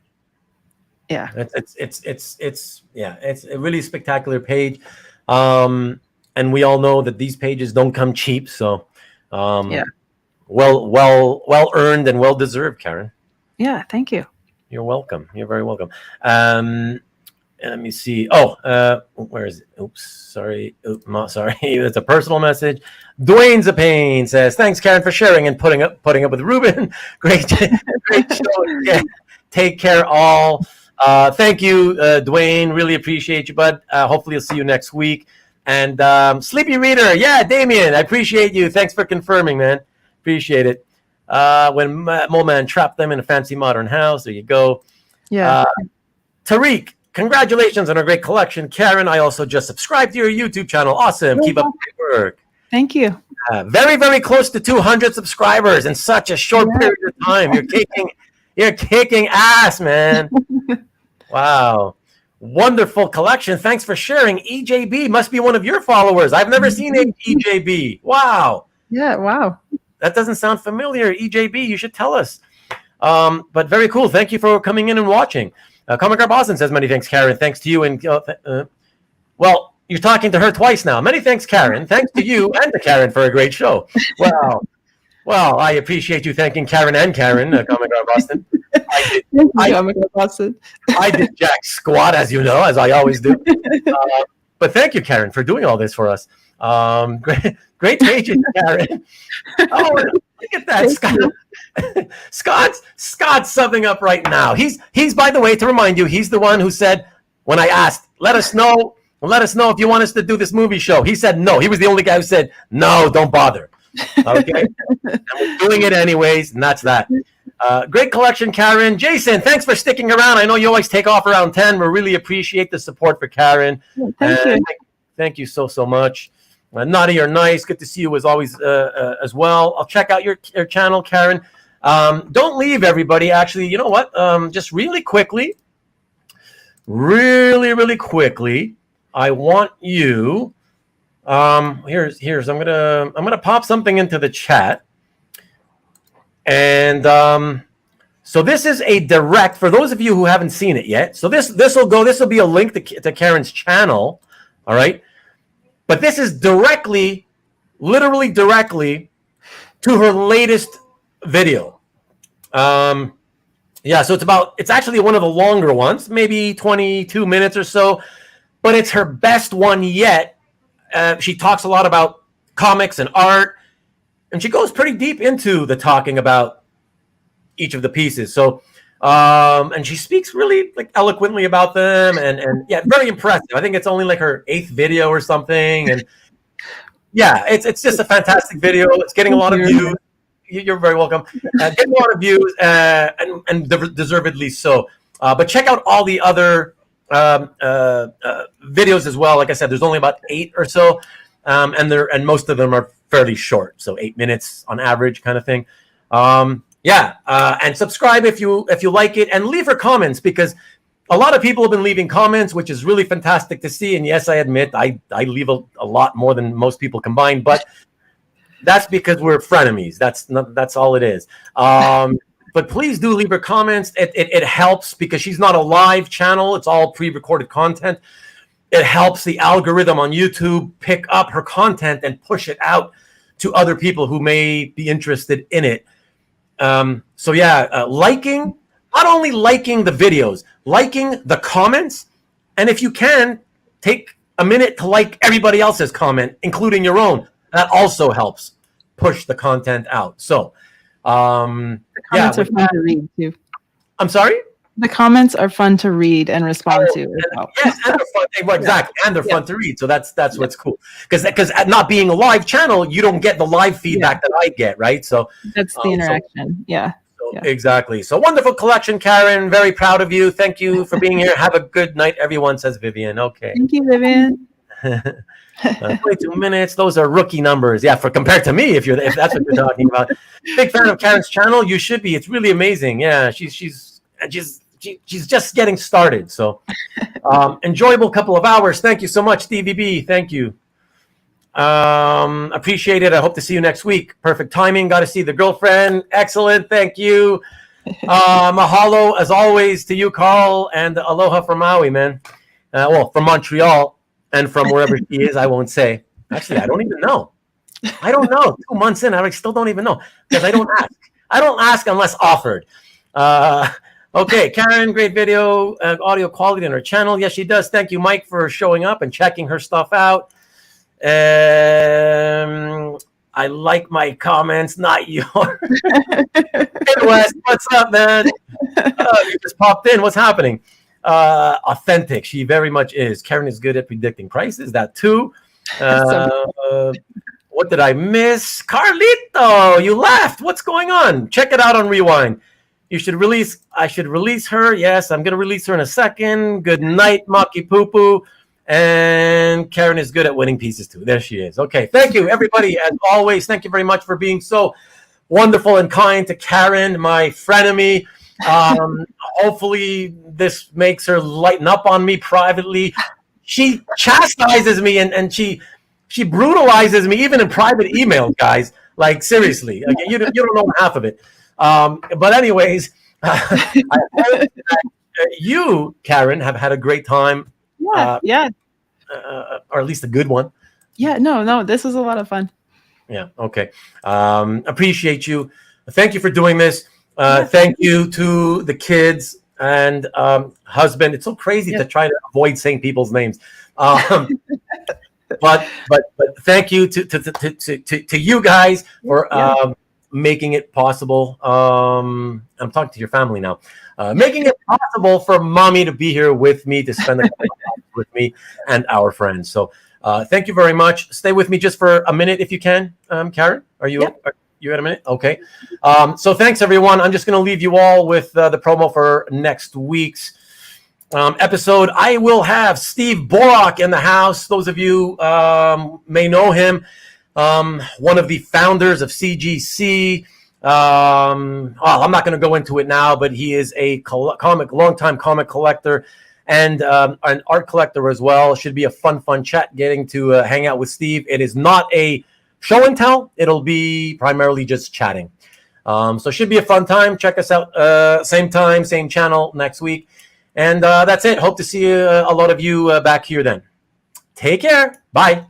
Yeah. It's a really spectacular page. And we all know that these pages don't come cheap, so well earned and well deserved, Karen. Yeah, thank you. You're welcome. You're very welcome. Let me see. Where is it? Oops, sorry. Sorry. That's a personal message. Dwayne Zapane says, "Thanks, Karen, for sharing and putting up with Ruben. Great show. Yeah. Take care, all. Thank you, Dwayne. Really appreciate you, bud. Hopefully, I'll see you next week." And Sleepy Reader, Damien, I appreciate you. Thanks for confirming, man. Appreciate it. When Mole Man trapped them in a fancy modern house. There you go. Yeah. Tariq, congratulations on a great collection. Karen, I also just subscribed to your YouTube channel. Awesome. Keep up the good work. Thank you. Very, very close to 200 subscribers in such a short period of time. You're kicking ass, man. Wow. Wonderful collection. Thanks for sharing. EJB must be one of your followers. I've never seen EJB. Wow. Yeah, wow. That doesn't sound familiar. EJB, you should tell us. But very cool. Thank you for coming in and watching. Comic Art Boston says, many thanks, Karen. Thanks to you. And well, you're talking to her twice now. Many thanks, Karen. Thanks to you and to Karen for a great show. Wow. Well, I appreciate you thanking Karen and Karen, Comic Art Boston. Comic Art Boston. I did jack squat, as you know, as I always do. But thank you, Karen, for doing all this for us. Great pages, Karen. Oh, look at that, Scott. Scott's subbing up right now. He's by the way, to remind you, he's the one who said when I asked, let us know if you want us to do this movie show. He said no. He was the only guy who said no, don't bother. Okay, and we're doing it anyways, and that's that. Great collection, Karen. Jason, thanks for sticking around. I know you always take off around 10. We really appreciate the support for Karen. Thank you so much. Naughty or Nice, good to see you as always as well. I'll check out your channel, Karen. Don't leave, everybody. Actually, you know what? Just really quickly, really quickly, I want you. Here's. I'm gonna pop something into the chat. And so this is a direct for those of you who haven't seen it yet. So this will be a link to Karen's channel. All right. But this is literally directly to her latest video. Yeah, so it's actually one of the longer ones, maybe 22 minutes or so, but it's her best one yet. She talks a lot about comics and art, and she goes pretty deep into the talking about each of the pieces. So, and she speaks really like eloquently about them, and yeah, very impressive. I think it's only like her 8th video or something, and yeah, it's just a fantastic video. It's getting a lot of views. You're very welcome. Getting a lot of views, and deservedly so. But check out all the other videos as well. Like I said, there's only about 8 or so, and most of them are fairly short, so 8 minutes on average, kind of thing. And subscribe if you like it, and leave her comments, because a lot of people have been leaving comments, which is really fantastic to see. And yes, I admit I leave a lot more than most people combined, but that's because we're frenemies. That's all it is. But please do leave her comments. It helps, because she's not a live channel. It's all pre-recorded content. It helps the algorithm on YouTube pick up her content and push it out to other people who may be interested in it. So yeah, liking, not only liking the videos, liking the comments, and if you can, take a minute to like everybody else's comment, including your own. That also helps push the content out. So, the comments are fun to read too. I'm sorry? The comments are fun to read and respond to. Yes, and they're fun. Well, exactly, and they're fun to read. So that's what's cool. Because not being a live channel, you don't get the live feedback that I get, right? So that's the interaction. Exactly. So wonderful collection, Karen. Very proud of you. Thank you for being here. Have a good night, everyone, says Vivian. Okay. Thank you, Vivian. 22 minutes. Those are rookie numbers. Yeah, for compared to me, if that's what you're talking about. Big fan of Karen's channel. You should be. It's really amazing. Yeah, she's just getting started. So enjoyable couple of hours. Thank you so much, DVB. Thank you. Appreciate it. I hope to see you next week. Perfect timing. Got to see the girlfriend. Excellent. Thank you. Mahalo as always to you, Carl, and aloha from Maui, man. Well, from Montreal and from wherever she is, I won't say. Actually, I don't even know. I don't know. 2 months in, I still don't even know, because I don't ask. I don't ask unless offered. Okay, Karen, great video, audio quality on her channel. Yes, she does. Thank you, Mike, for showing up and checking her stuff out. I like my comments, not yours. Hey, Wes, what's up, man? You just popped in. What's happening? Authentic. She very much is. Karen is good at predicting prices. That too. What did I miss? Carlito, you left. What's going on? Check it out on Rewind. I should release her. Yes, I'm going to release her in a second. Good night, Maki Poo Poo. And Karen is good at winning pieces too. There she is. Okay, thank you, everybody. As always, thank you very much for being so wonderful and kind to Karen, my frenemy. Hopefully this makes her lighten up on me privately. She chastises me and she brutalizes me even in private emails, guys. Like, seriously, like, you don't know half of it. But anyways, I hope that you, Karen, have had a great time. Yeah. Or at least a good one. Yeah, no, this was a lot of fun. Yeah, okay. Appreciate you. Thank you for doing this. Thank you to the kids and husband. It's so crazy to try to avoid saying people's names. But thank you to you guys for making it possible. I'm talking to your family now. Making it possible for mommy to be here with me, to spend the time with me and our friends. So thank you very much. Stay with me just for a minute if you can. Karen, are you at a minute? Okay. So thanks everyone. I'm just going to leave you all with the promo for next week's episode. I will have Steve Borak in the house. Those of you may know him. One of the founders of CGC. I'm not going to go into it now, but he is a longtime comic collector and an art collector as well. Should be a fun chat getting to hang out with Steve. It is not a show and tell. It'll be primarily just chatting. So should be a fun time. Check us out same time, same channel next week. And that's it. Hope to see a lot of you back here then. Take care. Bye.